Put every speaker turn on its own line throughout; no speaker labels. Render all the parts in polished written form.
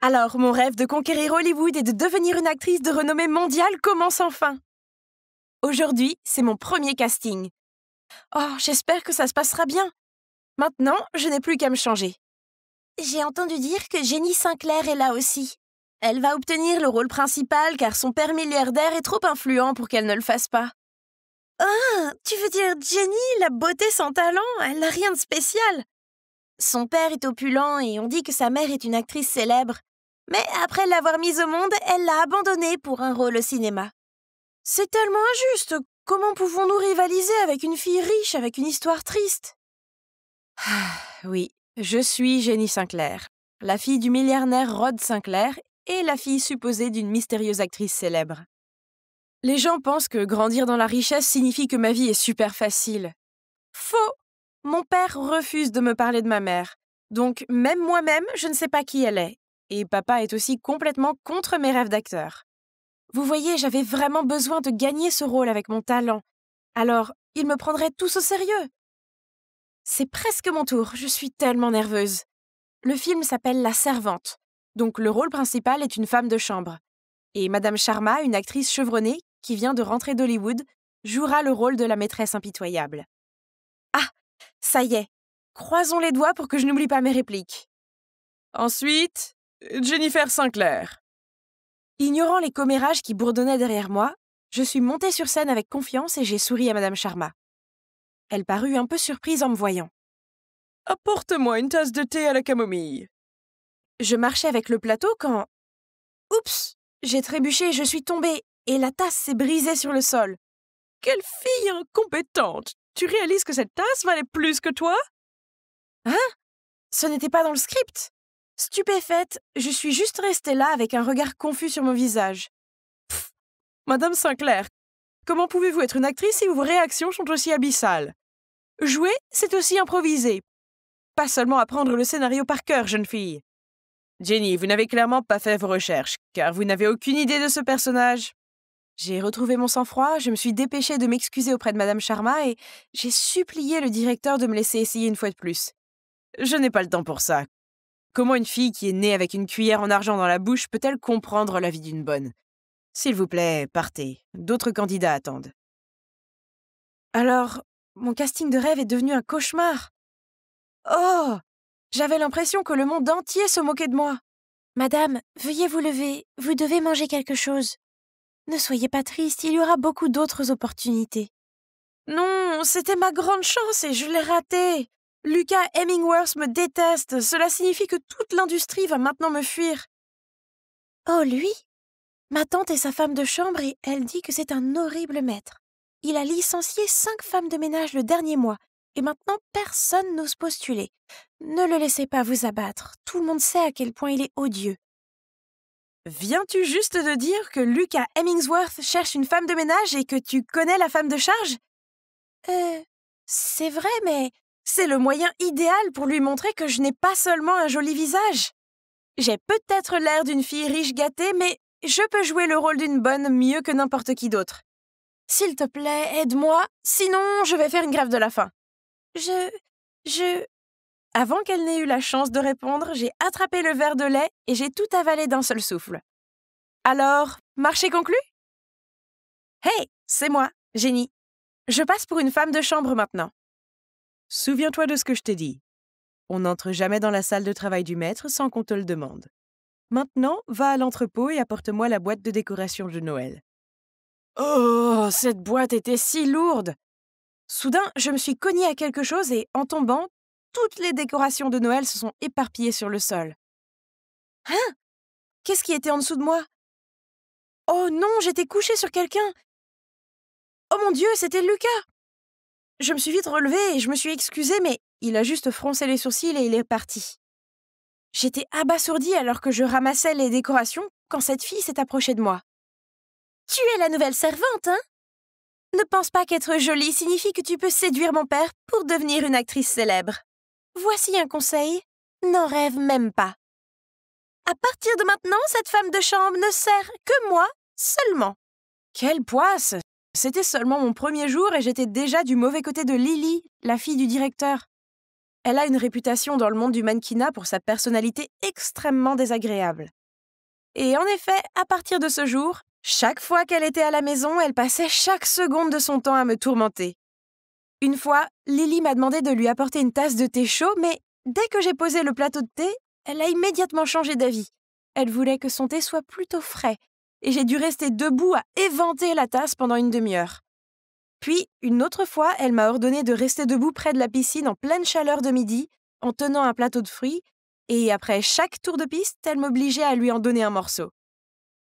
Alors, mon rêve de conquérir Hollywood et de devenir une actrice de renommée mondiale commence enfin. Aujourd'hui, c'est mon premier casting. Oh, j'espère que ça se passera bien. Maintenant, je n'ai plus qu'à me changer. J'ai entendu dire que Jenny Sinclair est là aussi. Elle va obtenir le rôle principal car son père milliardaire est trop influent pour qu'elle ne le fasse pas. Ah, tu veux dire Jenny, la beauté sans talent, elle n'a rien de spécial. Son père est opulent et on dit que sa mère est une actrice célèbre. Mais après l'avoir mise au monde, elle l'a abandonnée pour un rôle au cinéma. C'est tellement injuste. Comment pouvons-nous rivaliser avec une fille riche avec une histoire triste? Oui, je suis Jenny Sinclair, la fille du milliardaire Rod Sinclair et la fille supposée d'une mystérieuse actrice célèbre. Les gens pensent que grandir dans la richesse signifie que ma vie est super facile. Faux! Mon père refuse de me parler de ma mère. Donc, même moi-même, je ne sais pas qui elle est. Et papa est aussi complètement contre mes rêves d'acteur. Vous voyez, j'avais vraiment besoin de gagner ce rôle avec mon talent. Alors, ils me prendraient tous au sérieux. C'est presque mon tour, je suis tellement nerveuse. Le film s'appelle La Servante. Donc, le rôle principal est une femme de chambre. Et Madame Sharma, une actrice chevronnée qui vient de rentrer d'Hollywood, jouera le rôle de la maîtresse impitoyable. Ah, ça y est. Croisons les doigts pour que je n'oublie pas mes répliques. Ensuite, Jennifer Sinclair. Ignorant les commérages qui bourdonnaient derrière moi, je suis montée sur scène avec confiance et j'ai souri à Madame Sharma. Elle parut un peu surprise en me voyant. « Apporte-moi une tasse de thé à la camomille. » Je marchais avec le plateau quand... Oups! J'ai trébuché, je suis tombée, et la tasse s'est brisée sur le sol. « Quelle fille incompétente! Tu réalises que cette tasse valait plus que toi? » Hein? Ce n'était pas dans le script. Stupéfaite, je suis juste restée là avec un regard confus sur mon visage. Pff, Madame Sinclair, comment pouvez-vous être une actrice si vos réactions sont aussi abyssales? Jouer, c'est aussi improviser. Pas seulement apprendre le scénario par cœur, jeune fille. Jenny, vous n'avez clairement pas fait vos recherches, car vous n'avez aucune idée de ce personnage. J'ai retrouvé mon sang-froid, je me suis dépêchée de m'excuser auprès de Madame Sharma et j'ai supplié le directeur de me laisser essayer une fois de plus. Je n'ai pas le temps pour ça. Comment une fille qui est née avec une cuillère en argent dans la bouche peut-elle comprendre la vie d'une bonne? S'il vous plaît, partez. D'autres candidats attendent. Alors, mon casting de rêve est devenu un cauchemar. Oh! J'avais l'impression que le monde entier se moquait de moi. Madame, veuillez vous lever, vous devez manger quelque chose. Ne soyez pas triste, il y aura beaucoup d'autres opportunités. Non, c'était ma grande chance et je l'ai ratée. Lucas Hemingworth me déteste, cela signifie que toute l'industrie va maintenant me fuir. Oh, lui? Ma tante est sa femme de chambre et elle dit que c'est un horrible maître. Il a licencié 5 femmes de ménage le dernier mois et maintenant personne n'ose postuler. Ne le laissez pas vous abattre, tout le monde sait à quel point il est odieux. Viens-tu juste de dire que Lucas Hemingworth cherche une femme de ménage et que tu connais la femme de charge? C'est vrai, mais c'est le moyen idéal pour lui montrer que je n'ai pas seulement un joli visage. J'ai peut-être l'air d'une fille riche gâtée, mais je peux jouer le rôle d'une bonne mieux que n'importe qui d'autre. S'il te plaît, aide-moi, sinon je vais faire une grève de la faim. Avant qu'elle n'ait eu la chance de répondre, j'ai attrapé le verre de lait et j'ai tout avalé d'un seul souffle. Alors, marché conclu? Hey, c'est moi, Jenny. Je passe pour une femme de chambre maintenant. Souviens-toi de ce que je t'ai dit. On n'entre jamais dans la salle de travail du maître sans qu'on te le demande. Maintenant, va à l'entrepôt et apporte-moi la boîte de décoration de Noël. Oh, cette boîte était si lourde! Soudain, je me suis cognée à quelque chose et, en tombant, toutes les décorations de Noël se sont éparpillées sur le sol. Hein? Qu'est-ce qui était en dessous de moi? Oh non, j'étais couchée sur quelqu'un! Oh mon Dieu, c'était Lucas! Je me suis vite relevée et je me suis excusée, mais il a juste froncé les sourcils et il est parti. J'étais abasourdie alors que je ramassais les décorations quand cette fille s'est approchée de moi. « Tu es la nouvelle servante, hein? Ne pense pas qu'être jolie signifie que tu peux séduire mon père pour devenir une actrice célèbre. Voici un conseil, n'en rêve même pas. À partir de maintenant, cette femme de chambre ne sert que moi seulement. » Quelle poisse! C'était seulement mon premier jour et j'étais déjà du mauvais côté de Lily, la fille du directeur. Elle a une réputation dans le monde du mannequinat pour sa personnalité extrêmement désagréable. Et en effet, à partir de ce jour, chaque fois qu'elle était à la maison, elle passait chaque seconde de son temps à me tourmenter. Une fois, Lily m'a demandé de lui apporter une tasse de thé chaud, mais dès que j'ai posé le plateau de thé, elle a immédiatement changé d'avis. Elle voulait que son thé soit plutôt frais, et j'ai dû rester debout à éventer la tasse pendant une demi-heure. Puis, une autre fois, elle m'a ordonné de rester debout près de la piscine en pleine chaleur de midi, en tenant un plateau de fruits, et après chaque tour de piste, elle m'obligeait à lui en donner un morceau.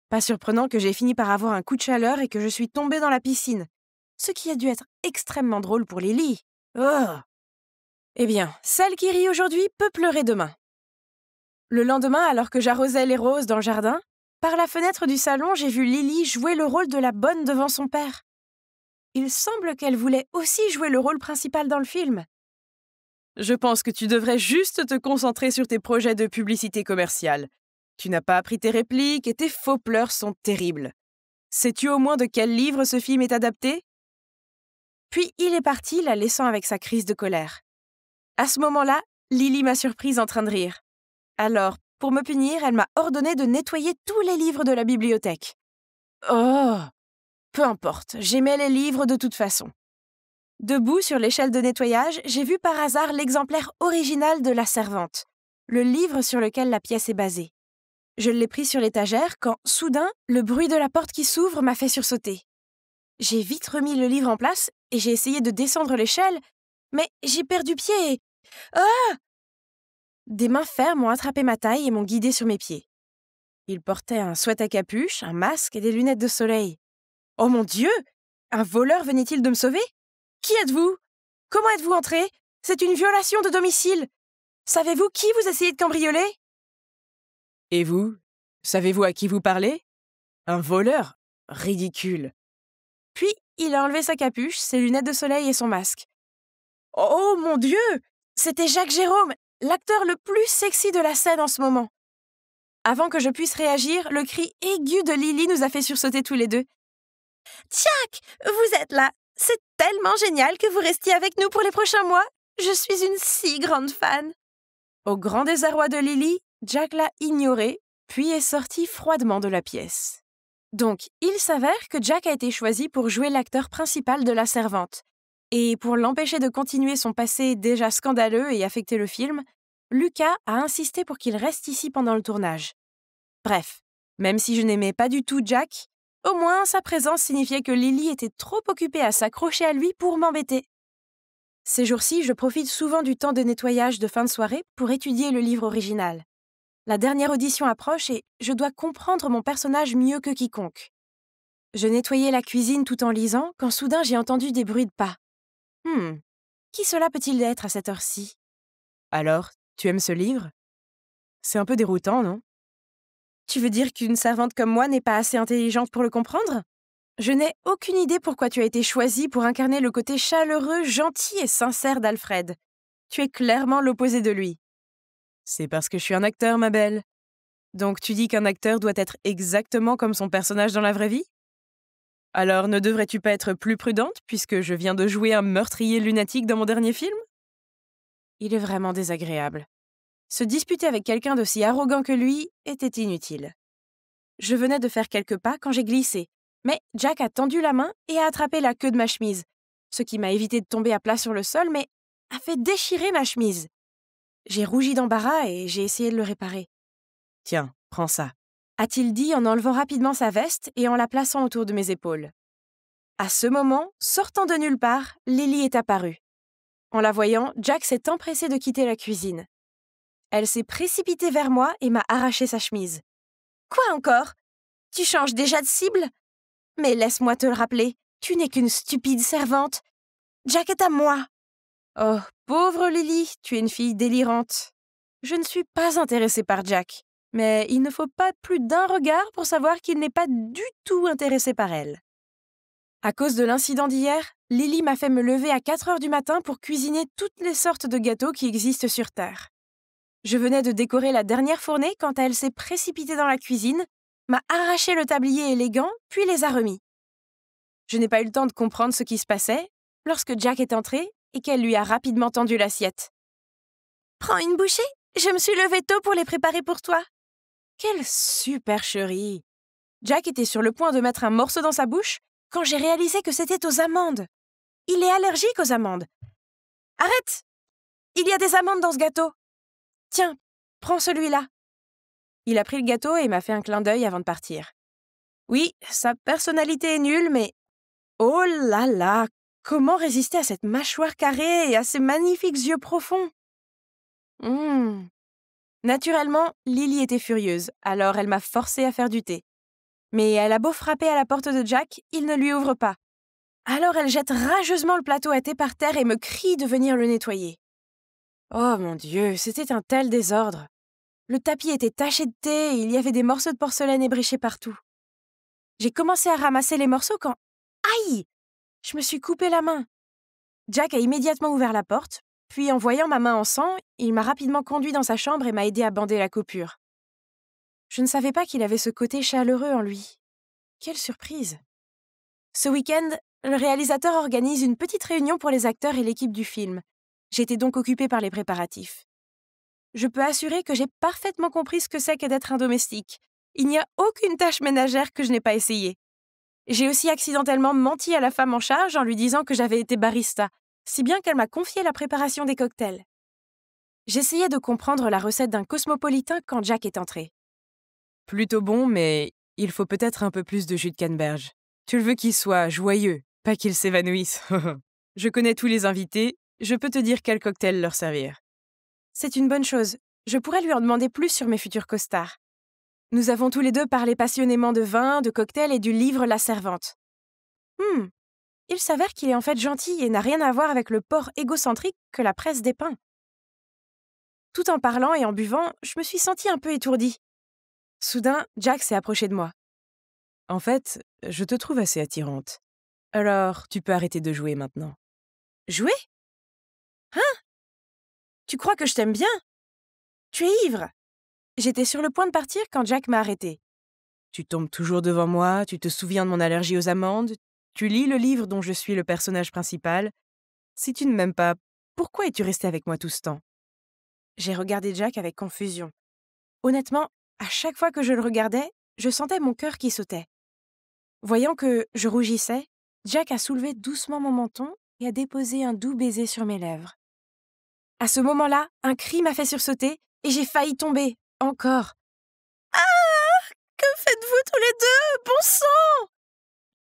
Pas surprenant que j'ai fini par avoir un coup de chaleur et que je suis tombée dans la piscine, ce qui a dû être extrêmement drôle pour Lily. Oh! Eh bien, celle qui rit aujourd'hui peut pleurer demain. Le lendemain, alors que j'arrosais les roses dans le jardin, par la fenêtre du salon, j'ai vu Lily jouer le rôle de la bonne devant son père. Il semble qu'elle voulait aussi jouer le rôle principal dans le film. Je pense que tu devrais juste te concentrer sur tes projets de publicité commerciale. Tu n'as pas appris tes répliques et tes faux pleurs sont terribles. Sais-tu au moins de quel livre ce film est adapté ? Puis il est parti, la laissant avec sa crise de colère. À ce moment-là, Lily m'a surprise en train de rire. Alors, pour me punir, elle m'a ordonné de nettoyer tous les livres de la bibliothèque. Oh! Peu importe, j'aimais les livres de toute façon. Debout sur l'échelle de nettoyage, j'ai vu par hasard l'exemplaire original de La Servante, le livre sur lequel la pièce est basée. Je l'ai pris sur l'étagère quand, soudain, le bruit de la porte qui s'ouvre m'a fait sursauter. J'ai vite remis le livre en place et j'ai essayé de descendre l'échelle, mais j'ai perdu pied et... Ah! Des mains fermes ont attrapé ma taille et m'ont guidée sur mes pieds. Il portait un sweat à capuche, un masque et des lunettes de soleil. Oh mon Dieu! Un voleur venait-il de me sauver? Qui êtes-vous? Comment êtes-vous entré? C'est une violation de domicile. Savez-vous qui vous essayez de cambrioler? Et vous? Savez-vous à qui vous parlez? Un voleur? Ridicule. Puis, il a enlevé sa capuche, ses lunettes de soleil et son masque. Oh mon Dieu! C'était Jacques Jérôme, l'acteur le plus sexy de la scène en ce moment. Avant que je puisse réagir, le cri aigu de Lily nous a fait sursauter tous les deux. Jack, vous êtes là! C'est tellement génial que vous restiez avec nous pour les prochains mois. Je suis une si grande fan. Au grand désarroi de Lily, Jack l'a ignoré, puis est sorti froidement de la pièce. Donc, il s'avère que Jack a été choisi pour jouer l'acteur principal de La Servante. Et pour l'empêcher de continuer son passé déjà scandaleux et affecter le film, Lucas a insisté pour qu'il reste ici pendant le tournage. Bref, même si je n'aimais pas du tout Jack, au moins sa présence signifiait que Lily était trop occupée à s'accrocher à lui pour m'embêter. Ces jours-ci, je profite souvent du temps de nettoyage de fin de soirée pour étudier le livre original. La dernière audition approche et je dois comprendre mon personnage mieux que quiconque. Je nettoyais la cuisine tout en lisant quand soudain j'ai entendu des bruits de pas. Qui cela peut-il être à cette heure-ci? Alors, tu aimes ce livre? C'est un peu déroutant, non? Tu veux dire qu'une servante comme moi n'est pas assez intelligente pour le comprendre? Je n'ai aucune idée pourquoi tu as été choisie pour incarner le côté chaleureux, gentil et sincère d'Alfred. Tu es clairement l'opposé de lui. C'est parce que je suis un acteur, ma belle. Donc tu dis qu'un acteur doit être exactement comme son personnage dans la vraie vie? Alors ne devrais-tu pas être plus prudente puisque je viens de jouer un meurtrier lunatique dans mon dernier film? Il est vraiment désagréable. Se disputer avec quelqu'un d'aussi arrogant que lui était inutile. Je venais de faire quelques pas quand j'ai glissé, mais Jack a tendu la main et a attrapé la queue de ma chemise, ce qui m'a évité de tomber à plat sur le sol, mais a fait déchirer ma chemise. J'ai rougi d'embarras et j'ai essayé de le réparer. « Tiens, prends ça », a-t-il dit en enlevant rapidement sa veste et en la plaçant autour de mes épaules. À ce moment, sortant de nulle part, Lily est apparue. En la voyant, Jack s'est empressé de quitter la cuisine. Elle s'est précipitée vers moi et m'a arraché sa chemise. « Quoi encore? Tu changes déjà de cible? Mais laisse-moi te le rappeler, tu n'es qu'une stupide servante. Jack est à moi. » Oh, pauvre Lily, tu es une fille délirante. Je ne suis pas intéressée par Jack, mais il ne faut pas plus d'un regard pour savoir qu'il n'est pas du tout intéressé par elle. À cause de l'incident d'hier, Lily m'a fait me lever à 4 heures du matin pour cuisiner toutes les sortes de gâteaux qui existent sur Terre. Je venais de décorer la dernière fournée quand elle s'est précipitée dans la cuisine, m'a arraché le tablier élégant, puis les a remis. Je n'ai pas eu le temps de comprendre ce qui se passait lorsque Jack est entré et qu'elle lui a rapidement tendu l'assiette. Prends une bouchée. Je me suis levée tôt pour les préparer pour toi. Quelle supercherie! Jack était sur le point de mettre un morceau dans sa bouche quand j'ai réalisé que c'était aux amandes. Il est allergique aux amandes. Arrête! Il y a des amandes dans ce gâteau. Tiens, prends celui-là. Il a pris le gâteau et m'a fait un clin d'œil avant de partir. Oui, sa personnalité est nulle, mais... Oh là là! Comment résister à cette mâchoire carrée et à ces magnifiques yeux profonds? Naturellement, Lily était furieuse, alors elle m'a forcée à faire du thé. Mais elle a beau frapper à la porte de Jack, il ne lui ouvre pas. Alors elle jette rageusement le plateau à thé par terre et me crie de venir le nettoyer. Oh mon Dieu, c'était un tel désordre. Le tapis était taché de thé et il y avait des morceaux de porcelaine ébréchés partout. J'ai commencé à ramasser les morceaux quand... Aïe! Je me suis coupé la main. Jack a immédiatement ouvert la porte, puis en voyant ma main en sang, il m'a rapidement conduit dans sa chambre et m'a aidé à bander la coupure. Je ne savais pas qu'il avait ce côté chaleureux en lui. Quelle surprise! Ce week-end, le réalisateur organise une petite réunion pour les acteurs et l'équipe du film. J'étais donc occupée par les préparatifs. Je peux assurer que j'ai parfaitement compris ce que c'est que d'être un domestique. Il n'y a aucune tâche ménagère que je n'ai pas essayée. J'ai aussi accidentellement menti à la femme en charge en lui disant que j'avais été barista, si bien qu'elle m'a confié la préparation des cocktails. J'essayais de comprendre la recette d'un cosmopolitain quand Jack est entré. Plutôt bon, mais il faut peut-être un peu plus de jus de canneberge. Tu le veux qu'il soit joyeux, pas qu'il s'évanouisse. Je connais tous les invités, je peux te dire quel cocktail leur servir. C'est une bonne chose, je pourrais lui en demander plus sur mes futurs costards. Nous avons tous les deux parlé passionnément de vin, de cocktails et du livre La Servante. Il s'avère qu'il est en fait gentil et n'a rien à voir avec le porc égocentrique que la presse dépeint. Tout en parlant et en buvant, je me suis sentie un peu étourdie. Soudain, Jack s'est approché de moi. En fait, je te trouve assez attirante. Alors, tu peux arrêter de jouer maintenant. Jouer? Hein? Tu crois que je t'aime bien? Tu es ivre. J'étais sur le point de partir quand Jack m'a arrêtée. Tu tombes toujours devant moi, tu te souviens de mon allergie aux amandes, tu lis le livre dont je suis le personnage principal. Si tu ne m'aimes pas, pourquoi es-tu resté avec moi tout ce temps? J'ai regardé Jack avec confusion. Honnêtement, à chaque fois que je le regardais, je sentais mon cœur qui sautait. Voyant que je rougissais, Jack a soulevé doucement mon menton et a déposé un doux baiser sur mes lèvres. À ce moment-là, un cri m'a fait sursauter et j'ai failli tomber, encore. Ah! Que faites-vous tous les deux? Bon sang!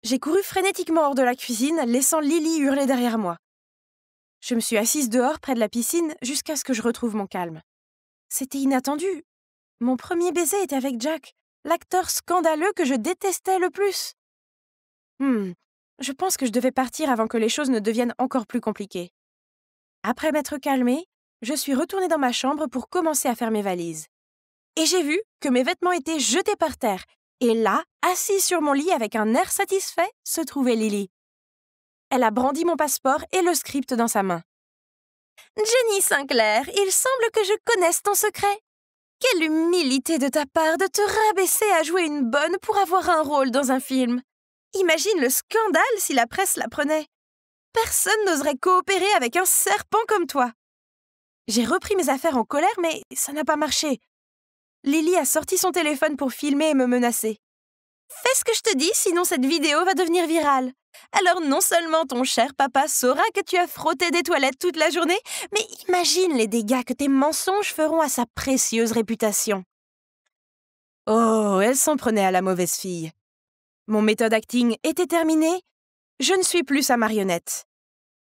J'ai couru frénétiquement hors de la cuisine, laissant Lily hurler derrière moi. Je me suis assise dehors près de la piscine jusqu'à ce que je retrouve mon calme. C'était inattendu. Mon premier baiser était avec Jack, l'acteur scandaleux que je détestais le plus. Je pense que je devais partir avant que les choses ne deviennent encore plus compliquées. Après m'être calmée, je suis retournée dans ma chambre pour commencer à faire mes valises. Et j'ai vu que mes vêtements étaient jetés par terre. Et là, assise sur mon lit avec un air satisfait, se trouvait Lily. Elle a brandi mon passeport et le script dans sa main. « Jenny Sinclair, il semble que je connaisse ton secret. Quelle humilité de ta part de te rabaisser à jouer une bonne pour avoir un rôle dans un film. Imagine le scandale si la presse l'apprenait. Personne n'oserait coopérer avec un serpent comme toi. » J'ai repris mes affaires en colère, mais ça n'a pas marché. Lily a sorti son téléphone pour filmer et me menacer. « Fais ce que je te dis, sinon cette vidéo va devenir virale. Alors non seulement ton cher papa saura que tu as frotté des toilettes toute la journée, mais imagine les dégâts que tes mensonges feront à sa précieuse réputation. » Oh, elle s'en prenait à la mauvaise fille. Mon méthode acting était terminée. Je ne suis plus sa marionnette.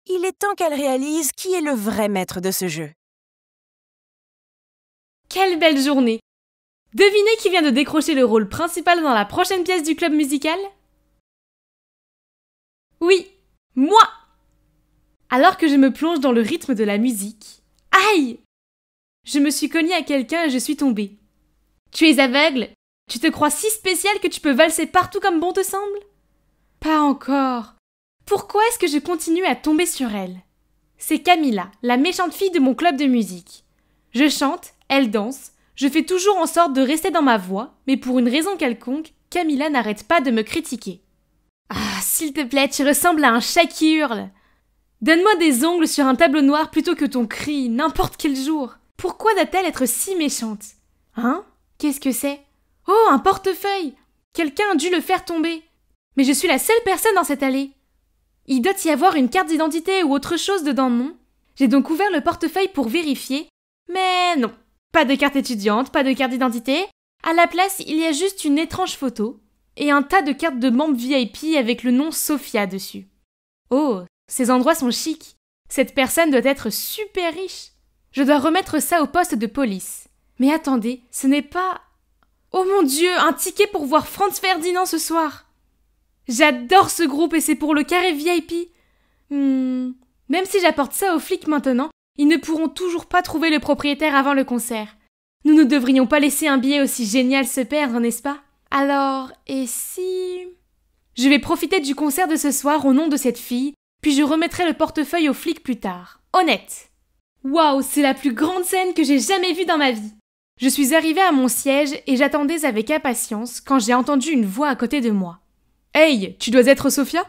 Il est temps qu'elle réalise qui est le vrai maître de ce jeu.
Quelle belle journée! Devinez qui vient de décrocher le rôle principal dans la prochaine pièce du club musical? Oui, moi! Alors que je me plonge dans le rythme de la musique, aïe! Je me suis cognée à quelqu'un et je suis tombée. Tu es aveugle? Tu te crois si spécial que tu peux valser partout comme bon te semble? Pas encore. Pourquoi est-ce que je continue à tomber sur elle? C'est Camilla, la méchante fille de mon club de musique. Je chante, elle danse, je fais toujours en sorte de rester dans ma voie, mais pour une raison quelconque, Camilla n'arrête pas de me critiquer. Ah, s'il te plaît, tu ressembles à un chat qui hurle. Donne-moi des ongles sur un tableau noir plutôt que ton cri, n'importe quel jour. Pourquoi doit-elle être si méchante? Hein? Qu'est-ce que c'est? Oh, un portefeuille! Quelqu'un a dû le faire tomber. Mais je suis la seule personne dans cette allée. Il doit y avoir une carte d'identité ou autre chose dedans, non? J'ai donc ouvert le portefeuille pour vérifier, mais non. Pas de carte étudiante, pas de carte d'identité. À la place, il y a juste une étrange photo et un tas de cartes de membres VIP avec le nom Sophia dessus. Oh, ces endroits sont chics. Cette personne doit être super riche. Je dois remettre ça au poste de police. Mais attendez, ce n'est pas... Oh mon Dieu, un ticket pour voir Franz Ferdinand ce soir. J'adore ce groupe et c'est pour le carré VIP. Même si j'apporte ça aux flics maintenant, ils ne pourront toujours pas trouver le propriétaire avant le concert. Nous ne devrions pas laisser un billet aussi génial se perdre, n'est-ce pas? Alors, et si... Je vais profiter du concert de ce soir au nom de cette fille, puis je remettrai le portefeuille aux flics plus tard. Honnête! Waouh, c'est la plus grande scène que j'ai jamais vue dans ma vie. Je suis arrivée à mon siège et j'attendais avec impatience quand j'ai entendu une voix à côté de moi. Hey, tu dois être Sophia?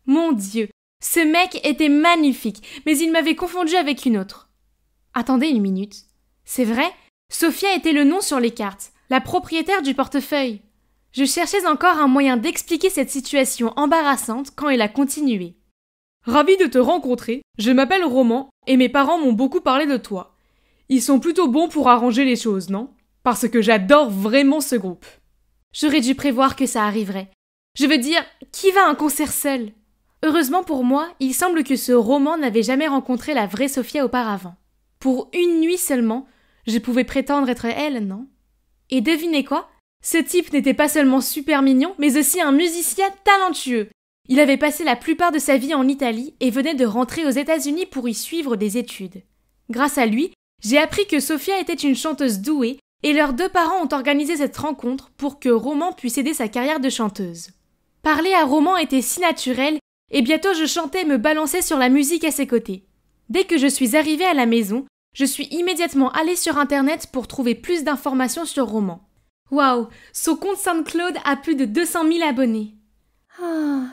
Mon Dieu, ce mec était magnifique, mais il m'avait confondue avec une autre. Attendez une minute. C'est vrai, Sophia était le nom sur les cartes, la propriétaire du portefeuille. Je cherchais encore un moyen d'expliquer cette situation embarrassante quand elle a continué. Ravi de te rencontrer, je m'appelle Roman et mes parents m'ont beaucoup parlé de toi. Ils sont plutôt bons pour arranger les choses, non? Parce que j'adore vraiment ce groupe. J'aurais dû prévoir que ça arriverait. Je veux dire, qui va à un concert seul? Heureusement pour moi, il semble que ce Roman n'avait jamais rencontré la vraie Sophia auparavant. Pour une nuit seulement, je pouvais prétendre être elle, non? Et devinez quoi? Ce type n'était pas seulement super mignon, mais aussi un musicien talentueux. Il avait passé la plupart de sa vie en Italie et venait de rentrer aux États-Unis pour y suivre des études. Grâce à lui, j'ai appris que Sophia était une chanteuse douée et leurs deux parents ont organisé cette rencontre pour que Roman puisse aider sa carrière de chanteuse. Parler à Roman était si naturel et bientôt je chantais et me balançais sur la musique à ses côtés. Dès que je suis arrivée à la maison, je suis immédiatement allée sur internet pour trouver plus d'informations sur Roman. Waouh, son compte SoundCloud a plus de 200 000 abonnés. Ah,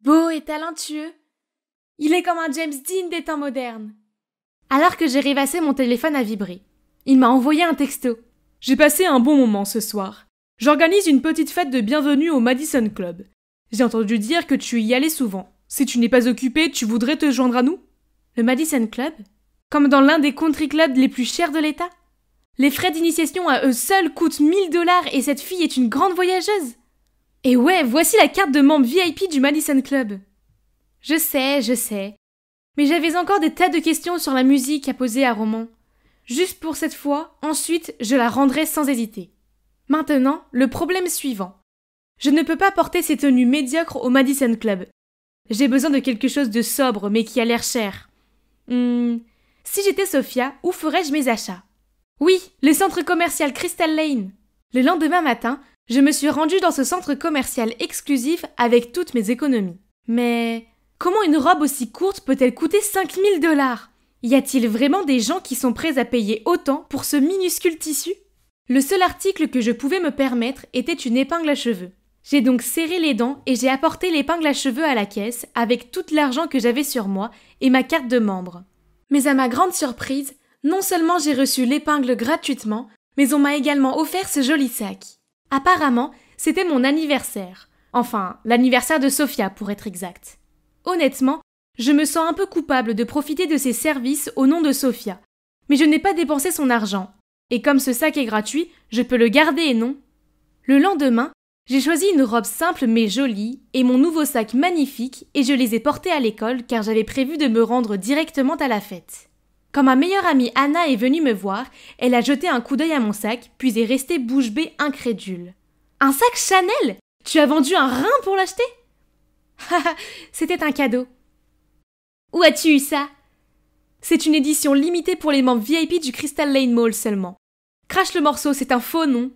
beau et talentueux. Il est comme un James Dean des temps modernes. Alors que j'ai rêvassé mon téléphone à vibrer, il m'a envoyé un texto. J'ai passé un bon moment ce soir. J'organise une petite fête de bienvenue au Madison Club. J'ai entendu dire que tu y allais souvent. Si tu n'es pas occupé, tu voudrais te joindre à nous? Le Madison Club? Comme dans l'un des country clubs les plus chers de l'État? Les frais d'initiation à eux seuls coûtent 1 000 $ et cette fille est une grande voyageuse. Et ouais, voici la carte de membre VIP du Madison Club. Je sais. Mais j'avais encore des tas de questions sur la musique à poser à Roman. Juste pour cette fois, ensuite, je la rendrai sans hésiter. Maintenant, le problème suivant. Je ne peux pas porter ces tenues médiocres au Madison Club. J'ai besoin de quelque chose de sobre mais qui a l'air cher. Si j'étais Sophia, où ferais-je mes achats? Oui, le centre commercial Crystal Lane. Le lendemain matin, je me suis rendue dans ce centre commercial exclusif avec toutes mes économies. Mais comment une robe aussi courte peut-elle coûter 5 000 $? Y a-t-il vraiment des gens qui sont prêts à payer autant pour ce minuscule tissu? Le seul article que je pouvais me permettre était une épingle à cheveux. J'ai donc serré les dents et j'ai apporté l'épingle à cheveux à la caisse avec tout l'argent que j'avais sur moi et ma carte de membre. Mais à ma grande surprise, non seulement j'ai reçu l'épingle gratuitement, mais on m'a également offert ce joli sac. Apparemment, c'était mon anniversaire. Enfin, l'anniversaire de Sophia pour être exact. Honnêtement, je me sens un peu coupable de profiter de ses services au nom de Sophia. Mais je n'ai pas dépensé son argent. Et comme ce sac est gratuit, je peux le garder, non? Le lendemain, j'ai choisi une robe simple mais jolie et mon nouveau sac magnifique et je les ai portés à l'école car j'avais prévu de me rendre directement à la fête. Quand ma meilleure amie Anna est venue me voir, elle a jeté un coup d'œil à mon sac puis est restée bouche bée incrédule. « Un sac Chanel? Tu as vendu un rein pour l'acheter ?» Haha, c'était un cadeau. Où as-tu eu ça? C'est une édition limitée pour les membres VIP du Crystal Lane Mall seulement. Crache le morceau, c'est un faux nom.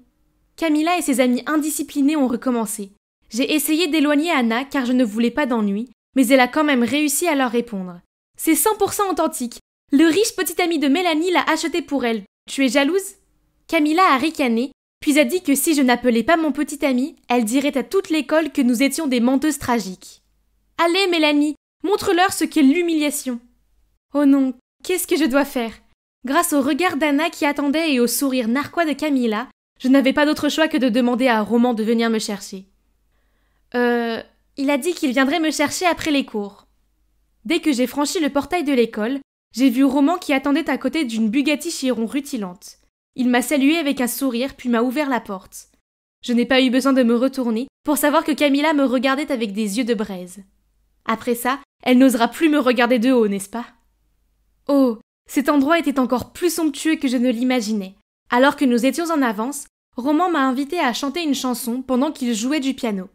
Camilla et ses amis indisciplinés ont recommencé. J'ai essayé d'éloigner Anna car je ne voulais pas d'ennui, mais elle a quand même réussi à leur répondre. C'est 100% authentique. Le riche petit ami de Mélanie l'a acheté pour elle. Tu es jalouse? Camilla a ricané, puis a dit que si je n'appelais pas mon petit ami, elle dirait à toute l'école que nous étions des menteuses tragiques. Allez Mélanie, montre-leur ce qu'est l'humiliation. Oh non, qu'est-ce que je dois faire? Grâce au regard d'Anna qui attendait et au sourire narquois de Camilla, je n'avais pas d'autre choix que de demander à Roman de venir me chercher. Il a dit qu'il viendrait me chercher après les cours. Dès que j'ai franchi le portail de l'école, j'ai vu Roman qui attendait à côté d'une Bugatti Chiron rutilante. Il m'a salué avec un sourire puis m'a ouvert la porte. Je n'ai pas eu besoin de me retourner pour savoir que Camilla me regardait avec des yeux de braise. Après ça, elle n'osera plus me regarder de haut, n'est-ce pas? Oh, cet endroit était encore plus somptueux que je ne l'imaginais. Alors que nous étions en avance, Roman m'a invité à chanter une chanson pendant qu'il jouait du piano.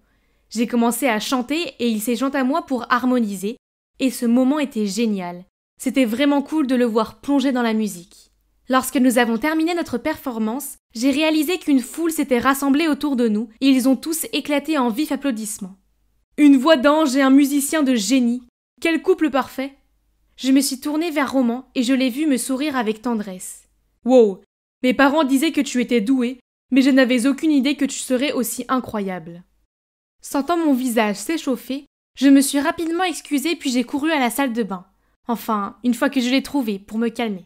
J'ai commencé à chanter et il s'est joint à moi pour harmoniser, et ce moment était génial. C'était vraiment cool de le voir plonger dans la musique. Lorsque nous avons terminé notre performance, j'ai réalisé qu'une foule s'était rassemblée autour de nous et ils ont tous éclaté en vifs applaudissements. Une voix d'ange et un musicien de génie. Quel couple parfait! Je me suis tournée vers Roman et je l'ai vu me sourire avec tendresse. Wow! Mes parents disaient que tu étais doué, mais je n'avais aucune idée que tu serais aussi incroyable. Sentant mon visage s'échauffer, je me suis rapidement excusée puis j'ai couru à la salle de bain. Enfin, une fois que je l'ai trouvé, pour me calmer.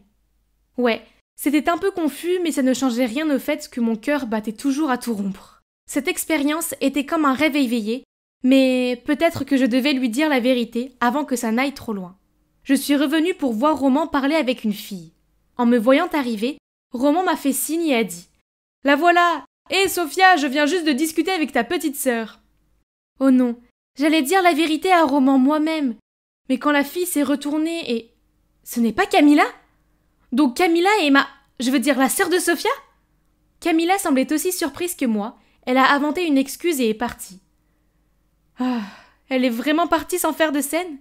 Ouais, c'était un peu confus, mais ça ne changeait rien au fait que mon cœur battait toujours à tout rompre. Cette expérience était comme un rêve éveillé, mais peut-être que je devais lui dire la vérité avant que ça n'aille trop loin. Je suis revenue pour voir Roman parler avec une fille. En me voyant arriver, Roman m'a fait signe et a dit « La voilà! Hé Sophia, je viens juste de discuter avec ta petite sœur. » Oh non, j'allais dire la vérité à Roman moi-même. Mais quand la fille s'est retournée et... Ce n'est pas Camilla? Donc Camilla est je veux dire la sœur de Sophia? Camilla semblait aussi surprise que moi. Elle a inventé une excuse et est partie. Ah, elle est vraiment partie sans faire de scène?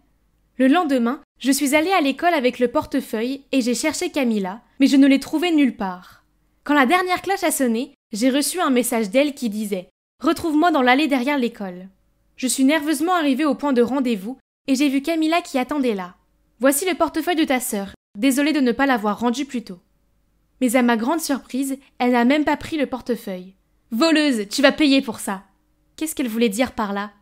Le lendemain, je suis allée à l'école avec le portefeuille et j'ai cherché Camilla, mais je ne l'ai trouvée nulle part. Quand la dernière cloche a sonné, j'ai reçu un message d'elle qui disait « Retrouve-moi dans l'allée derrière l'école ». Je suis nerveusement arrivée au point de rendez-vous et j'ai vu Camilla qui attendait là. « Voici le portefeuille de ta sœur. Désolée de ne pas l'avoir rendu plus tôt. » Mais à ma grande surprise, elle n'a même pas pris le portefeuille. « Voleuse, tu vas payer pour ça !» Qu'est-ce qu'elle voulait dire par là?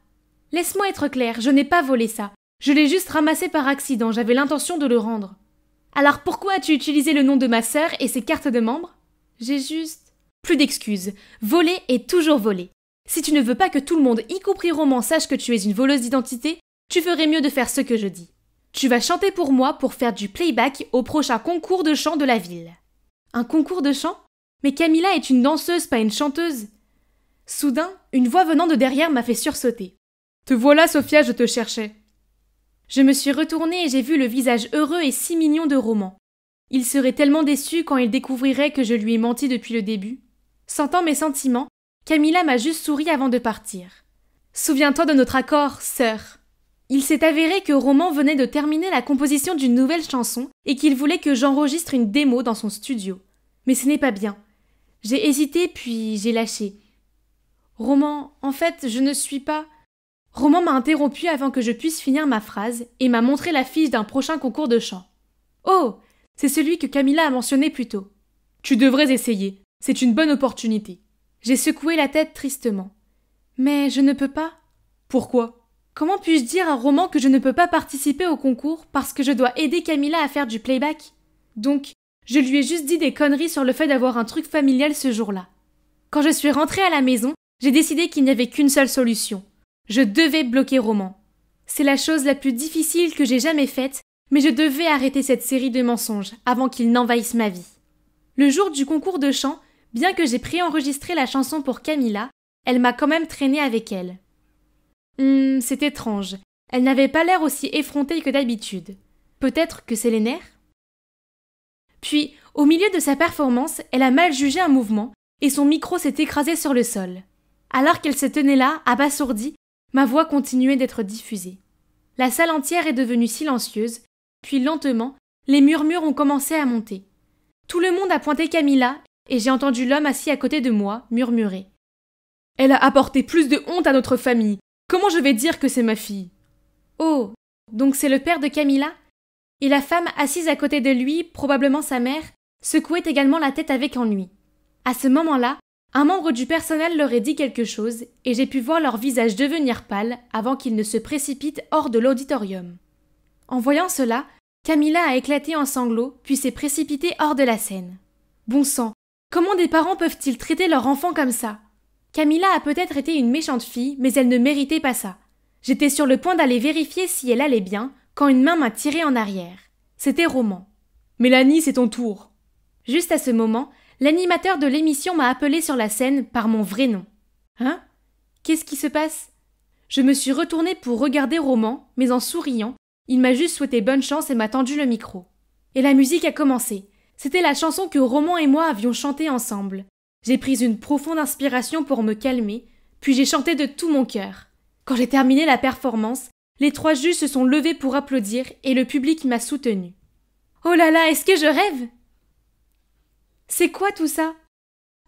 Laisse-moi être claire, je n'ai pas volé ça. Je l'ai juste ramassé par accident, j'avais l'intention de le rendre. Alors pourquoi as-tu utilisé le nom de ma sœur et ses cartes de membre? J'ai juste... Plus d'excuses. Voler est toujours voler. Si tu ne veux pas que tout le monde, y compris Roman, sache que tu es une voleuse d'identité, tu ferais mieux de faire ce que je dis. Tu vas chanter pour moi pour faire du playback au prochain concours de chant de la ville. Un concours de chant? Mais Camilla est une danseuse, pas une chanteuse. Soudain, une voix venant de derrière m'a fait sursauter. Te voilà, Sophia, je te cherchais. Je me suis retournée et j'ai vu le visage heureux et si mignon de Roman. Il serait tellement déçu quand il découvrirait que je lui ai menti depuis le début. Sentant mes sentiments, Camilla m'a juste souri avant de partir. Souviens-toi de notre accord, sœur. Il s'est avéré que Roman venait de terminer la composition d'une nouvelle chanson et qu'il voulait que j'enregistre une démo dans son studio. Mais ce n'est pas bien. J'ai hésité puis j'ai lâché. Roman, en fait, je ne suis pas... Roman m'a interrompu avant que je puisse finir ma phrase et m'a montré l'affiche d'un prochain concours de chant. Oh, c'est celui que Camilla a mentionné plus tôt. Tu devrais essayer, c'est une bonne opportunité. J'ai secoué la tête tristement. Mais je ne peux pas. Pourquoi? Comment puis-je dire à Roman que je ne peux pas participer au concours parce que je dois aider Camilla à faire du playback? Donc, je lui ai juste dit des conneries sur le fait d'avoir un truc familial ce jour-là. Quand je suis rentrée à la maison, j'ai décidé qu'il n'y avait qu'une seule solution. Je devais bloquer Roman. C'est la chose la plus difficile que j'ai jamais faite, mais je devais arrêter cette série de mensonges avant qu'ils n'envahissent ma vie. Le jour du concours de chant, bien que j'ai préenregistré la chanson pour Camilla, elle m'a quand même traînée avec elle. C'est étrange. Elle n'avait pas l'air aussi effrontée que d'habitude. Peut-être que c'est les nerfs? Puis, au milieu de sa performance, elle a mal jugé un mouvement et son micro s'est écrasé sur le sol. Alors qu'elle se tenait là, abasourdie, ma voix continuait d'être diffusée. La salle entière est devenue silencieuse, puis lentement, les murmures ont commencé à monter. Tout le monde a pointé Camilla et j'ai entendu l'homme assis à côté de moi murmurer. « Elle a apporté plus de honte à notre famille. Comment je vais dire que c'est ma fille ?» Oh, donc c'est le père de Camilla? Et la femme assise à côté de lui, probablement sa mère, secouait également la tête avec ennui. À ce moment-là, un membre du personnel leur a dit quelque chose et j'ai pu voir leur visage devenir pâle avant qu'ils ne se précipitent hors de l'auditorium. En voyant cela, Camilla a éclaté en sanglots, puis s'est précipitée hors de la scène. Bon sang, comment des parents peuvent-ils traiter leur enfant comme ça? Camilla a peut-être été une méchante fille, mais elle ne méritait pas ça. J'étais sur le point d'aller vérifier si elle allait bien, quand une main m'a tiré en arrière. C'était Roman. « Mélanie, c'est ton tour !» Juste à ce moment, l'animateur de l'émission m'a appelé sur la scène par mon vrai nom. « Hein? Qu'est-ce qui se passe ?» Je me suis retournée pour regarder Roman, mais en souriant, il m'a juste souhaité bonne chance et m'a tendu le micro. Et la musique a commencé. C'était la chanson que Roman et moi avions chantée ensemble. J'ai pris une profonde inspiration pour me calmer, puis j'ai chanté de tout mon cœur. Quand j'ai terminé la performance, les 3 juges se sont levés pour applaudir et le public m'a soutenue. Oh là là, est-ce que je rêve? C'est quoi tout ça?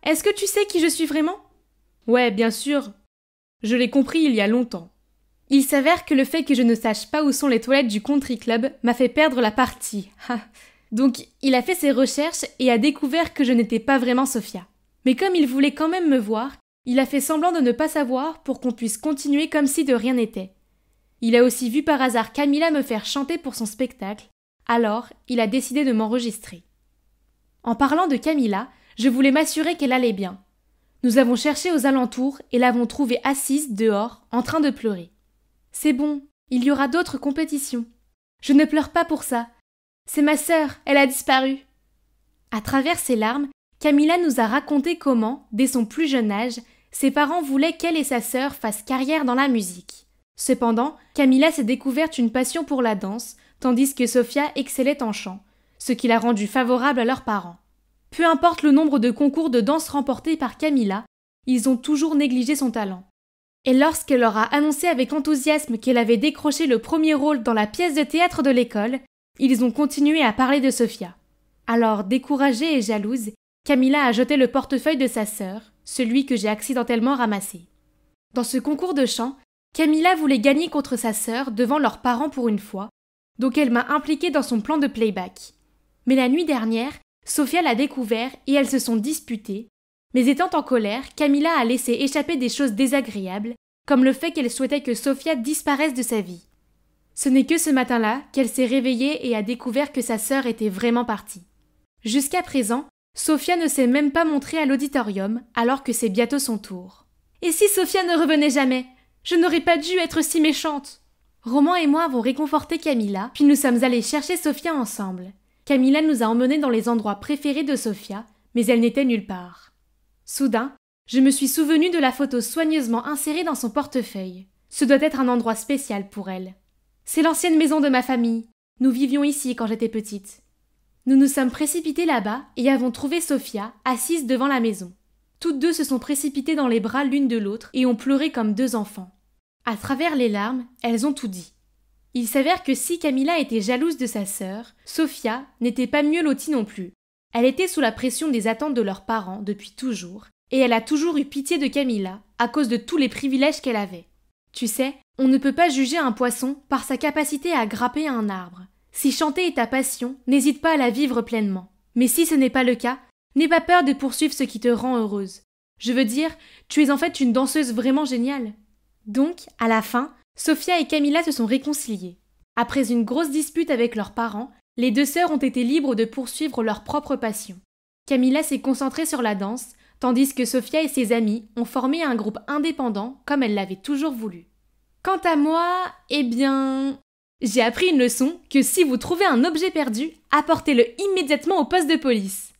Est-ce que tu sais qui je suis vraiment? Ouais, bien sûr. Je l'ai compris il y a longtemps. Il s'avère que le fait que je ne sache pas où sont les toilettes du country club m'a fait perdre la partie. Donc, il a fait ses recherches et a découvert que je n'étais pas vraiment Sophia. Mais comme il voulait quand même me voir, il a fait semblant de ne pas savoir pour qu'on puisse continuer comme si de rien n'était. Il a aussi vu par hasard Camilla me faire chanter pour son spectacle, alors il a décidé de m'enregistrer. En parlant de Camilla, je voulais m'assurer qu'elle allait bien. Nous avons cherché aux alentours et l'avons trouvée assise dehors, en train de pleurer. C'est bon, il y aura d'autres compétitions. Je ne pleure pas pour ça. C'est ma sœur, elle a disparu. À travers ses larmes, Camilla nous a raconté comment, dès son plus jeune âge, ses parents voulaient qu'elle et sa sœur fassent carrière dans la musique. Cependant, Camilla s'est découverte une passion pour la danse, tandis que Sophia excellait en chant, ce qui l'a rendue favorable à leurs parents. Peu importe le nombre de concours de danse remportés par Camilla, ils ont toujours négligé son talent. Et lorsqu'elle leur a annoncé avec enthousiasme qu'elle avait décroché le premier rôle dans la pièce de théâtre de l'école, ils ont continué à parler de Sophia. Alors, découragée et jalouse, Camilla a jeté le portefeuille de sa sœur, celui que j'ai accidentellement ramassé. Dans ce concours de chant, Camilla voulait gagner contre sa sœur devant leurs parents pour une fois, donc elle m'a impliquée dans son plan de playback. Mais la nuit dernière, Sophia l'a découvert et elles se sont disputées, mais étant en colère, Camilla a laissé échapper des choses désagréables, comme le fait qu'elle souhaitait que Sophia disparaisse de sa vie. Ce n'est que ce matin-là qu'elle s'est réveillée et a découvert que sa sœur était vraiment partie. Jusqu'à présent, Sophia ne s'est même pas montrée à l'auditorium, alors que c'est bientôt son tour. Et si Sophia ne revenait jamais? Je n'aurais pas dû être si méchante. Roman et moi avons réconforté Camilla, puis nous sommes allés chercher Sophia ensemble. Camilla nous a emmenés dans les endroits préférés de Sophia, mais elle n'était nulle part. Soudain, je me suis souvenue de la photo soigneusement insérée dans son portefeuille. Ce doit être un endroit spécial pour elle. C'est l'ancienne maison de ma famille. Nous vivions ici quand j'étais petite. Nous nous sommes précipités là-bas et avons trouvé Sophia, assise devant la maison. Toutes deux se sont précipitées dans les bras l'une de l'autre et ont pleuré comme 2 enfants. À travers les larmes, elles ont tout dit. Il s'avère que si Camilla était jalouse de sa sœur, Sophia n'était pas mieux lotie non plus. Elle était sous la pression des attentes de leurs parents depuis toujours, et elle a toujours eu pitié de Camilla à cause de tous les privilèges qu'elle avait. Tu sais, on ne peut pas juger un poisson par sa capacité à grapper à un arbre. Si chanter est ta passion, n'hésite pas à la vivre pleinement. Mais si ce n'est pas le cas, n'aie pas peur de poursuivre ce qui te rend heureuse. Je veux dire, tu es en fait une danseuse vraiment géniale. Donc, à la fin, Sophia et Camilla se sont réconciliées. Après une grosse dispute avec leurs parents, les 2 sœurs ont été libres de poursuivre leur propre passion. Camilla s'est concentrée sur la danse, tandis que Sophia et ses amis ont formé un groupe indépendant comme elle l'avait toujours voulu. Quant à moi, eh bien... j'ai appris une leçon que si vous trouvez un objet perdu, apportez-le immédiatement au poste de police.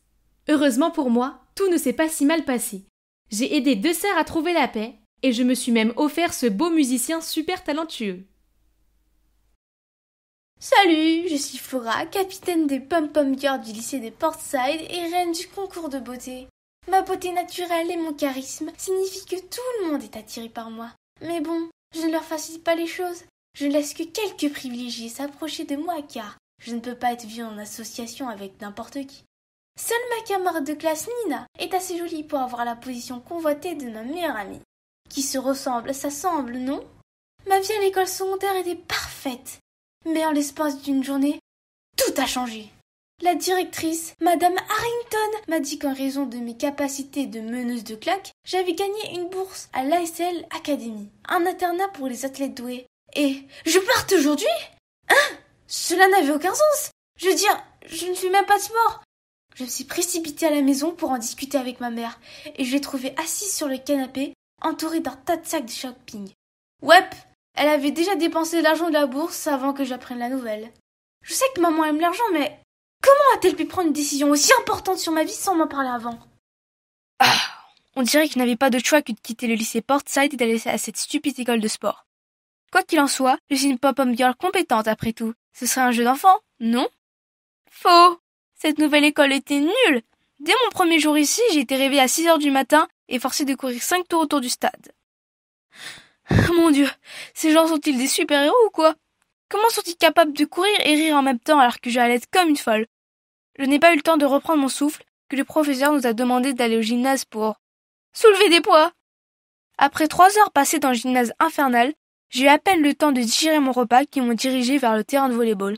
Heureusement pour moi, tout ne s'est pas si mal passé. J'ai aidé 2 sœurs à trouver la paix, et je me suis même offert ce beau musicien super talentueux.
Salut, je suis Flora, capitaine des Pom-Pom Girls du lycée de Portside et reine du concours de beauté. Ma beauté naturelle et mon charisme signifient que tout le monde est attiré par moi. Mais bon, je ne leur facilite pas les choses. Je ne laisse que quelques privilégiés s'approcher de moi car je ne peux pas être vue en association avec n'importe qui. Seule ma camarade de classe Nina est assez jolie pour avoir la position convoitée de ma meilleure amie. Qui se ressemble, ça semble, non? Ma vie à l'école secondaire était parfaite. Mais en l'espace d'une journée, tout a changé. La directrice, Madame Harrington, m'a dit qu'en raison de mes capacités de meneuse de claque, j'avais gagné une bourse à l'ASL Academy, un internat pour les athlètes doués. Et je parte aujourd'hui? Hein? Cela n'avait aucun sens. Je veux dire, je ne fais même pas de sport. Je me suis précipitée à la maison pour en discuter avec ma mère et je l'ai trouvée assise sur le canapé, entourée d'un tas de sacs de shopping. Ouais, elle avait déjà dépensé l'argent de la bourse avant que j'apprenne la nouvelle. Je sais que maman aime l'argent, mais comment a-t-elle pu prendre une décision aussi importante sur ma vie sans m'en parler avant?
On dirait que je n'avais pas d'autre choix que de quitter le lycée Portside et d'aller à cette stupide école de sport. Quoi qu'il en soit, je suis une pom-pom girl compétente après tout. Ce serait un jeu d'enfant, non? Faux! Cette nouvelle école était nulle! Dès mon premier jour ici, j'ai été réveillée à 6h du matin et forcée de courir 5 tours autour du stade. Mon Dieu, ces gens sont-ils des super-héros ou quoi? Comment sont-ils capables de courir et rire en même temps alors que j'allais être comme une folle? Je n'ai pas eu le temps de reprendre mon souffle que le professeur nous a demandé d'aller au gymnase pour soulever des poids. Après 3 heures passées dans le gymnase infernal, j'ai eu à peine le temps de digérer mon repas qui m'ont dirigé vers le terrain de volley-ball.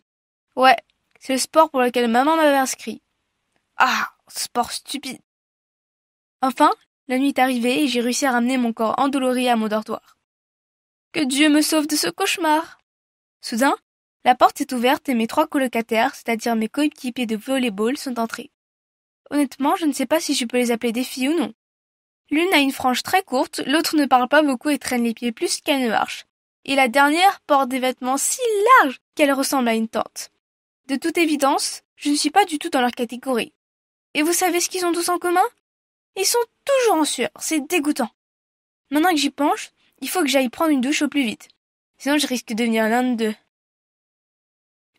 Ouais, c'est le sport pour lequel maman m'avait inscrit. Ah, sport stupide. Enfin, la nuit est arrivée et j'ai réussi à ramener mon corps endolori à mon dortoir. Que Dieu me sauve de ce cauchemar. Soudain, la porte est ouverte et mes 3 colocataires, c'est-à-dire mes coéquipiers de volley-ball, sont entrés. Honnêtement, je ne sais pas si je peux les appeler des filles ou non. L'une a une frange très courte, l'autre ne parle pas beaucoup et traîne les pieds plus qu'elle ne marche. Et la dernière porte des vêtements si larges qu'elle ressemble à une tante. De toute évidence, je ne suis pas du tout dans leur catégorie. Et vous savez ce qu'ils ont tous en commun? Ils sont toujours en sueur, c'est dégoûtant. Maintenant que j'y penche, il faut que j'aille prendre une douche au plus vite. Sinon je risque de devenir l'un d'eux.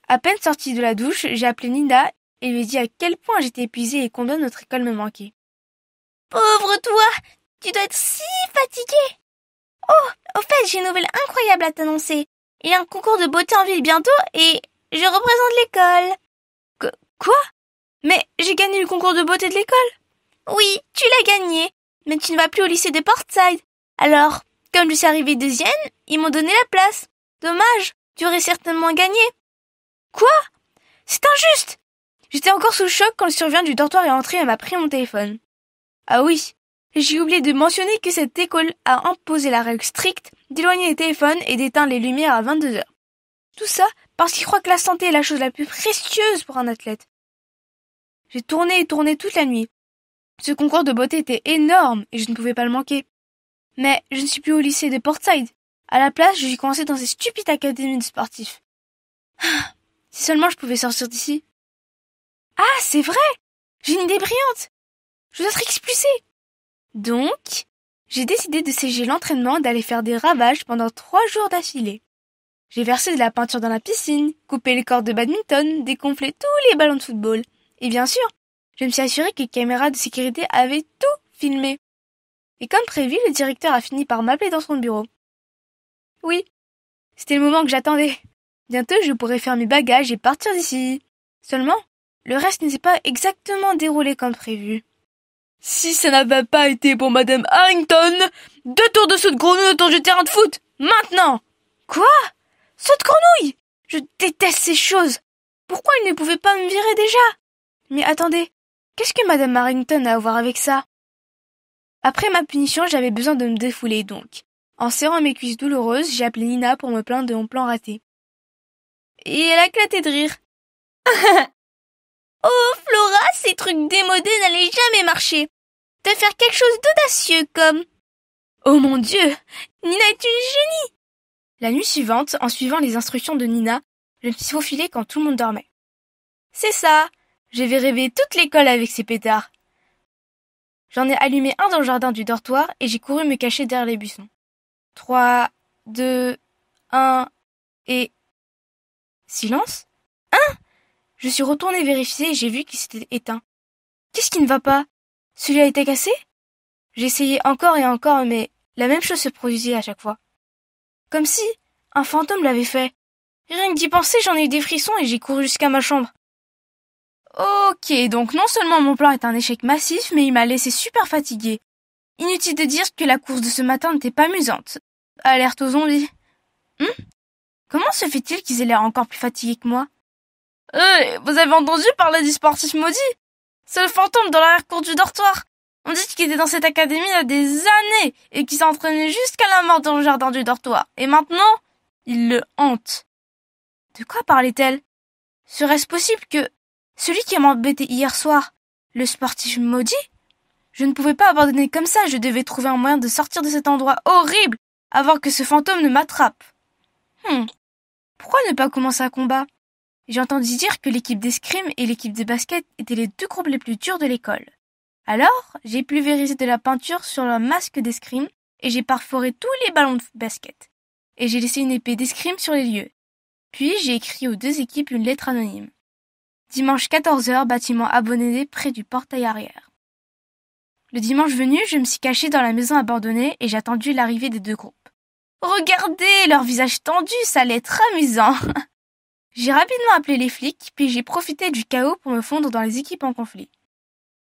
À peine sortie de la douche, j'ai appelé Nina et lui ai dit à quel point j'étais épuisée et combien notre école me manquait. Pauvre toi, tu dois être si fatiguée. Oh, au fait, j'ai une nouvelle incroyable à t'annoncer. Il y a un concours de beauté en ville bientôt et je représente l'école. Quoi? Mais j'ai gagné le concours de beauté de l'école? Oui, tu l'as gagné, mais tu ne vas plus au lycée de Portside. Alors, comme je suis arrivée deuxième, ils m'ont donné la place. Dommage, tu aurais certainement gagné. Quoi? C'est injuste! J'étais encore sous le choc quand le surveillant du dortoir est entré et m'a pris mon téléphone. Ah oui, j'ai oublié de mentionner que cette école a imposé la règle stricte d'éloigner les téléphones et d'éteindre les lumières à 22h. Tout ça parce qu'ils croient que la santé est la chose la plus précieuse pour un athlète. J'ai tourné et tourné toute la nuit. Ce concours de beauté était énorme et je ne pouvais pas le manquer. Mais je ne suis plus au lycée de Portside. À la place, je suis coincée dans ces stupides académies de sportifs. Si seulement je pouvais sortir d'ici. Ah, c'est vrai! J'ai une idée brillante! Je dois être expulsée! Donc, j'ai décidé de sécher l'entraînement et d'aller faire des ravages pendant 3 jours d'affilée. J'ai versé de la peinture dans la piscine, coupé les cordes de badminton, dégonflé tous les ballons de football. Et bien sûr, je me suis assurée que les caméras de sécurité avaient tout filmé. Et comme prévu, le directeur a fini par m'appeler dans son bureau. Oui, c'était le moment que j'attendais. Bientôt, je pourrais faire mes bagages et partir d'ici. Seulement, le reste ne s'est pas exactement déroulé comme prévu. Si ça n'avait pas été pour Madame Harrington, 2 tours de saut de grenouille autour du terrain de foot, maintenant! Quoi? Saut de grenouille? Je déteste ces choses. Pourquoi il ne pouvait pas me virer déjà? Mais attendez, qu'est-ce que Madame Harrington a à voir avec ça? Après ma punition, j'avais besoin de me défouler donc. En serrant mes cuisses douloureuses, j'ai appelé Nina pour me plaindre de mon plan raté. Et elle a éclaté de rire. Oh, Flora, ces trucs démodés n'allaient jamais marcher. De faire quelque chose d'audacieux comme... Oh mon Dieu, Nina est une génie! La nuit suivante, en suivant les instructions de Nina, je me suis faufilée quand tout le monde dormait. C'est ça, je vais rêver toute l'école avec ces pétards. J'en ai allumé un dans le jardin du dortoir et j'ai couru me cacher derrière les buissons. 3, 2, 1 et... Silence? Hein? Je suis retournée vérifier et j'ai vu qu'il s'était éteint. Qu'est-ce qui ne va pas? Celui-là a été cassé? J'ai essayé encore et encore, mais la même chose se produisait à chaque fois. Comme si un fantôme l'avait fait. Rien que d'y penser, j'en ai eu des frissons et j'ai couru jusqu'à ma chambre. Ok, donc non seulement mon plan est un échec massif, mais il m'a laissé super fatiguée. Inutile de dire que la course de ce matin n'était pas amusante. Alerte aux zombies. Comment se fait-il qu'ils aient l'air encore plus fatigués que moi? Vous avez entendu parler du sportif maudit? C'est le fantôme dans l'arrière-cour du dortoir. On dit qu'il était dans cette académie il y a des années et qu'il s'entraînait jusqu'à la mort dans le jardin du dortoir. Et maintenant, il le hante. De quoi parlait-elle? Serait-ce possible que celui qui m'a embêté hier soir, le sportif maudit? Je ne pouvais pas abandonner comme ça, je devais trouver un moyen de sortir de cet endroit horrible avant que ce fantôme ne m'attrape. Pourquoi ne pas commencer un combat? J'ai entendu dire que l'équipe d'escrime et l'équipe de basket étaient les 2 groupes les plus durs de l'école. Alors, j'ai pulvérisé de la peinture sur leur masque d'escrime et j'ai perforé tous les ballons de basket. Et j'ai laissé une épée d'escrime sur les lieux. Puis j'ai écrit aux 2 équipes une lettre anonyme. Dimanche 14h, bâtiment abandonné près du portail arrière. Le dimanche venu, je me suis cachée dans la maison abandonnée et j'ai attendu l'arrivée des 2 groupes. Regardez, leurs visages tendus, ça allait être amusant. J'ai rapidement appelé les flics, puis j'ai profité du chaos pour me fondre dans les équipes en conflit.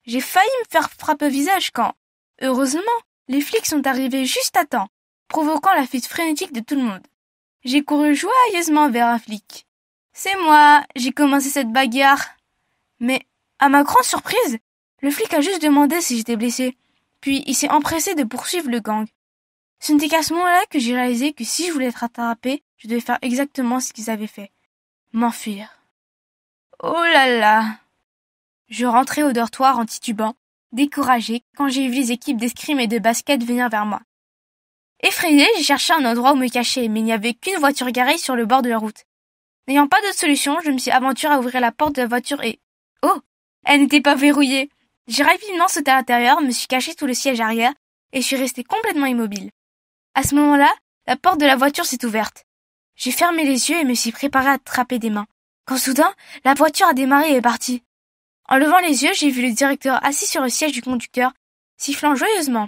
J'ai failli me faire frapper au visage quand, heureusement, les flics sont arrivés juste à temps, provoquant la fuite frénétique de tout le monde. J'ai couru joyeusement vers un flic. C'est moi, j'ai commencé cette bagarre. Mais, à ma grande surprise, le flic a juste demandé si j'étais blessé, puis il s'est empressé de poursuivre le gang. Ce n'était qu'à ce moment-là que j'ai réalisé que si je voulais être attrapé, je devais faire exactement ce qu'ils avaient fait. M'enfuir. Oh là là! Je rentrais au dortoir en titubant, découragée, quand j'ai vu les équipes d'escrime et de basket venir vers moi. Effrayée, j'ai cherché un endroit où me cacher, mais il n'y avait qu'une voiture garée sur le bord de la route. N'ayant pas d'autre solution, je me suis aventurée à ouvrir la porte de la voiture et... Oh! Elle n'était pas verrouillée! J'ai rapidement sauté à l'intérieur, me suis cachée sous le siège arrière et je suis restée complètement immobile. À ce moment-là, la porte de la voiture s'est ouverte. J'ai fermé les yeux et me suis préparée à attraper des mains. Quand soudain, la voiture a démarré et est partie. En levant les yeux, j'ai vu le directeur assis sur le siège du conducteur, sifflant joyeusement.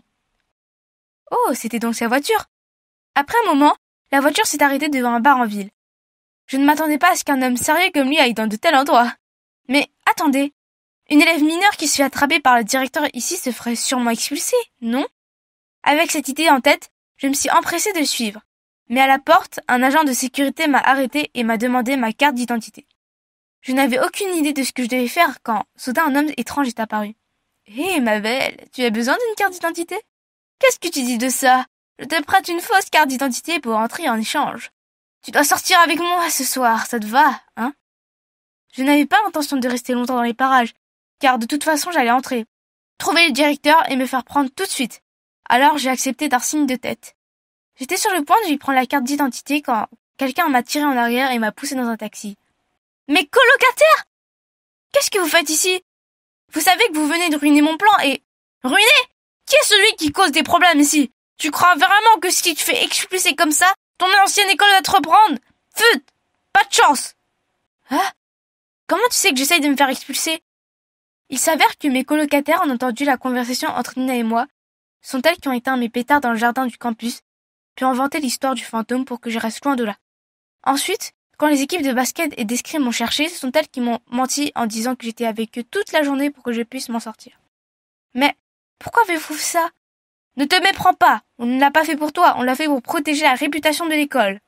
Oh, c'était donc sa voiture. Après un moment, la voiture s'est arrêtée devant un bar en ville. Je ne m'attendais pas à ce qu'un homme sérieux comme lui aille dans de tels endroits. Mais attendez, une élève mineure qui se fait attraper par le directeur ici se ferait sûrement expulser, non? Avec cette idée en tête, je me suis empressée de le suivre. Mais à la porte, un agent de sécurité m'a arrêté et m'a demandé ma carte d'identité. Je n'avais aucune idée de ce que je devais faire quand, soudain, un homme étrange est apparu. Hé, ma belle, tu as besoin d'une carte d'identité? Qu'est-ce que tu dis de ça? Je te prête une fausse carte d'identité pour entrer en échange. Tu dois sortir avec moi ce soir, ça te va, hein? Je n'avais pas l'intention de rester longtemps dans les parages, car de toute façon j'allais entrer, trouver le directeur et me faire prendre tout de suite. Alors j'ai accepté d'un signe de tête. J'étais sur le point de lui prendre la carte d'identité quand quelqu'un m'a tiré en arrière et m'a poussé dans un taxi. Mais colocataire! Qu'est-ce que vous faites ici? Vous savez que vous venez de ruiner mon plan et... Ruiner? Qui est celui qui cause des problèmes ici? Tu crois vraiment que si tu te fais expulser comme ça, ton ancienne école va te reprendre? Fut! Pas de chance! Hein? Comment tu sais que j'essaye de me faire expulser? Il s'avère que mes colocataires ont entendu la conversation entre Nina et moi, sont elles qui ont éteint mes pétards dans le jardin du campus, puis ont inventé l'histoire du fantôme pour que je reste loin de là. Ensuite, quand les équipes de basket et d'escrime m'ont cherché, ce sont elles qui m'ont menti en disant que j'étais avec eux toute la journée pour que je puisse m'en sortir. Mais pourquoi avez-vous fait ça? Ne te méprends pas, on ne l'a pas fait pour toi, on l'a fait pour protéger la réputation de l'école.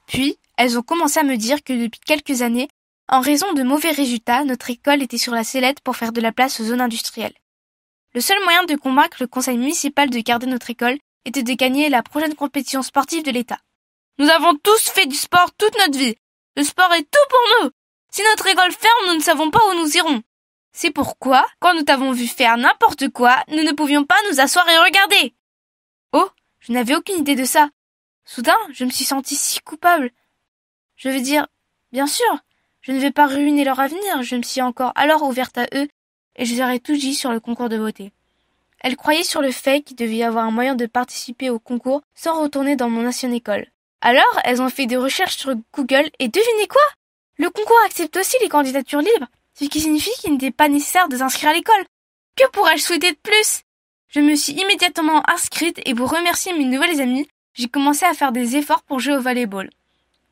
Puis, elles ont commencé à me dire que depuis quelques années, en raison de mauvais résultats, notre école était sur la sellette pour faire de la place aux zones industrielles. Le seul moyen de convaincre le conseil municipal de garder notre école était de gagner la prochaine compétition sportive de l'État. Nous avons tous fait du sport toute notre vie. Le sport est tout pour nous. Si notre école ferme, nous ne savons pas où nous irons. C'est pourquoi, quand nous t'avons vu faire n'importe quoi, nous ne pouvions pas nous asseoir et regarder. Oh, je n'avais aucune idée de ça. Soudain, je me suis sentie si coupable. Je veux dire, bien sûr, je ne vais pas ruiner leur avenir, je me suis encore alors ouverte à eux et je leur ai tout dit sur le concours de beauté. Elles croyaient sur le fait qu'il devait y avoir un moyen de participer au concours sans retourner dans mon ancienne école. Alors, elles ont fait des recherches sur Google et devinez quoi? Le concours accepte aussi les candidatures libres, ce qui signifie qu'il n'était pas nécessaire de s'inscrire à l'école. Que pourrais-je souhaiter de plus? Je me suis immédiatement inscrite et pour remercier mes nouvelles amies, j'ai commencé à faire des efforts pour jouer au volleyball.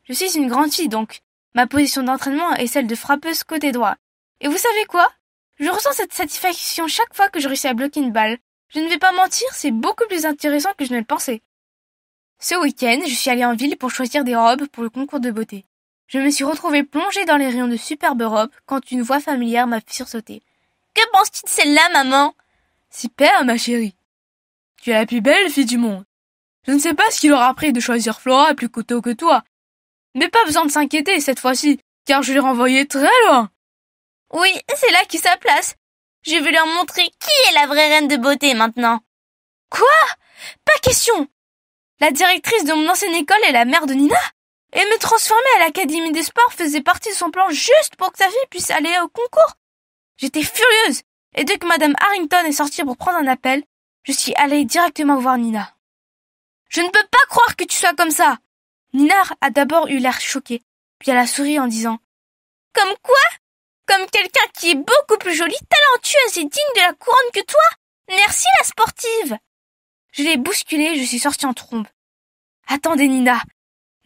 Je suis une grande fille donc, ma position d'entraînement est celle de frappeuse côté droit. Et vous savez quoi? Je ressens cette satisfaction chaque fois que je réussis à bloquer une balle. Je ne vais pas mentir, c'est beaucoup plus intéressant que je ne le pensais. Ce week-end, je suis allée en ville pour choisir des robes pour le concours de beauté. Je me suis retrouvée plongée dans les rayons de superbes robes quand une voix familière m'a fait sursauter. « Que penses-tu de celle-là, maman ?»« Super, ma chérie. Tu es la plus belle fille du monde. Je ne sais pas ce qu'il aura pris de choisir Flora plus coteau que toi. Mais pas besoin de s'inquiéter cette fois-ci, car je l'ai renvoyé très loin.
Oui, c'est là qu'est sa place. Je vais leur montrer qui est la vraie reine de beauté maintenant.
Quoi? Pas question. La directrice de mon ancienne école est la mère de Nina. Et me transformer à l'Académie des Sports faisait partie de son plan juste pour que sa fille puisse aller au concours. J'étais furieuse, et dès que Madame Harrington est sortie pour prendre un appel, je suis allée directement voir Nina. Je ne peux pas croire que tu sois comme ça. Nina a d'abord eu l'air choquée, puis elle a souri en disant « Comme quoi? Comme quelqu'un qui est beaucoup plus jolie, talentueuse et digne de la couronne que toi? Merci la sportive !» Je l'ai bousculée et je suis sortie en trombe. Attendez Nina,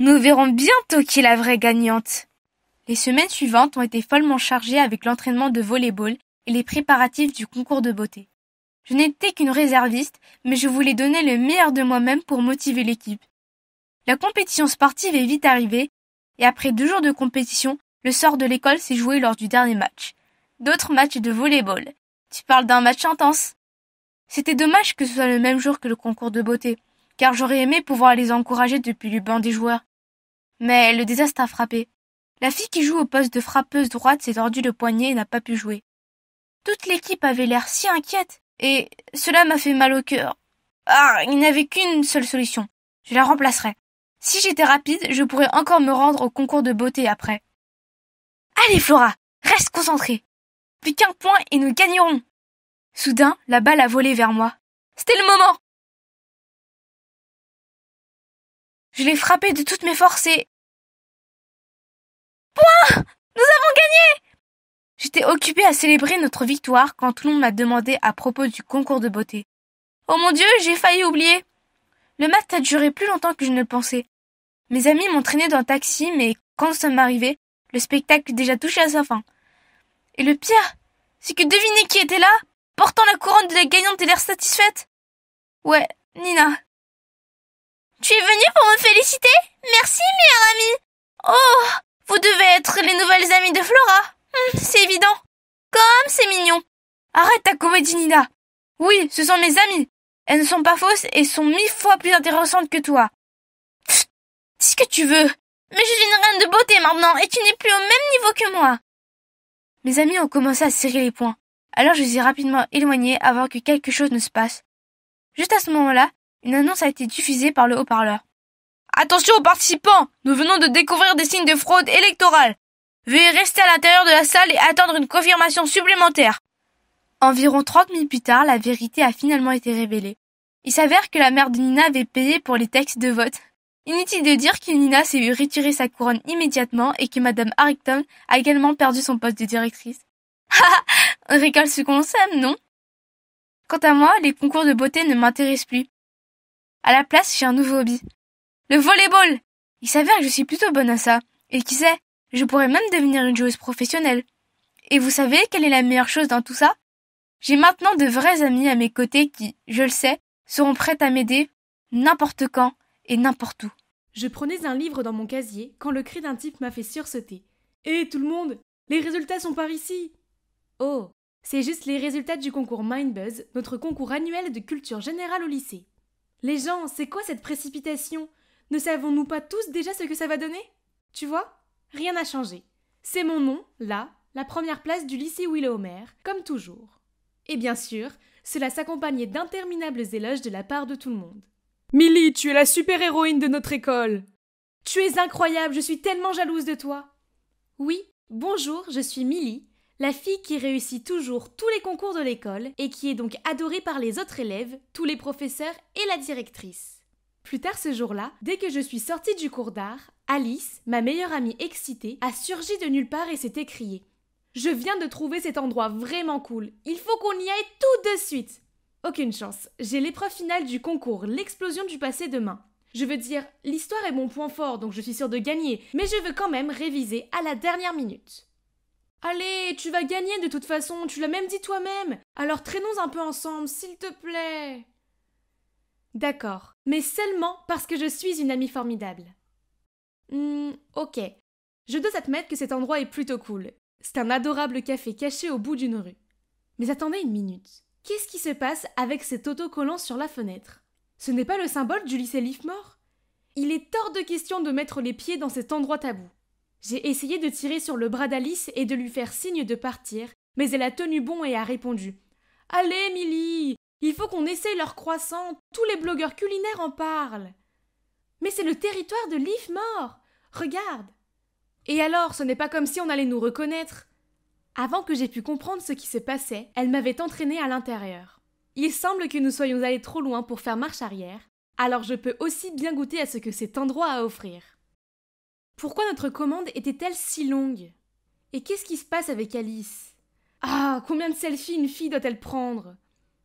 nous verrons bientôt qui est la vraie gagnante. Les semaines suivantes ont été follement chargées avec l'entraînement de volley-ball et les préparatifs du concours de beauté. Je n'étais qu'une réserviste, mais je voulais donner le meilleur de moi-même pour motiver l'équipe. La compétition sportive est vite arrivée, et après 2 jours de compétition, le sort de l'école s'est joué lors du dernier match. D'autres matchs de volley-ball. Tu parles d'un match intense. C'était dommage que ce soit le même jour que le concours de beauté, car j'aurais aimé pouvoir les encourager depuis le banc des joueurs. Mais le désastre a frappé. La fille qui joue au poste de frappeuse droite s'est tordue le poignet et n'a pas pu jouer. Toute l'équipe avait l'air si inquiète, et cela m'a fait mal au cœur. Ah, il n'y avait qu'une seule solution. Je la remplacerai. Si j'étais rapide, je pourrais encore me rendre au concours de beauté après. Allez Flora, reste concentrée. Plus qu'1 point et nous gagnerons. Soudain, la balle a volé vers moi. C'était le moment. Je l'ai frappée de toutes mes forces et... Point! Nous avons gagné! J'étais occupée à célébrer notre victoire quand tout le monde m'a demandé à propos du concours de beauté. Oh mon Dieu, j'ai failli oublier. Le match a duré plus longtemps que je ne le pensais. Mes amis m'ont traîné dans le taxi, mais quand nous sommes arrivés, le spectacle déjà touché à sa fin. Et le pire, c'est que devinez qui était là, portant la couronne de la gagnante et l'air satisfaite. Ouais, Nina.
Tu es venue pour me féliciter? Merci, meilleure amie. Oh, vous devez être les nouvelles amies de Flora. C'est évident. Comme c'est mignon.
Arrête ta comédie, Nina. Oui, ce sont mes amies. Elles ne sont pas fausses et sont 1000 fois plus intéressantes que toi. Pfft, dis ce que tu veux.
Mais je suis une reine de beauté maintenant et tu n'es plus au même niveau que moi.
Mes amis ont commencé à serrer les poings. Alors je les ai rapidement éloignés avant que quelque chose ne se passe. Juste à ce moment-là, une annonce a été diffusée par le haut-parleur. Attention aux participants, nous venons de découvrir des signes de fraude électorale. Veuillez rester à l'intérieur de la salle et attendre une confirmation supplémentaire. Environ 30 minutes plus tard, la vérité a finalement été révélée. Il s'avère que la mère de Nina avait payé pour les textes de vote. Inutile de dire que Nina s'est vue retirer sa couronne immédiatement et que Madame Harrington a également perdu son poste de directrice. On rigole ce qu'on s'aime, non? Quant à moi, les concours de beauté ne m'intéressent plus. À la place, j'ai un nouveau hobby. Le volley-ball! Il s'avère que je suis plutôt bonne à ça. Et qui sait, je pourrais même devenir une joueuse professionnelle. Et vous savez quelle est la meilleure chose dans tout ça? J'ai maintenant de vrais amis à mes côtés qui, je le sais, seront prêts à m'aider n'importe quand et n'importe où.
Je prenais un livre dans mon casier quand le cri d'un type m'a fait sursauter. « Hé, tout le monde! Les résultats sont par ici !» Oh, c'est juste les résultats du concours Mindbuzz, notre concours annuel de culture générale au lycée. Les gens, c'est quoi cette précipitation? Ne savons-nous pas tous déjà ce que ça va donner? Tu vois? Rien n'a changé. C'est mon nom, là, la première place du lycée Willowmer, comme toujours. Et bien sûr, cela s'accompagnait d'interminables éloges de la part de tout le monde. « Millie, tu es la super-héroïne de notre école! Tu es incroyable, je suis tellement jalouse de toi! » Oui, bonjour, je suis Millie, la fille qui réussit toujours tous les concours de l'école et qui est donc adorée par les autres élèves, tous les professeurs et la directrice. Plus tard ce jour-là, dès que je suis sortie du cours d'art, Alice, ma meilleure amie excitée, a surgi de nulle part et s'est écriée. « Je viens de trouver cet endroit vraiment cool, il faut qu'on y aille tout de suite !» Aucune chance, j'ai l'épreuve finale du concours L'explosion du passé demain. Je veux dire, l'histoire est mon point fort donc je suis sûre de gagner, mais je veux quand même réviser à la dernière minute. Allez, tu vas gagner de toute façon, tu l'as même dit toi-même. Alors traînons un peu ensemble, s'il te plaît. D'accord, mais seulement parce que je suis une amie formidable. Ok. Je dois admettre que cet endroit est plutôt cool. C'est un adorable café caché au bout d'une rue. Mais attendez une minute. Qu'est-ce qui se passe avec cet autocollant sur la fenêtre? Ce n'est pas le symbole du lycée Leafmore? Il est hors de question de mettre les pieds dans cet endroit tabou. J'ai essayé de tirer sur le bras d'Alice et de lui faire signe de partir, mais elle a tenu bon et a répondu « Allez, Millie, il faut qu'on essaye leur croissant, tous les blogueurs culinaires en parlent. » « Mais c'est le territoire de Leafmore, regarde !» Et alors, ce n'est pas comme si on allait nous reconnaître. Avant que j'aie pu comprendre ce qui se passait, elle m'avait entraînée à l'intérieur. Il semble que nous soyons allés trop loin pour faire marche arrière, alors je peux aussi bien goûter à ce que cet endroit a à offrir. Pourquoi notre commande était-elle si longue? Et qu'est-ce qui se passe avec Alice? Ah, combien de selfies une fille doit-elle prendre?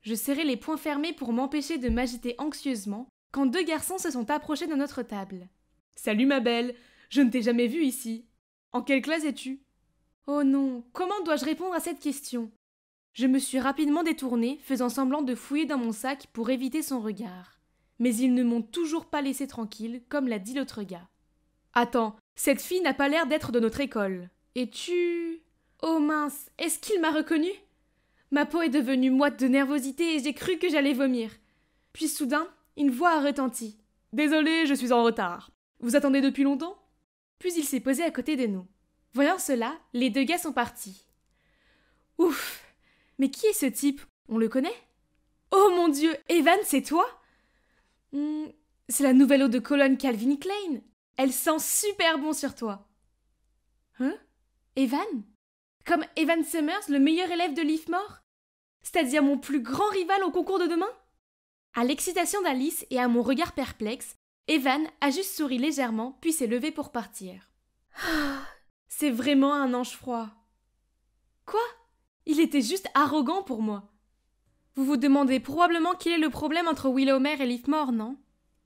Je serrai les poings fermés pour m'empêcher de m'agiter anxieusement quand 2 garçons se sont approchés de notre table. « Salut ma belle, je ne t'ai jamais vue ici. En quelle classe es-tu » Oh non, comment dois-je répondre à cette question? Je me suis rapidement détournée, faisant semblant de fouiller dans mon sac pour éviter son regard. Mais ils ne m'ont toujours pas laissé tranquille, comme l'a dit l'autre gars. « Attends, cette fille n'a pas l'air d'être de notre école. Et tu... Oh mince, est-ce qu'il m'a reconnue? Ma peau est devenue moite de nervosité et j'ai cru que j'allais vomir. Puis soudain, une voix a retenti. « Désolé, je suis en retard. Vous attendez depuis longtemps ?» Puis il s'est posé à côté de nous. Voyant cela, les 2 gars sont partis. Ouf! Mais qui est ce type? On le connaît? Oh mon Dieu, Evan, c'est toi? C'est la nouvelle eau de Cologne Calvin Klein. Elle sent super bon sur toi. Hein? Evan? Comme Evan Summers, le meilleur élève de Leafmore? C'est-à-dire mon plus grand rival au concours de demain? À l'excitation d'Alice et à mon regard perplexe, Evan a juste souri légèrement puis s'est levé pour partir. C'est vraiment un ange froid. Quoi? Il était juste arrogant pour moi. Vous vous demandez probablement quel est le problème entre Willowmere et Leafmore, non?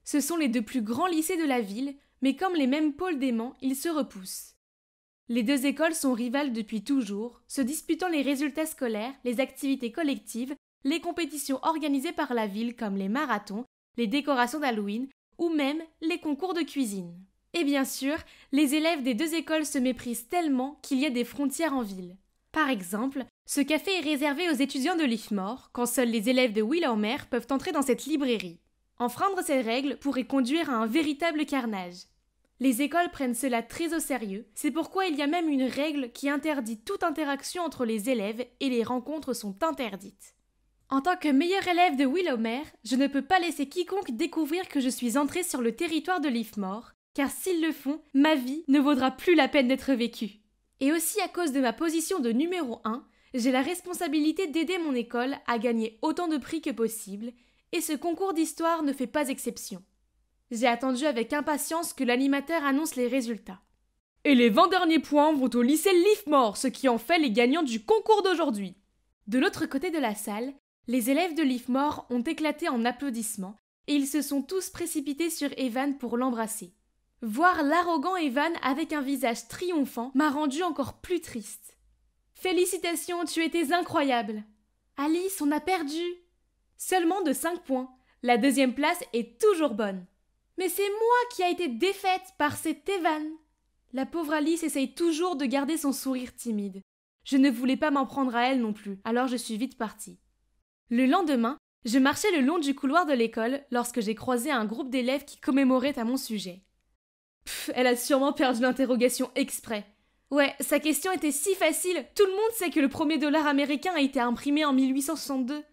Ce sont les 2 plus grands lycées de la ville, mais comme les mêmes pôles d'aimants, ils se repoussent. Les 2 écoles sont rivales depuis toujours, se disputant les résultats scolaires, les activités collectives, les compétitions organisées par la ville comme les marathons, les décorations d'Halloween ou même les concours de cuisine. Et bien sûr, les élèves des 2 écoles se méprisent tellement qu'il y a des frontières en ville. Par exemple, ce café est réservé aux étudiants de Leafmore, quand seuls les élèves de Willowmere peuvent entrer dans cette librairie. Enfreindre ces règles pourrait conduire à un véritable carnage. Les écoles prennent cela très au sérieux, c'est pourquoi il y a même une règle qui interdit toute interaction entre les élèves et les rencontres sont interdites. En tant que meilleur élève de Willowmere, je ne peux pas laisser quiconque découvrir que je suis entrée sur le territoire de Leafmore, car s'ils le font, ma vie ne vaudra plus la peine d'être vécue. Et aussi à cause de ma position de numéro 1, j'ai la responsabilité d'aider mon école à gagner autant de prix que possible, et ce concours d'histoire ne fait pas exception. J'ai attendu avec impatience que l'animateur annonce les résultats. Et les 20 derniers points vont au lycée Leafmore, ce qui en fait les gagnants du concours d'aujourd'hui. De l'autre côté de la salle, les élèves de Leafmore ont éclaté en applaudissements, et ils se sont tous précipités sur Evan pour l'embrasser. Voir l'arrogant Evan avec un visage triomphant m'a rendu encore plus triste. Félicitations, tu étais incroyable. Alice, on a perdu. Seulement de 5 points. La 2e place est toujours bonne. Mais c'est moi qui a été défaite par cet Evan. La pauvre Alice essaye toujours de garder son sourire timide. Je ne voulais pas m'en prendre à elle non plus, alors je suis vite partie. Le lendemain, je marchais le long du couloir de l'école lorsque j'ai croisé un groupe d'élèves qui commémoraient à mon sujet. Elle a sûrement perdu l'interrogation exprès. Ouais, sa question était si facile, tout le monde sait que le premier dollar américain a été imprimé en 1862.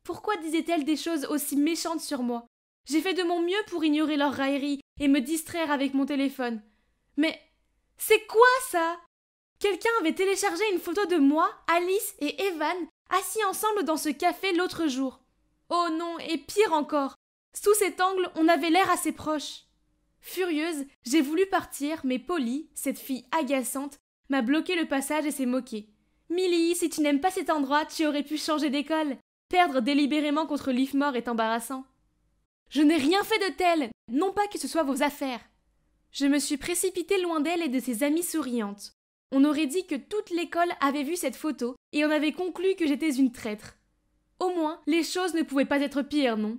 Pourquoi disait-elle des choses aussi méchantes sur moi? J'ai fait de mon mieux pour ignorer leurs railleries et me distraire avec mon téléphone. Mais c'est quoi ça? Quelqu'un avait téléchargé une photo de moi, Alice et Evan assis ensemble dans ce café l'autre jour. Oh non, et pire encore, sous cet angle, on avait l'air assez proches. Furieuse, j'ai voulu partir, mais Polly, cette fille agaçante, m'a bloqué le passage et s'est moquée. « Millie, si tu n'aimes pas cet endroit, tu aurais pu changer d'école. Perdre délibérément contre Leafmore est embarrassant. » Je n'ai rien fait de tel, non pas que ce soit vos affaires. Je me suis précipitée loin d'elle et de ses amies souriantes. On aurait dit que toute l'école avait vu cette photo et on avait conclu que j'étais une traître. Au moins, les choses ne pouvaient pas être pires, non?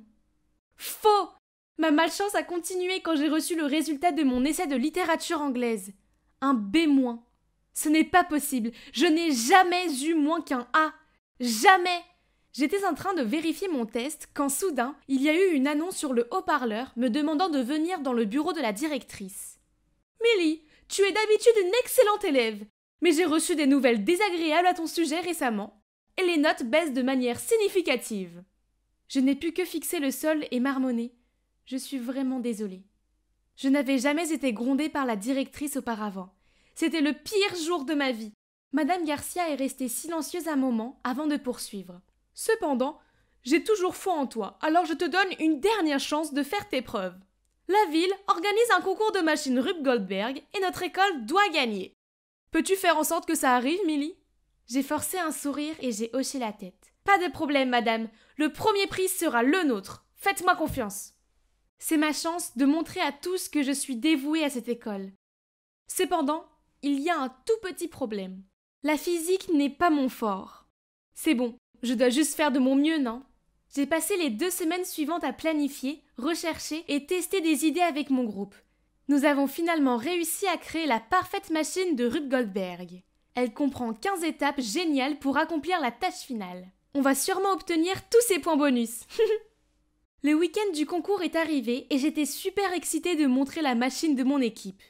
Faux! Ma malchance a continué quand j'ai reçu le résultat de mon essai de littérature anglaise. Un B-. Ce n'est pas possible. Je n'ai jamais eu moins qu'un A. Jamais! J'étais en train de vérifier mon test quand soudain, il y a eu une annonce sur le haut-parleur me demandant de venir dans le bureau de la directrice. « Millie, tu es d'habitude une excellente élève, mais j'ai reçu des nouvelles désagréables à ton sujet récemment, et les notes baissent de manière significative. » Je n'ai pu que fixer le sol et marmonner. Je suis vraiment désolée. Je n'avais jamais été grondée par la directrice auparavant. C'était le pire jour de ma vie. Madame Garcia est restée silencieuse un moment avant de poursuivre. Cependant, j'ai toujours foi en toi, alors je te donne une dernière chance de faire tes preuves. La ville organise un concours de machines Rube Goldberg et notre école doit gagner. Peux-tu faire en sorte que ça arrive, Millie ? J'ai forcé un sourire et j'ai hoché la tête. Pas de problème, madame. Le premier prix sera le nôtre. Faites-moi confiance. C'est ma chance de montrer à tous que je suis dévouée à cette école. Cependant, il y a un tout petit problème. La physique n'est pas mon fort. C'est bon, je dois juste faire de mon mieux, non ? J'ai passé les 2 semaines suivantes à planifier, rechercher et tester des idées avec mon groupe. Nous avons finalement réussi à créer la parfaite machine de Rube Goldberg. Elle comprend 15 étapes géniales pour accomplir la tâche finale. On va sûrement obtenir tous ces points bonus. Le week-end du concours est arrivé et j'étais super excitée de montrer la machine de mon équipe.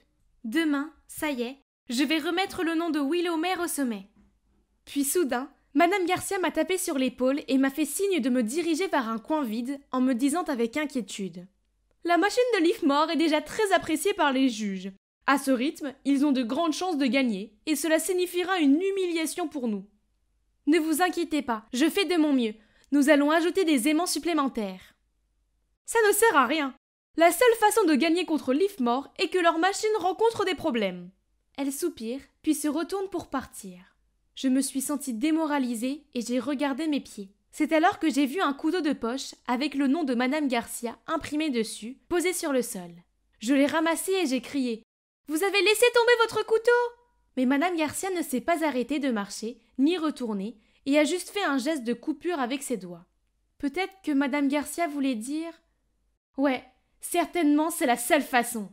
Demain, ça y est, je vais remettre le nom de Willomer au sommet. Puis soudain, Madame Garcia m'a tapé sur l'épaule et m'a fait signe de me diriger vers un coin vide en me disant avec inquiétude. La machine de Leafmore est déjà très appréciée par les juges. À ce rythme, ils ont de grandes chances de gagner et cela signifiera une humiliation pour nous. Ne vous inquiétez pas, je fais de mon mieux. Nous allons ajouter des aimants supplémentaires. Ça ne sert à rien. La seule façon de gagner contre Leafmore est que leur machine rencontre des problèmes. Elle soupire, puis se retourne pour partir. Je me suis sentie démoralisée et j'ai regardé mes pieds. C'est alors que j'ai vu un couteau de poche avec le nom de Madame Garcia imprimé dessus, posé sur le sol. Je l'ai ramassé et j'ai crié « Vous avez laissé tomber votre couteau !» Mais Madame Garcia ne s'est pas arrêtée de marcher, ni retourner, et a juste fait un geste de coupure avec ses doigts. Peut-être que Madame Garcia voulait dire « Ouais, certainement c'est la seule façon !»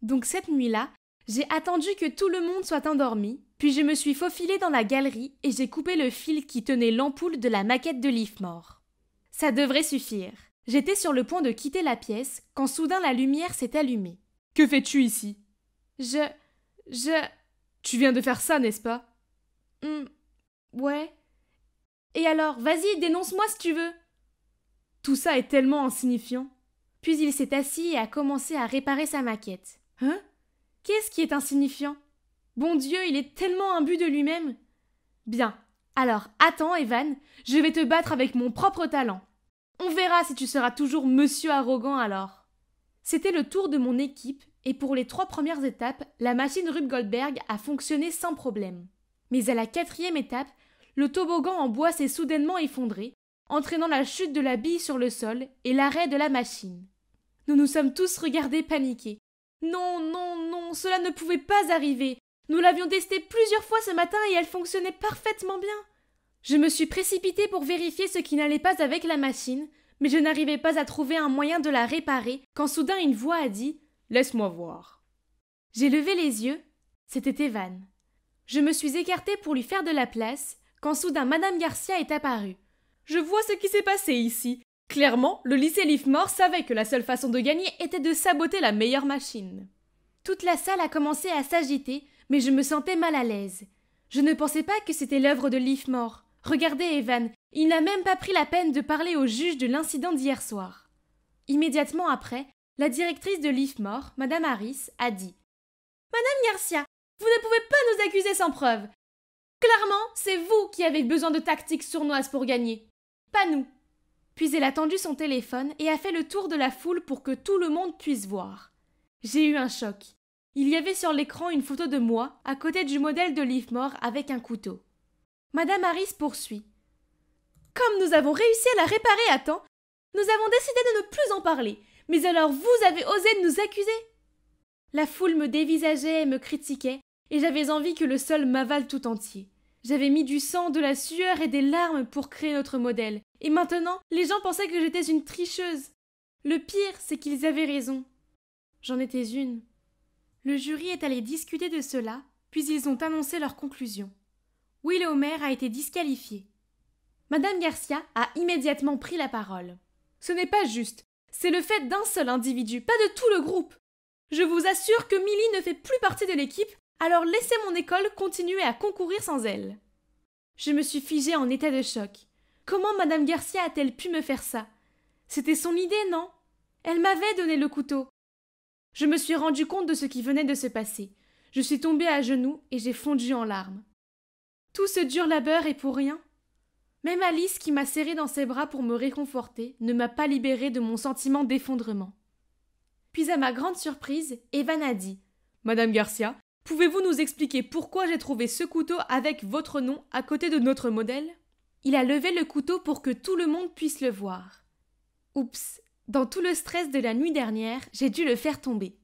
Donc cette nuit-là, j'ai attendu que tout le monde soit endormi, puis je me suis faufilée dans la galerie et j'ai coupé le fil qui tenait l'ampoule de la maquette de Leafmore. Ça devrait suffire. J'étais sur le point de quitter la pièce quand soudain la lumière s'est allumée. « Que fais-tu ici ?»« Tu viens de faire ça, n'est-ce pas ?»« Ouais. »« Et alors, vas-y, dénonce-moi si tu veux !» Tout ça est tellement insignifiant. Puis il s'est assis et a commencé à réparer sa maquette. « Hein ? Qu'est-ce qui est insignifiant ? Bon Dieu, il est tellement imbu de lui-même. Bien, alors attends, Evan, je vais te battre avec mon propre talent. On verra si tu seras toujours monsieur arrogant alors. » C'était le tour de mon équipe, et pour les 3 premières étapes, la machine Rube Goldberg a fonctionné sans problème. Mais à la 4e étape, le toboggan en bois s'est soudainement effondré, entraînant la chute de la bille sur le sol et l'arrêt de la machine. Nous nous sommes tous regardés paniqués. Non, non, non, cela ne pouvait pas arriver. Nous l'avions testée plusieurs fois ce matin et elle fonctionnait parfaitement bien. Je me suis précipitée pour vérifier ce qui n'allait pas avec la machine, mais je n'arrivais pas à trouver un moyen de la réparer quand soudain une voix a dit « Laisse-moi voir ». J'ai levé les yeux, c'était Evan. Je me suis écartée pour lui faire de la place quand soudain Madame Garcia est apparue. « Je vois ce qui s'est passé ici. Clairement, le lycée Leafmore savait que la seule façon de gagner était de saboter la meilleure machine. » Toute la salle a commencé à s'agiter, mais je me sentais mal à l'aise. Je ne pensais pas que c'était l'œuvre de Leafmore. Regardez Evan, il n'a même pas pris la peine de parler au juge de l'incident d'hier soir. Immédiatement après, la directrice de Leafmore, Madame Harris, a dit « Madame Garcia, vous ne pouvez pas nous accuser sans preuve. Clairement, c'est vous qui avez besoin de tactiques sournoises pour gagner, pas nous. » Puis elle a tendu son téléphone et a fait le tour de la foule pour que tout le monde puisse voir. J'ai eu un choc. Il y avait sur l'écran une photo de moi, à côté du modèle de Leafmore avec un couteau. Madame Harris poursuit. « Comme nous avons réussi à la réparer à temps, nous avons décidé de ne plus en parler. Mais alors vous avez osé nous accuser ?» La foule me dévisageait et me critiquait, et j'avais envie que le sol m'avale tout entier. J'avais mis du sang, de la sueur et des larmes pour créer notre modèle. Et maintenant, les gens pensaient que j'étais une tricheuse. Le pire, c'est qu'ils avaient raison. J'en étais une. Le jury est allé discuter de cela, puis ils ont annoncé leur conclusion. Willomer a été disqualifié. Madame Garcia a immédiatement pris la parole. Ce n'est pas juste. C'est le fait d'un seul individu, pas de tout le groupe. Je vous assure que Millie ne fait plus partie de l'équipe, alors laissez mon école continuer à concourir sans elle. Je me suis figée en état de choc. Comment Madame Garcia a-t-elle pu me faire ça? C'était son idée, non? Elle m'avait donné le couteau. Je me suis rendu compte de ce qui venait de se passer. Je suis tombée à genoux et j'ai fondu en larmes. Tout ce dur labeur est pour rien? Même Alice, qui m'a serrée dans ses bras pour me réconforter, ne m'a pas libérée de mon sentiment d'effondrement. Puis à ma grande surprise, Evan a dit « Madame Garcia, pouvez-vous nous expliquer pourquoi j'ai trouvé ce couteau avec votre nom à côté de notre modèle ?» Il a levé le couteau pour que tout le monde puisse le voir. Oups, dans tout le stress de la nuit dernière, j'ai dû le faire tomber.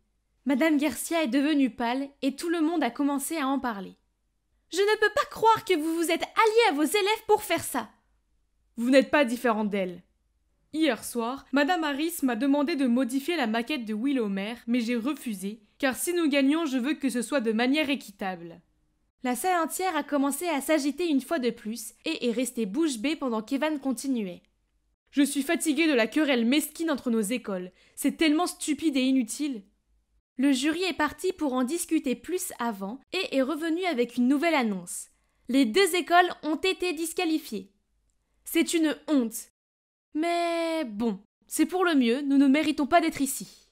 Madame Garcia est devenue pâle et tout le monde a commencé à en parler. Je ne peux pas croire que vous vous êtes alliés à vos élèves pour faire ça. Vous n'êtes pas différente d'elle. Hier soir, Madame Harris m'a demandé de modifier la maquette de Willowmere, mais j'ai refusé, car si nous gagnons, je veux que ce soit de manière équitable. La salle entière a commencé à s'agiter une fois de plus et est restée bouche bée pendant qu'Evan continuait. Je suis fatiguée de la querelle mesquine entre nos écoles. C'est tellement stupide et inutile. Le jury est parti pour en discuter plus avant et est revenu avec une nouvelle annonce. Les 2 écoles ont été disqualifiées. C'est une honte. Mais bon, c'est pour le mieux, nous ne méritons pas d'être ici.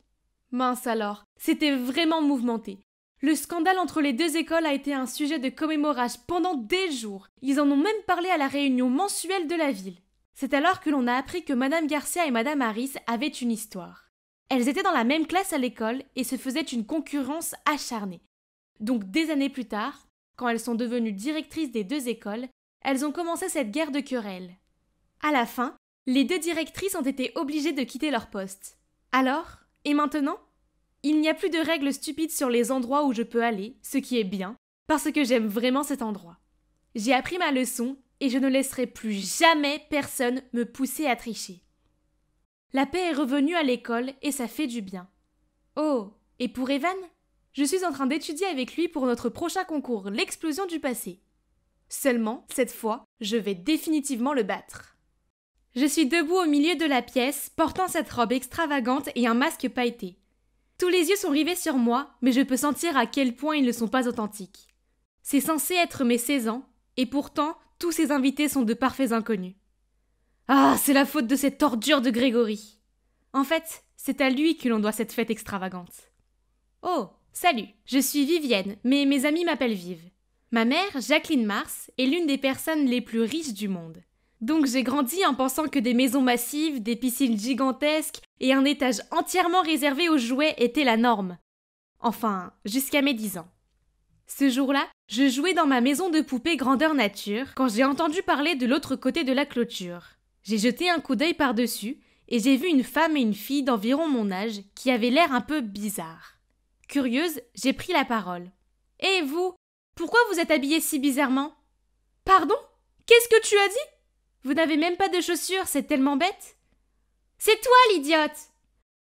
Mince alors, c'était vraiment mouvementé. Le scandale entre les 2 écoles a été un sujet de commémoration pendant des jours. Ils en ont même parlé à la réunion mensuelle de la ville. C'est alors que l'on a appris que Madame Garcia et Madame Harris avaient une histoire. Elles étaient dans la même classe à l'école et se faisaient une concurrence acharnée. Donc des années plus tard, quand elles sont devenues directrices des 2 écoles, elles ont commencé cette guerre de querelles. À la fin, les 2 directrices ont été obligées de quitter leur poste. Alors, et maintenant? Il n'y a plus de règles stupides sur les endroits où je peux aller, ce qui est bien, parce que j'aime vraiment cet endroit. J'ai appris ma leçon et je ne laisserai plus jamais personne me pousser à tricher. La paix est revenue à l'école et ça fait du bien. Oh, et pour Evan? Je suis en train d'étudier avec lui pour notre prochain concours, l'explosion du passé. Seulement, cette fois, je vais définitivement le battre. Je suis debout au milieu de la pièce, portant cette robe extravagante et un masque pailleté. Tous les yeux sont rivés sur moi, mais je peux sentir à quel point ils ne sont pas authentiques. C'est censé être mes 16 ans, et pourtant, tous ces invités sont de parfaits inconnus. Ah, c'est la faute de cette ordure de Grégory. En fait, c'est à lui que l'on doit cette fête extravagante. Oh, salut, je suis Vivienne, mais mes amis m'appellent Vive. Ma mère, Jacqueline Mars, est l'une des personnes les plus riches du monde. Donc j'ai grandi en pensant que des maisons massives, des piscines gigantesques et un étage entièrement réservé aux jouets étaient la norme. Enfin, jusqu'à mes 10 ans. Ce jour-là, je jouais dans ma maison de poupée grandeur nature quand j'ai entendu parler de l'autre côté de la clôture. J'ai jeté un coup d'œil par-dessus et j'ai vu une femme et une fille d'environ mon âge qui avaient l'air un peu bizarres. Curieuse, j'ai pris la parole. « Et vous, pourquoi vous êtes habillée si bizarrement ?»« Pardon ? Qu'est-ce que tu as dit ? Vous n'avez même pas de chaussures, c'est tellement bête. »« C'est toi l'idiote !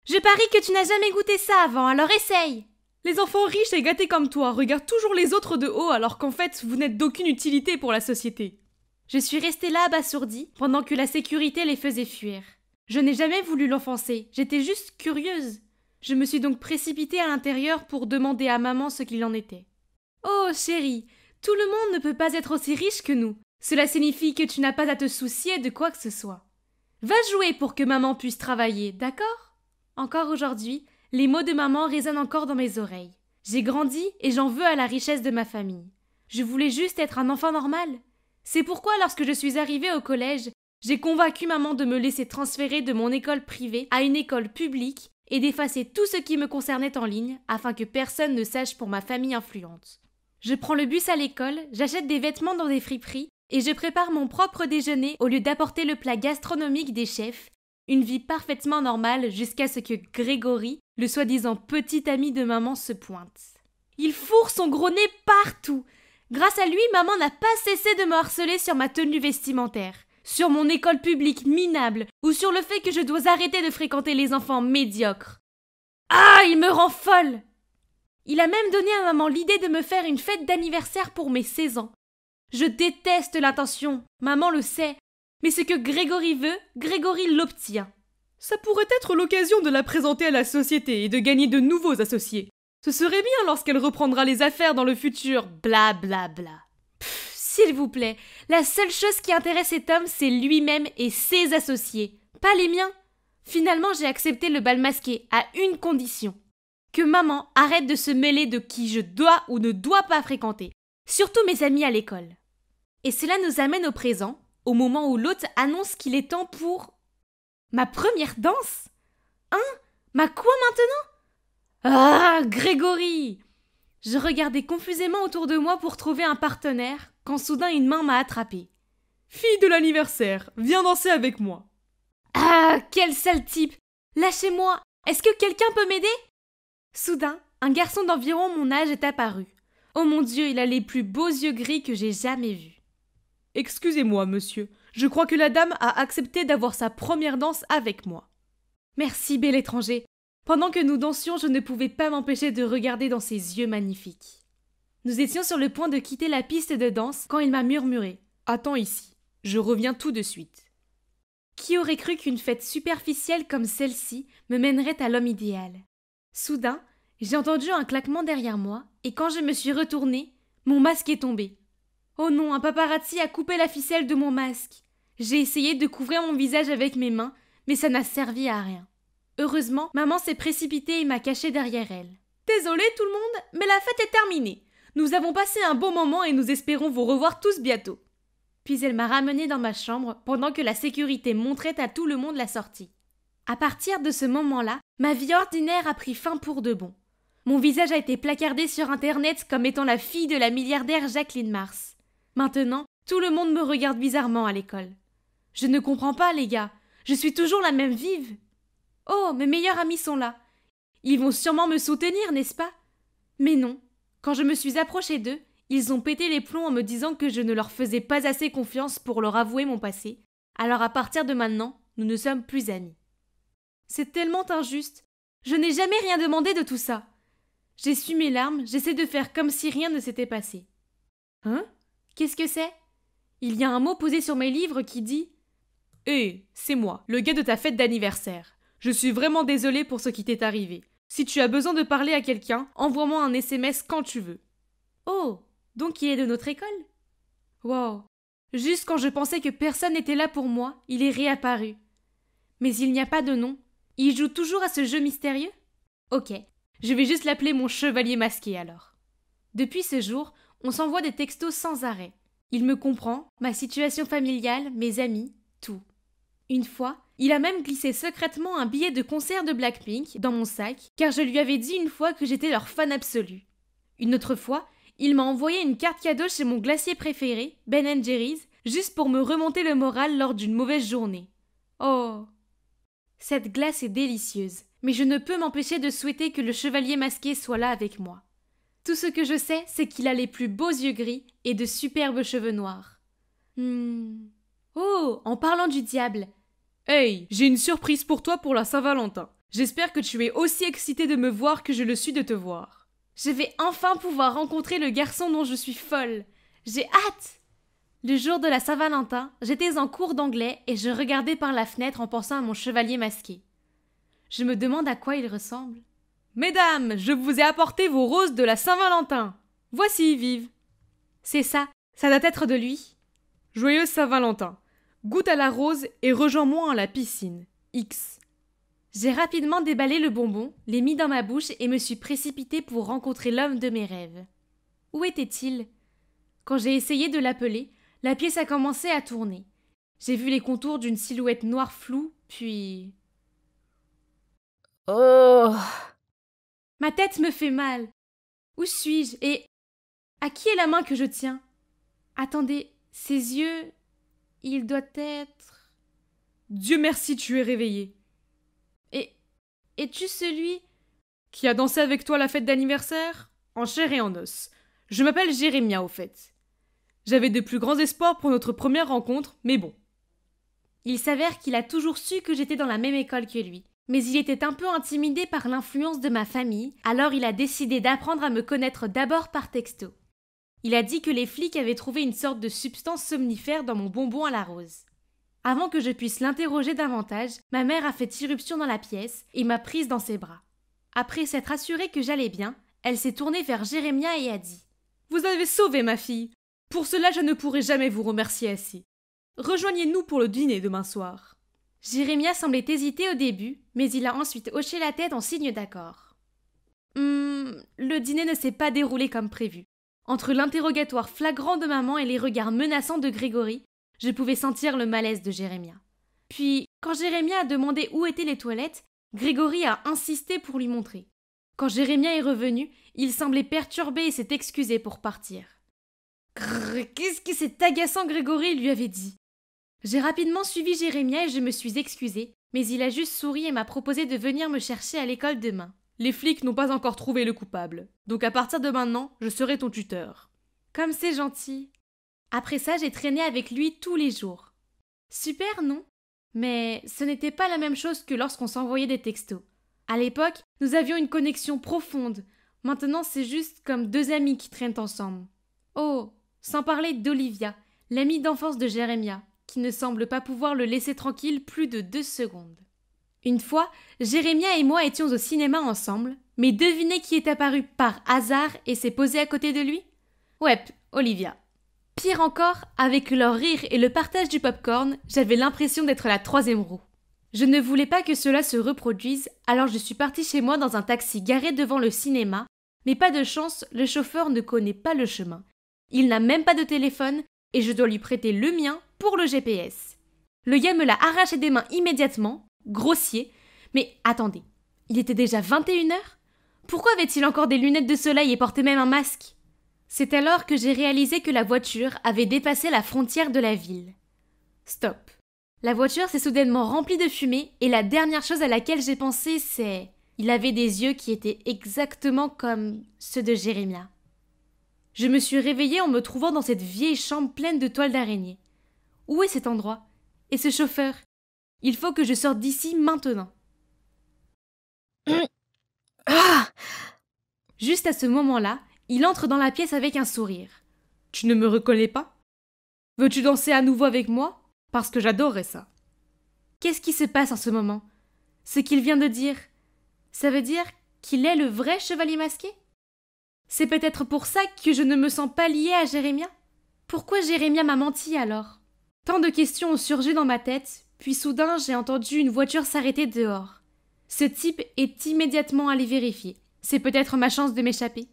Je parie que tu n'as jamais goûté ça avant, alors essaye !» Les enfants riches et gâtés comme toi regardent toujours les autres de haut alors qu'en fait, vous n'êtes d'aucune utilité pour la société. Je suis restée là abasourdie pendant que la sécurité les faisait fuir. Je n'ai jamais voulu l'offenser, j'étais juste curieuse. Je me suis donc précipitée à l'intérieur pour demander à maman ce qu'il en était. « Oh, chérie, tout le monde ne peut pas être aussi riche que nous. Cela signifie que tu n'as pas à te soucier de quoi que ce soit. Va jouer pour que maman puisse travailler, d'accord ?» Encore aujourd'hui, les mots de maman résonnent encore dans mes oreilles. J'ai grandi et j'en veux à la richesse de ma famille. Je voulais juste être un enfant normal. C'est pourquoi lorsque je suis arrivée au collège, j'ai convaincu maman de me laisser transférer de mon école privée à une école publique et d'effacer tout ce qui me concernait en ligne afin que personne ne sache pour ma famille influente. Je prends le bus à l'école, j'achète des vêtements dans des friperies et je prépare mon propre déjeuner au lieu d'apporter le plat gastronomique des chefs. Une vie parfaitement normale jusqu'à ce que Grégory, le soi-disant petit ami de maman, se pointe. Il fourre son gros nez partout. Grâce à lui, maman n'a pas cessé de me harceler sur ma tenue vestimentaire, sur mon école publique minable ou sur le fait que je dois arrêter de fréquenter les enfants médiocres. Ah, il me rend folle! Il a même donné à maman l'idée de me faire une fête d'anniversaire pour mes 16 ans. Je déteste l'attention, maman le sait. Mais ce que Grégory veut, Grégory l'obtient. Ça pourrait être l'occasion de la présenter à la société et de gagner de nouveaux associés. Ce serait bien lorsqu'elle reprendra les affaires dans le futur, bla bla bla. Pfff, s'il vous plaît, la seule chose qui intéresse cet homme, c'est lui-même et ses associés, pas les miens. Finalement, j'ai accepté le bal masqué à une condition. Que maman arrête de se mêler de qui je dois ou ne dois pas fréquenter, surtout mes amis à l'école. Et cela nous amène au présent, au moment où l'hôte annonce qu'il est temps pour... Ma première danse? Hein? Ma quoi maintenant? Ah, Grégory! Je regardais confusément autour de moi pour trouver un partenaire, quand soudain une main m'a attrapée. Fille de l'anniversaire, viens danser avec moi. Ah, quel sale type! Lâchez-moi! Est-ce que quelqu'un peut m'aider? Soudain, un garçon d'environ mon âge est apparu. Oh mon Dieu, il a les plus beaux yeux gris que j'ai jamais vus. Excusez-moi, monsieur. Je crois que la dame a accepté d'avoir sa première danse avec moi. Merci, bel étranger. Pendant que nous dansions, je ne pouvais pas m'empêcher de regarder dans ses yeux magnifiques. Nous étions sur le point de quitter la piste de danse quand il m'a murmuré « Attends ici, je reviens tout de suite ». Qui aurait cru qu'une fête superficielle comme celle-ci me mènerait à l'homme idéal? Soudain, j'ai entendu un claquement derrière moi et quand je me suis retournée, mon masque est tombé. Oh non, un paparazzi a coupé la ficelle de mon masque. J'ai essayé de couvrir mon visage avec mes mains, mais ça n'a servi à rien. Heureusement, maman s'est précipitée et m'a caché derrière elle. Désolée tout le monde, mais la fête est terminée. Nous avons passé un bon moment et nous espérons vous revoir tous bientôt. Puis elle m'a ramenée dans ma chambre pendant que la sécurité montrait à tout le monde la sortie. À partir de ce moment-là, ma vie ordinaire a pris fin pour de bon. Mon visage a été placardé sur Internet comme étant la fille de la milliardaire Jacqueline Mars. Maintenant, tout le monde me regarde bizarrement à l'école. Je ne comprends pas, les gars. Je suis toujours la même vive. Oh, mes meilleurs amis sont là. Ils vont sûrement me soutenir, n'est-ce pas? Mais non. Quand je me suis approchée d'eux, ils ont pété les plombs en me disant que je ne leur faisais pas assez confiance pour leur avouer mon passé. Alors à partir de maintenant, nous ne sommes plus amis. C'est tellement injuste. Je n'ai jamais rien demandé de tout ça. J'essuie mes larmes, j'essaie de faire comme si rien ne s'était passé. Hein? Qu'est-ce que c'est? Il y a un mot posé sur mes livres qui dit « Hé, c'est moi, le gars de ta fête d'anniversaire. Je suis vraiment désolée pour ce qui t'est arrivé. Si tu as besoin de parler à quelqu'un, envoie-moi un SMS quand tu veux. » Oh, donc il est de notre école? Wow. Juste quand je pensais que personne n'était là pour moi, il est réapparu. Mais il n'y a pas de nom. Il joue toujours à ce jeu mystérieux? Ok, je vais juste l'appeler mon chevalier masqué alors. Depuis ce jour, on s'envoie des textos sans arrêt. Il me comprend, ma situation familiale, mes amis, tout. Une fois, il a même glissé secrètement un billet de concert de Blackpink dans mon sac, car je lui avais dit une fois que j'étais leur fan absolu. Une autre fois, il m'a envoyé une carte cadeau chez mon glacier préféré, Ben & Jerry's, juste pour me remonter le moral lors d'une mauvaise journée. Oh! Cette glace est délicieuse, mais je ne peux m'empêcher de souhaiter que le chevalier masqué soit là avec moi. Tout ce que je sais, c'est qu'il a les plus beaux yeux gris et de superbes cheveux noirs. Oh, en parlant du diable. Hey, j'ai une surprise pour toi pour la Saint-Valentin. J'espère que tu es aussi excitée de me voir que je le suis de te voir. Je vais enfin pouvoir rencontrer le garçon dont je suis folle. J'ai hâte! Le jour de la Saint-Valentin, j'étais en cours d'anglais et je regardais par la fenêtre en pensant à mon chevalier masqué. Je me demande à quoi il ressemble. Mesdames, je vous ai apporté vos roses de la Saint-Valentin. Voici, Vive. C'est ça doit être de lui. Joyeuse Saint-Valentin. Goûte à la rose et rejoins-moi à la piscine. X. J'ai rapidement déballé le bonbon, l'ai mis dans ma bouche et me suis précipitée pour rencontrer l'homme de mes rêves. Où était-il? Quand j'ai essayé de l'appeler, la pièce a commencé à tourner. J'ai vu les contours d'une silhouette noire floue, puis... Oh! Ma tête me fait mal. Où suis-je? Et à qui est la main que je tiens? Attendez, ses yeux... Il doit être... Dieu merci, tu es réveillé. Et es-tu celui qui a dansé avec toi à la fête d'anniversaire? En chair et en os. Je m'appelle Jérémia, au fait. J'avais de plus grands espoirs pour notre première rencontre, mais bon. Il s'avère qu'il a toujours su que j'étais dans la même école que lui. Mais il était un peu intimidé par l'influence de ma famille, alors il a décidé d'apprendre à me connaître d'abord par texto. Il a dit que les flics avaient trouvé une sorte de substance somnifère dans mon bonbon à la rose. Avant que je puisse l'interroger davantage, ma mère a fait irruption dans la pièce et m'a prise dans ses bras. Après s'être assurée que j'allais bien, elle s'est tournée vers Jérémia et a dit « Vous avez sauvé ma fille. Pour cela, je ne pourrai jamais vous remercier assez. Rejoignez-nous pour le dîner demain soir. » Jérémia semblait hésiter au début, mais il a ensuite hoché la tête en signe d'accord. Le dîner ne s'est pas déroulé comme prévu. Entre l'interrogatoire flagrant de maman et les regards menaçants de Grégory, je pouvais sentir le malaise de Jérémia. Puis, quand Jérémia a demandé où étaient les toilettes, Grégory a insisté pour lui montrer. Quand Jérémia est revenu, il semblait perturbé et s'est excusé pour partir. Qu'est-ce que c'est agaçant, Grégory lui avait dit. J'ai rapidement suivi Jérémia et je me suis excusée, mais il a juste souri et m'a proposé de venir me chercher à l'école demain. Les flics n'ont pas encore trouvé le coupable, donc à partir de maintenant, je serai ton tuteur. Comme c'est gentil. Après ça, j'ai traîné avec lui tous les jours. Super, non? Mais ce n'était pas la même chose que lorsqu'on s'envoyait des textos. À l'époque, nous avions une connexion profonde. Maintenant, c'est juste comme deux amis qui traînent ensemble. Oh, sans parler d'Olivia, l'amie d'enfance de Jérémia, qui ne semble pas pouvoir le laisser tranquille plus de 2 secondes. Une fois, Jérémia et moi étions au cinéma ensemble, mais devinez qui est apparu par hasard et s'est posé à côté de lui? Ouais, Olivia. Pire encore, avec leur rire et le partage du popcorn, j'avais l'impression d'être la 3e roue. Je ne voulais pas que cela se reproduise, alors je suis partie chez moi dans un taxi garé devant le cinéma, mais pas de chance, le chauffeur ne connaît pas le chemin. Il n'a même pas de téléphone et je dois lui prêter le mien pour le GPS. Le gars me l'a arraché des mains immédiatement, grossier, mais attendez, il était déjà 21h? Pourquoi avait-il encore des lunettes de soleil et portait même un masque? C'est alors que j'ai réalisé que la voiture avait dépassé la frontière de la ville. Stop. La voiture s'est soudainement remplie de fumée et la dernière chose à laquelle j'ai pensé, c'est... Il avait des yeux qui étaient exactement comme ceux de Jérémia. Je me suis réveillée en me trouvant dans cette vieille chambre pleine de toiles d'araignée. Où est cet endroit? Et ce chauffeur? Il faut que je sorte d'ici maintenant. Juste à ce moment-là, il entre dans la pièce avec un sourire. « Tu ne me reconnais pas? Veux-tu danser à nouveau avec moi? Parce que j'adorerais ça. » Qu'est-ce qui se passe en ce moment? Ce qu'il vient de dire, ça veut dire qu'il est le vrai chevalier masqué? C'est peut-être pour ça que je ne me sens pas liée à Jérémia? Pourquoi Jérémia m'a menti alors? Tant de questions ont surgi dans ma tête, puis soudain j'ai entendu une voiture s'arrêter dehors. Ce type est immédiatement allé vérifier. C'est peut-être ma chance de m'échapper.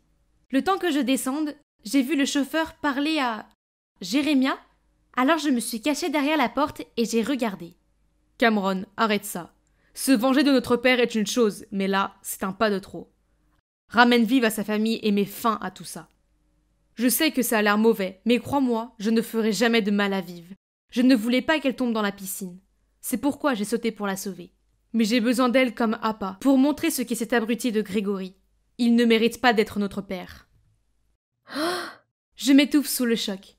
Le temps que je descende, j'ai vu le chauffeur parler à Jérémia, alors je me suis cachée derrière la porte et j'ai regardé. Cameron, arrête ça. Se venger de notre père est une chose, mais là, c'est un pas de trop. Ramène vive à sa famille et mets fin à tout ça. Je sais que ça a l'air mauvais, mais crois-moi, je ne ferai jamais de mal à Vive. Je ne voulais pas qu'elle tombe dans la piscine. C'est pourquoi j'ai sauté pour la sauver. Mais j'ai besoin d'elle comme appât, pour montrer ce qu'est cet abruti de Grégory. Il ne mérite pas d'être notre père. Je m'étouffe sous le choc.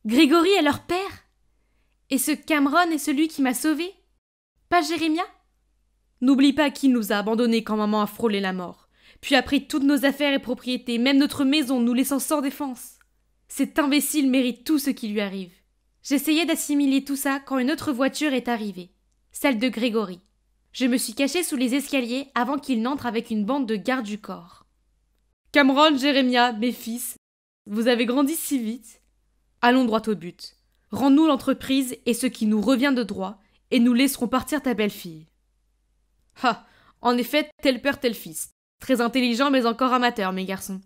Grégory est leur père? Et ce Cameron est celui qui m'a sauvée? Pas Jérémia? N'oublie pas qu'il nous a abandonnés quand maman a frôlé la mort, puis a pris toutes nos affaires et propriétés, même notre maison, nous laissant sans défense. Cet imbécile mérite tout ce qui lui arrive. J'essayais d'assimiler tout ça quand une autre voiture est arrivée, celle de Grégory. Je me suis cachée sous les escaliers avant qu'il n'entre avec une bande de gardes du corps. Cameron, Jérémia, mes fils, vous avez grandi si vite. Allons droit au but. Rends-nous l'entreprise et ce qui nous revient de droit, et nous laisserons partir ta belle-fille. Ah, en effet, tel père, tel fils. Très intelligent mais encore amateur, mes garçons.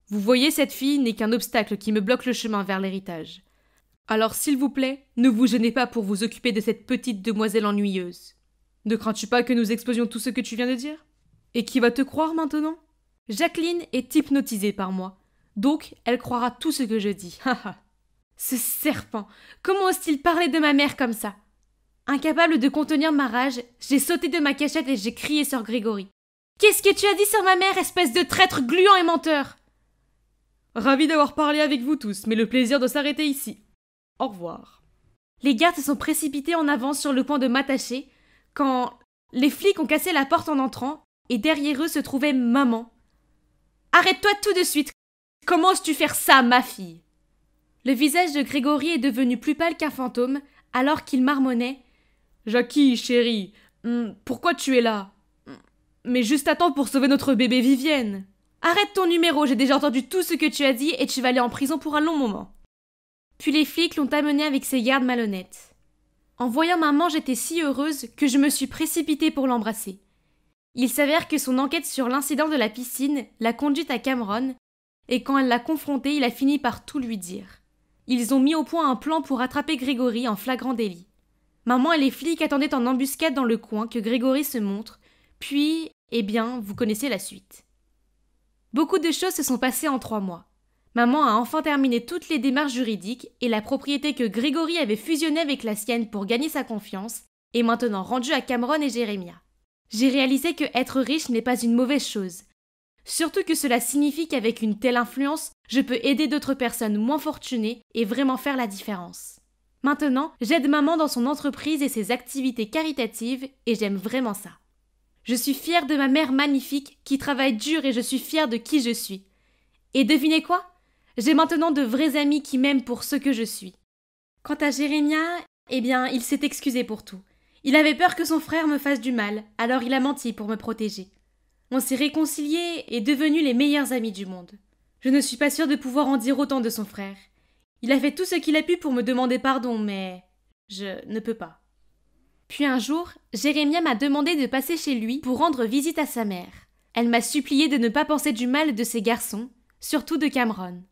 Vous voyez, cette fille n'est qu'un obstacle qui me bloque le chemin vers l'héritage. Alors, s'il vous plaît, ne vous gênez pas pour vous occuper de cette petite demoiselle ennuyeuse. Ne crains-tu pas que nous explosions tout ce que tu viens de dire? Et qui va te croire maintenant? Jacqueline est hypnotisée par moi, donc elle croira tout ce que je dis. Ce serpent, comment ose-t-il parler de ma mère comme ça? Incapable de contenir ma rage, j'ai sauté de ma cachette et j'ai crié sur Grégory. Qu'est-ce que tu as dit sur ma mère, espèce de traître gluant et menteur? Ravi d'avoir parlé avec vous tous, mais le plaisir doit s'arrêter ici. Au revoir. Les gardes se sont précipités en avant sur le point de m'attacher, quand les flics ont cassé la porte en entrant, et derrière eux se trouvait maman. Arrête-toi tout de suite! Comment oses-tu faire ça, ma fille? Le visage de Grégory est devenu plus pâle qu'un fantôme, alors qu'il marmonnait « Jackie, chérie, pourquoi tu es là ? Mais juste à temps pour sauver notre bébé Vivienne. Arrête ton numéro, j'ai déjà entendu tout ce que tu as dit et tu vas aller en prison pour un long moment. » Puis les flics l'ont amené avec ses gardes malhonnêtes. En voyant maman, j'étais si heureuse que je me suis précipitée pour l'embrasser. Il s'avère que son enquête sur l'incident de la piscine l'a conduite à Cameron, et quand elle l'a confronté, il a fini par tout lui dire. Ils ont mis au point un plan pour attraper Grégory en flagrant délit. Maman et les flics attendaient en embuscade dans le coin que Grégory se montre, puis, eh bien, vous connaissez la suite. Beaucoup de choses se sont passées en 3 mois. Maman a enfin terminé toutes les démarches juridiques et la propriété que Grégory avait fusionnée avec la sienne pour gagner sa confiance est maintenant rendue à Cameron et Jérémia. J'ai réalisé que être riche n'est pas une mauvaise chose. Surtout que cela signifie qu'avec une telle influence, je peux aider d'autres personnes moins fortunées et vraiment faire la différence. Maintenant, j'aide maman dans son entreprise et ses activités caritatives et j'aime vraiment ça. Je suis fière de ma mère magnifique qui travaille dur et je suis fière de qui je suis. Et devinez quoi ? J'ai maintenant de vrais amis qui m'aiment pour ce que je suis. Quant à Jérémia, eh bien, il s'est excusé pour tout. Il avait peur que son frère me fasse du mal, alors il a menti pour me protéger. On s'est réconciliés et devenus les meilleurs amis du monde. Je ne suis pas sûre de pouvoir en dire autant de son frère. Il a fait tout ce qu'il a pu pour me demander pardon, mais je ne peux pas. Puis un jour, Jérémia m'a demandé de passer chez lui pour rendre visite à sa mère. Elle m'a supplié de ne pas penser du mal de ses garçons, surtout de Cameron.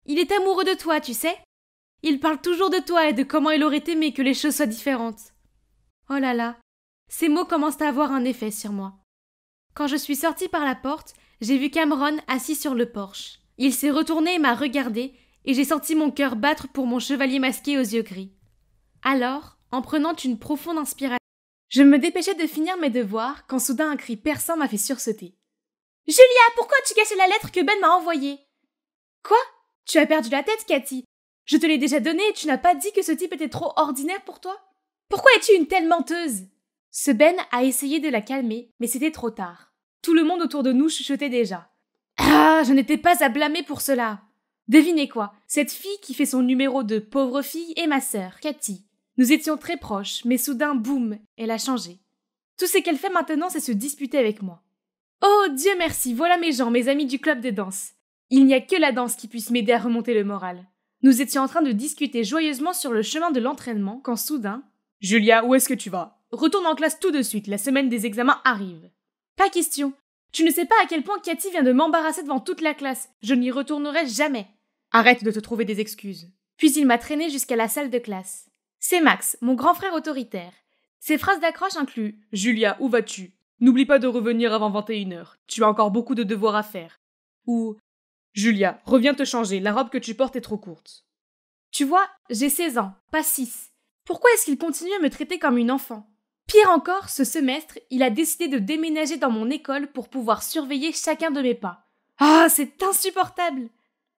Il est amoureux de toi, tu sais. Il parle toujours de toi et de comment il aurait aimé que les choses soient différentes. Oh là là, ces mots commencent à avoir un effet sur moi. Quand je suis sortie par la porte, j'ai vu Cameron assis sur le porche. Il s'est retourné et m'a regardé, et j'ai senti mon cœur battre pour mon chevalier masqué aux yeux gris. Alors, en prenant une profonde inspiration, je me dépêchais de finir mes devoirs quand soudain un cri perçant m'a fait sursauter. « Julia, pourquoi tu cachais la lettre que Ben m'a envoyée ?»« Quoi ? Tu as perdu la tête, Cathy. Je te l'ai déjà donnée et tu n'as pas dit que ce type était trop ordinaire pour toi ? Pourquoi es-tu une telle menteuse ?» Ce Ben a essayé de la calmer, mais c'était trop tard. Tout le monde autour de nous chuchotait déjà. Ah, je n'étais pas à blâmer pour cela. Devinez quoi, cette fille qui fait son numéro de pauvre fille est ma sœur, Cathy. Nous étions très proches, mais soudain, boum, elle a changé. Tout ce qu'elle fait maintenant, c'est se disputer avec moi. Oh, Dieu merci, voilà mes gens, mes amis du club de danse. Il n'y a que la danse qui puisse m'aider à remonter le moral. Nous étions en train de discuter joyeusement sur le chemin de l'entraînement quand soudain... « Julia, où est-ce que tu vas ? Retourne en classe tout de suite, la semaine des examens arrive. » « Pas question. Tu ne sais pas à quel point Cathy vient de m'embarrasser devant toute la classe. Je n'y retournerai jamais. » « Arrête de te trouver des excuses. » Puis il m'a traîné jusqu'à la salle de classe. C'est Max, mon grand frère autoritaire. Ses phrases d'accroche incluent « Julia, où vas-tu ? N'oublie pas de revenir avant 21h. Tu as encore beaucoup de devoirs à faire. » Ou « Julia, reviens te changer, la robe que tu portes est trop courte. » Tu vois, j'ai 16 ans, pas 6. Pourquoi est-ce qu'il continue à me traiter comme une enfant ? Pire encore, ce semestre, il a décidé de déménager dans mon école pour pouvoir surveiller chacun de mes pas. Ah, c'est insupportable !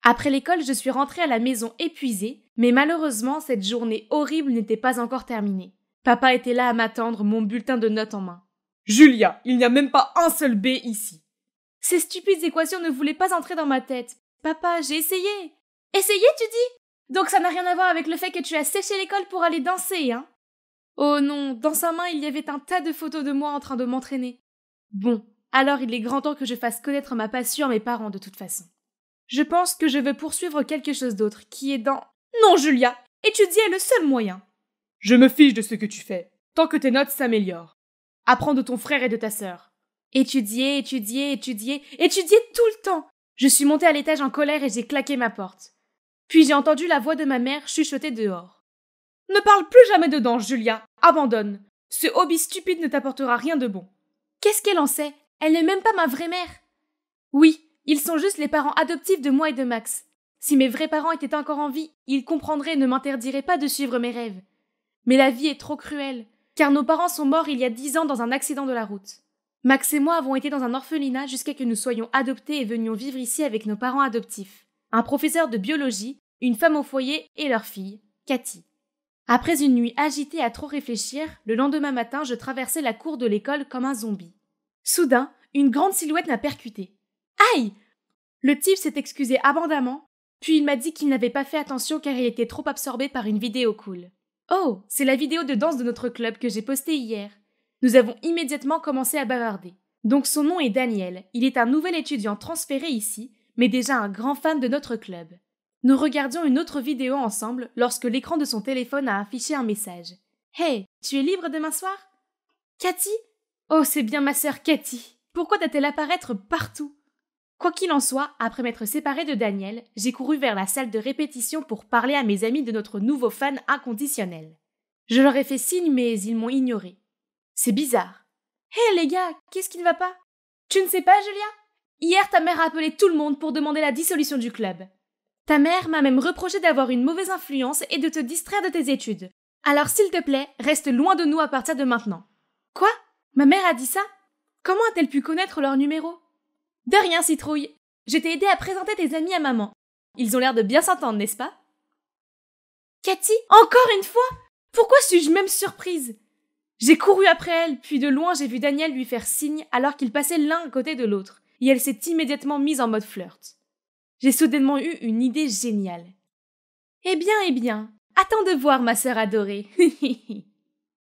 Après l'école, je suis rentrée à la maison épuisée, mais malheureusement, cette journée horrible n'était pas encore terminée. Papa était là à m'attendre, mon bulletin de notes en main. « Julia, il n'y a même pas un seul B ici. » Ces stupides équations ne voulaient pas entrer dans ma tête. Papa, j'ai essayé. Essayé, tu dis ? Donc ça n'a rien à voir avec le fait que tu as séché l'école pour aller danser, hein ? Oh non, dans sa main, il y avait un tas de photos de moi en train de m'entraîner. Bon, alors il est grand temps que je fasse connaître ma passion à mes parents de toute façon. Je pense que je veux poursuivre quelque chose d'autre, qui est dans... Non, Julia, étudier est le seul moyen. Je me fiche de ce que tu fais, tant que tes notes s'améliorent. Apprends de ton frère et de ta sœur. Étudier tout le temps. Je suis montée à l'étage en colère et j'ai claqué ma porte. Puis j'ai entendu la voix de ma mère chuchoter dehors. Ne parle plus jamais de danse, Julia. Abandonne. Ce hobby stupide ne t'apportera rien de bon. Qu'est-ce qu'elle en sait ? Elle n'est même pas ma vraie mère. Oui, ils sont juste les parents adoptifs de moi et de Max. Si mes vrais parents étaient encore en vie, ils comprendraient et ne m'interdiraient pas de suivre mes rêves. Mais la vie est trop cruelle, car nos parents sont morts il y a 10 ans dans un accident de la route. Max et moi avons été dans un orphelinat jusqu'à ce que nous soyons adoptés et venions vivre ici avec nos parents adoptifs. Un professeur de biologie, une femme au foyer et leur fille, Cathy. Après une nuit agitée à trop réfléchir, le lendemain matin, je traversais la cour de l'école comme un zombie. Soudain, une grande silhouette m'a percuté. Aïe ! Le type s'est excusé abondamment, puis il m'a dit qu'il n'avait pas fait attention car il était trop absorbé par une vidéo cool. Oh, c'est la vidéo de danse de notre club que j'ai postée hier. Nous avons immédiatement commencé à bavarder. Donc son nom est Daniel. Il est un nouvel étudiant transféré ici, mais déjà un grand fan de notre club. Nous regardions une autre vidéo ensemble lorsque l'écran de son téléphone a affiché un message. « Hey, tu es libre demain soir ?»« Cathy ?»« Oh, c'est bien ma sœur Cathy. Pourquoi t'as-t-elle apparaître partout ?» Quoi qu'il en soit, après m'être séparée de Daniel, j'ai couru vers la salle de répétition pour parler à mes amis de notre nouveau fan inconditionnel. Je leur ai fait signe, mais ils m'ont ignoré. C'est bizarre. « Hé les gars, qu'est-ce qui ne va pas ?»« Tu ne sais pas, Julia ? Hier, ta mère a appelé tout le monde pour demander la dissolution du club. Ta mère m'a même reproché d'avoir une mauvaise influence et de te distraire de tes études. Alors s'il te plaît, reste loin de nous à partir de maintenant. » Quoi ? Ma mère a dit ça ? Comment a-t-elle pu connaître leur numéro ? De rien, citrouille. Je t'ai aidé à présenter tes amis à maman. Ils ont l'air de bien s'entendre, n'est-ce pas ? Cathy, encore une fois ? Pourquoi suis-je même surprise ? J'ai couru après elle, puis de loin j'ai vu Daniel lui faire signe alors qu'ils passaient l'un à côté de l'autre, et elle s'est immédiatement mise en mode flirt. J'ai soudainement eu une idée géniale. Eh bien, attends de voir ma sœur adorée.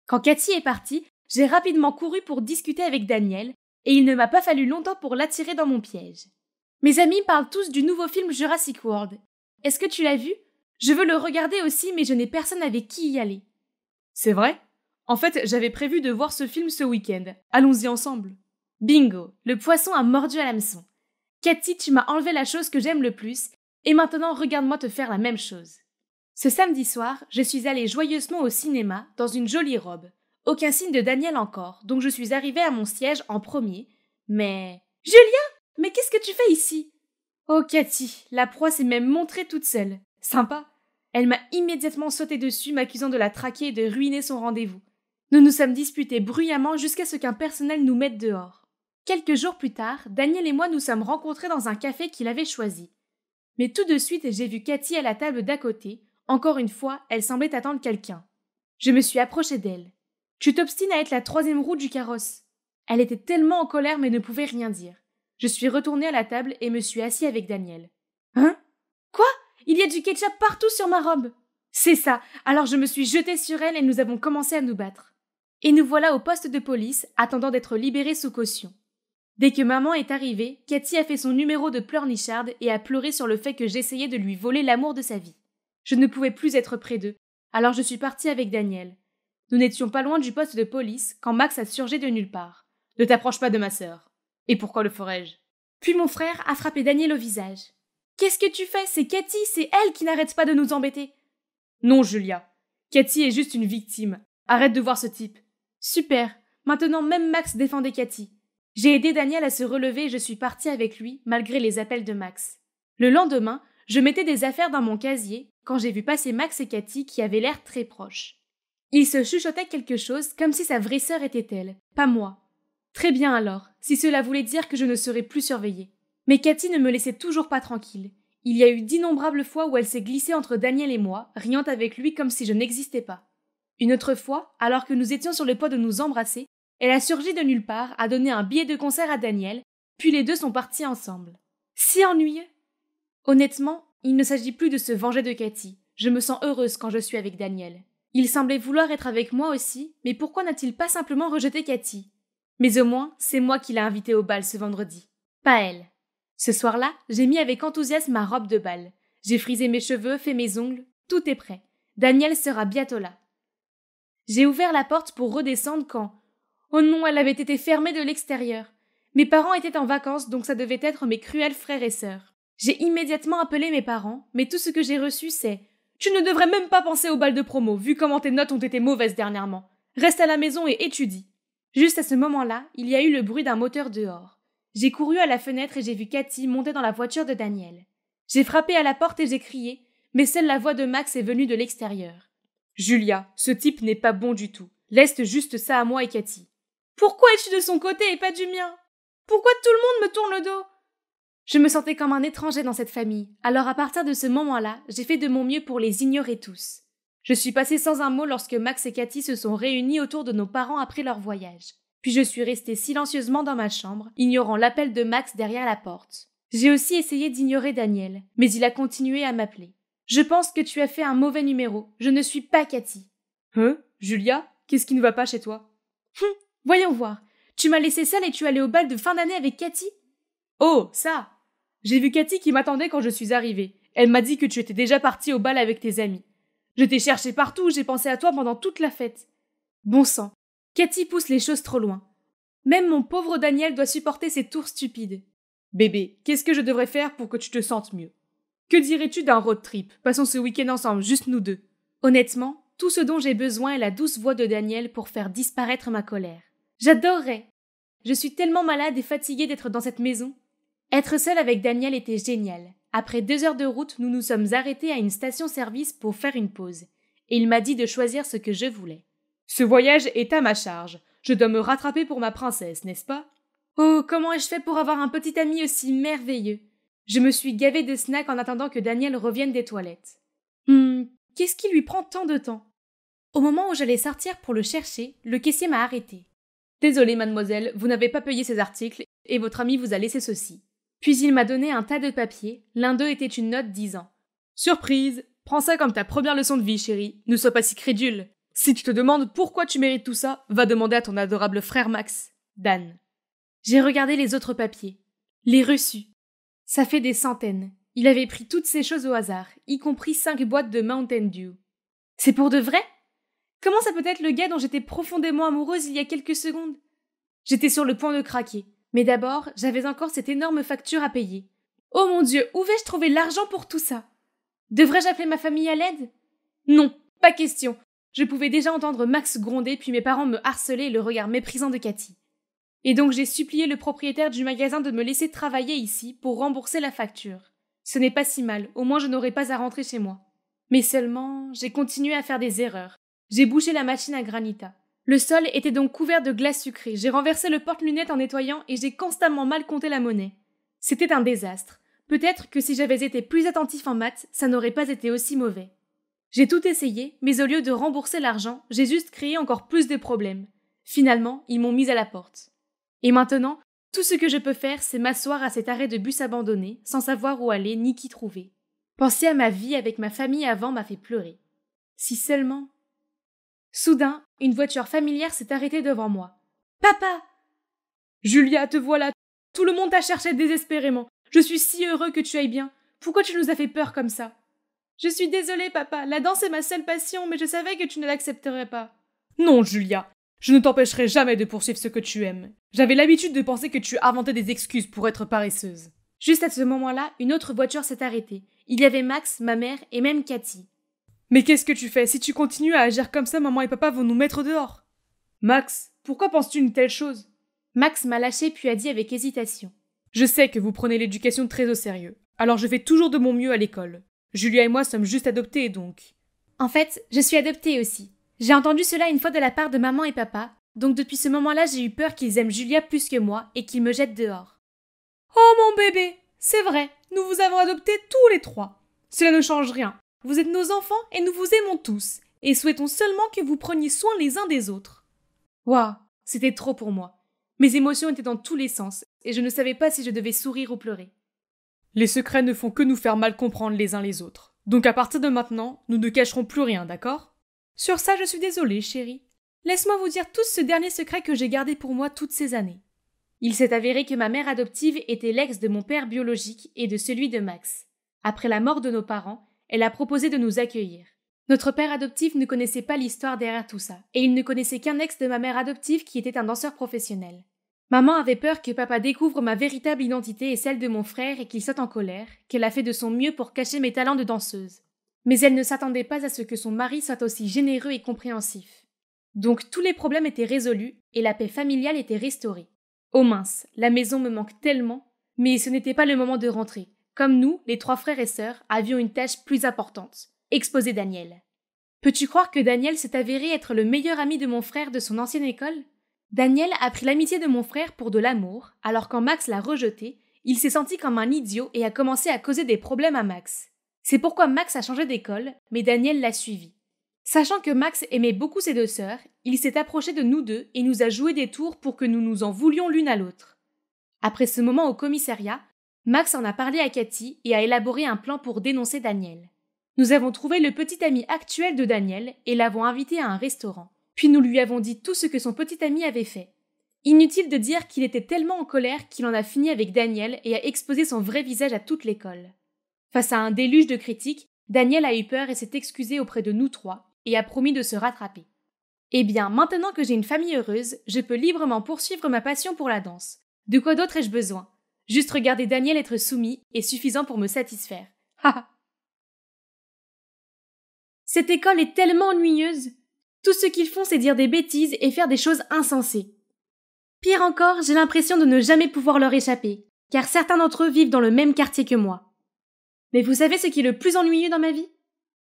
Quand Cathy est partie, j'ai rapidement couru pour discuter avec Daniel, et il ne m'a pas fallu longtemps pour l'attirer dans mon piège. Mes amis parlent tous du nouveau film Jurassic World. Est-ce que tu l'as vu ? Je veux le regarder aussi, mais je n'ai personne avec qui y aller. C'est vrai ? En fait, j'avais prévu de voir ce film ce week-end. Allons-y ensemble. Bingo, le poisson a mordu à l'hameçon. Cathy, tu m'as enlevé la chose que j'aime le plus, et maintenant regarde-moi te faire la même chose. Ce samedi soir, je suis allée joyeusement au cinéma dans une jolie robe. Aucun signe de Daniel encore, donc je suis arrivée à mon siège en premier, mais... Julia, mais qu'est-ce que tu fais ici ? Oh Cathy, la proie s'est même montrée toute seule. Sympa. Elle m'a immédiatement sauté dessus, m'accusant de la traquer et de ruiner son rendez-vous. Nous nous sommes disputés bruyamment jusqu'à ce qu'un personnel nous mette dehors. Quelques jours plus tard, Daniel et moi nous sommes rencontrés dans un café qu'il avait choisi. Mais tout de suite, j'ai vu Cathy à la table d'à côté. Encore une fois, elle semblait attendre quelqu'un. Je me suis approchée d'elle. « Tu t'obstines à être la troisième roue du carrosse. » Elle était tellement en colère mais ne pouvait rien dire. Je suis retournée à la table et me suis assise avec Daniel. « Hein ? Quoi ? Il y a du ketchup partout sur ma robe !» C'est ça, alors je me suis jetée sur elle et nous avons commencé à nous battre. Et nous voilà au poste de police, attendant d'être libérés sous caution. Dès que maman est arrivée, Cathy a fait son numéro de pleurnicharde et a pleuré sur le fait que j'essayais de lui voler l'amour de sa vie. Je ne pouvais plus être près d'eux, alors je suis partie avec Daniel. Nous n'étions pas loin du poste de police quand Max a surgi de nulle part. « Ne t'approche pas de ma sœur. » « Et pourquoi le ferais-je » Puis mon frère a frappé Daniel au visage. « Qu'est-ce que tu fais ? C'est Cathy, c'est elle qui n'arrête pas de nous embêter. » Non, Julia. Cathy est juste une victime. Arrête de voir ce type. Super. Maintenant, même Max défendait Cathy. J'ai aidé Daniel à se relever et je suis partie avec lui, malgré les appels de Max. Le lendemain, je mettais des affaires dans mon casier quand j'ai vu passer Max et Cathy qui avaient l'air très proches. Ils se chuchotaient quelque chose comme si sa vraie sœur était elle, pas moi. Très bien alors, si cela voulait dire que je ne serais plus surveillée. Mais Cathy ne me laissait toujours pas tranquille. Il y a eu d'innombrables fois où elle s'est glissée entre Daniel et moi, riant avec lui comme si je n'existais pas. Une autre fois, alors que nous étions sur le point de nous embrasser, elle a surgi de nulle part, a donné un billet de concert à Daniel, puis les deux sont partis ensemble. Si ennuyeux. Honnêtement, il ne s'agit plus de se venger de Cathy. Je me sens heureuse quand je suis avec Daniel. Il semblait vouloir être avec moi aussi, mais pourquoi n'a-t-il pas simplement rejeté Cathy ? Mais au moins, c'est moi qui l'ai invitée au bal ce vendredi. Pas elle. Ce soir-là, j'ai mis avec enthousiasme ma robe de bal. J'ai frisé mes cheveux, fait mes ongles, tout est prêt. Daniel sera bientôt là. J'ai ouvert la porte pour redescendre quand... Oh non, elle avait été fermée de l'extérieur. Mes parents étaient en vacances, donc ça devait être mes cruels frères et sœurs. J'ai immédiatement appelé mes parents, mais tout ce que j'ai reçu c'est « Tu ne devrais même pas penser au bal de promo, vu comment tes notes ont été mauvaises dernièrement. Reste à la maison et étudie. » Juste à ce moment-là, il y a eu le bruit d'un moteur dehors. J'ai couru à la fenêtre et j'ai vu Cathy monter dans la voiture de Daniel. J'ai frappé à la porte et j'ai crié, mais seule la voix de Max est venue de l'extérieur. « Julia, ce type n'est pas bon du tout. Laisse juste ça à moi et Cathy. »« Pourquoi es-tu de son côté et pas du mien ? Pourquoi tout le monde me tourne le dos ?» Je me sentais comme un étranger dans cette famille, alors à partir de ce moment-là, j'ai fait de mon mieux pour les ignorer tous. Je suis passée sans un mot lorsque Max et Cathy se sont réunis autour de nos parents après leur voyage. Puis je suis restée silencieusement dans ma chambre, ignorant l'appel de Max derrière la porte. J'ai aussi essayé d'ignorer Daniel, mais il a continué à m'appeler. « Je pense que tu as fait un mauvais numéro. Je ne suis pas Cathy. » Hein, Julia, qu'est-ce qui ne va pas chez toi? Voyons voir. Tu m'as laissé seule et tu es allée au bal de fin d'année avec Cathy? Oh, ça! J'ai vu Cathy qui m'attendait quand je suis arrivée. Elle m'a dit que tu étais déjà partie au bal avec tes amis. Je t'ai cherché partout, j'ai pensé à toi pendant toute la fête. Bon sang, Cathy pousse les choses trop loin. Même mon pauvre Daniel doit supporter ces tours stupides. Bébé, qu'est-ce que je devrais faire pour que tu te sentes mieux? Que dirais-tu d'un road trip? Passons ce week-end ensemble, juste nous deux. Honnêtement, tout ce dont j'ai besoin est la douce voix de Daniel pour faire disparaître ma colère. J'adorerais. Je suis tellement malade et fatiguée d'être dans cette maison. Être seule avec Daniel était génial. Après 2 heures de route, nous nous sommes arrêtés à une station-service pour faire une pause. Et il m'a dit de choisir ce que je voulais. Ce voyage est à ma charge. Je dois me rattraper pour ma princesse, n'est-ce pas? Oh, comment ai-je fait pour avoir un petit ami aussi merveilleux? Je me suis gavée de snacks en attendant que Daniel revienne des toilettes. Qu'est-ce qui lui prend tant de temps? Au moment où j'allais sortir pour le chercher, le caissier m'a arrêtée. Désolée, mademoiselle, vous n'avez pas payé ces articles et votre ami vous a laissé ceci. Puis il m'a donné un tas de papiers, l'un d'eux était une note disant « Surprise, prends ça comme ta première leçon de vie, chérie, ne sois pas si crédule. Si tu te demandes pourquoi tu mérites tout ça, va demander à ton adorable frère Max, Dan. » J'ai regardé les autres papiers. Les reçus. Ça fait des centaines. Il avait pris toutes ces choses au hasard, y compris 5 boîtes de Mountain Dew. C'est pour de vrai? Comment ça peut être le gars dont j'étais profondément amoureuse il y a quelques secondes? J'étais sur le point de craquer. Mais d'abord, j'avais encore cette énorme facture à payer. Oh mon Dieu, où vais-je trouver l'argent pour tout ça? Devrais-je appeler ma famille à l'aide? Non, pas question. Je pouvais déjà entendre Max gronder puis mes parents me harceler et le regard méprisant de Cathy. Et donc j'ai supplié le propriétaire du magasin de me laisser travailler ici pour rembourser la facture. Ce n'est pas si mal, au moins je n'aurai pas à rentrer chez moi. Mais seulement, j'ai continué à faire des erreurs. J'ai bouché la machine à granita. Le sol était donc couvert de glace sucrée, j'ai renversé le porte-lunettes en nettoyant et j'ai constamment mal compté la monnaie. C'était un désastre. Peut-être que si j'avais été plus attentif en maths, ça n'aurait pas été aussi mauvais. J'ai tout essayé, mais au lieu de rembourser l'argent, j'ai juste créé encore plus de problèmes. Finalement, ils m'ont mise à la porte. Et maintenant, tout ce que je peux faire, c'est m'asseoir à cet arrêt de bus abandonné, sans savoir où aller ni qui trouver. Penser à ma vie avec ma famille avant m'a fait pleurer. Si seulement... Soudain, une voiture familière s'est arrêtée devant moi. « Papa !»« Julia, te voilà. Tout le monde t'a cherché désespérément. Je suis si heureux que tu ailles bien. Pourquoi tu nous as fait peur comme ça? »« Je suis désolée, papa. La danse est ma seule passion, mais je savais que tu ne l'accepterais pas. »« Non, Julia. Je ne t'empêcherai jamais de poursuivre ce que tu aimes. J'avais l'habitude de penser que tu inventais des excuses pour être paresseuse. » Juste à ce moment-là, une autre voiture s'est arrêtée. Il y avait Max, ma mère et même Cathy. Mais qu'est-ce que tu fais? Si tu continues à agir comme ça, maman et papa vont nous mettre dehors. Max, pourquoi penses-tu une telle chose? Max m'a lâché puis a dit avec hésitation. Je sais que vous prenez l'éducation très au sérieux. Alors je fais toujours de mon mieux à l'école. Julia et moi sommes juste adoptés donc. En fait, je suis adoptée aussi. J'ai entendu cela une fois de la part de maman et papa, donc depuis ce moment-là j'ai eu peur qu'ils aiment Julia plus que moi et qu'ils me jettent dehors. Oh mon bébé, c'est vrai, nous vous avons adoptés tous les 3. Cela ne change rien. Vous êtes nos enfants et nous vous aimons tous, et souhaitons seulement que vous preniez soin les uns des autres. Waouh, c'était trop pour moi. Mes émotions étaient dans tous les sens, et je ne savais pas si je devais sourire ou pleurer. Les secrets ne font que nous faire mal comprendre les uns les autres. Donc à partir de maintenant, nous ne cacherons plus rien, d'accord? Sur ça, je suis désolée, chérie. Laisse-moi vous dire tout ce dernier secret que j'ai gardé pour moi toutes ces années. Il s'est avéré que ma mère adoptive était l'ex de mon père biologique et de celui de Max. Après la mort de nos parents, elle a proposé de nous accueillir. Notre père adoptif ne connaissait pas l'histoire derrière tout ça, et il ne connaissait qu'un ex de ma mère adoptive qui était un danseur professionnel. Maman avait peur que papa découvre ma véritable identité et celle de mon frère et qu'il saute en colère, qu'elle a fait de son mieux pour cacher mes talents de danseuse. Mais elle ne s'attendait pas à ce que son mari soit aussi généreux et compréhensif. Donc tous les problèmes étaient résolus et la paix familiale était restaurée. Oh mince, la maison me manque tellement, mais ce n'était pas le moment de rentrer. Comme nous, les 3 frères et sœurs, avions une tâche plus importante, exposer Daniel. Peux-tu croire que Daniel s'est avéré être le meilleur ami de mon frère de son ancienne école? Daniel a pris l'amitié de mon frère pour de l'amour, alors quand Max l'a rejeté, il s'est senti comme un idiot et a commencé à causer des problèmes à Max. C'est pourquoi Max a changé d'école, mais Daniel l'a suivi. Sachant que Max aimait beaucoup ses 2 sœurs, il s'est approché de nous 2 et nous a joué des tours pour que nous nous en voulions l'une à l'autre. Après ce moment au commissariat, Max en a parlé à Cathy et a élaboré un plan pour dénoncer Daniel. Nous avons trouvé le petit ami actuel de Daniel et l'avons invité à un restaurant. Puis nous lui avons dit tout ce que son petit ami avait fait. Inutile de dire qu'il était tellement en colère qu'il en a fini avec Daniel et a exposé son vrai visage à toute l'école. Face à un déluge de critiques, Daniel a eu peur et s'est excusé auprès de nous trois et a promis de se rattraper. Eh bien, maintenant que j'ai une famille heureuse, je peux librement poursuivre ma passion pour la danse. De quoi d'autre ai-je besoin? Juste regarder Daniel être soumis est suffisant pour me satisfaire. Ha! Cette école est tellement ennuyeuse. Tout ce qu'ils font, c'est dire des bêtises et faire des choses insensées. Pire encore, j'ai l'impression de ne jamais pouvoir leur échapper, car certains d'entre eux vivent dans le même quartier que moi. Mais vous savez ce qui est le plus ennuyeux dans ma vie?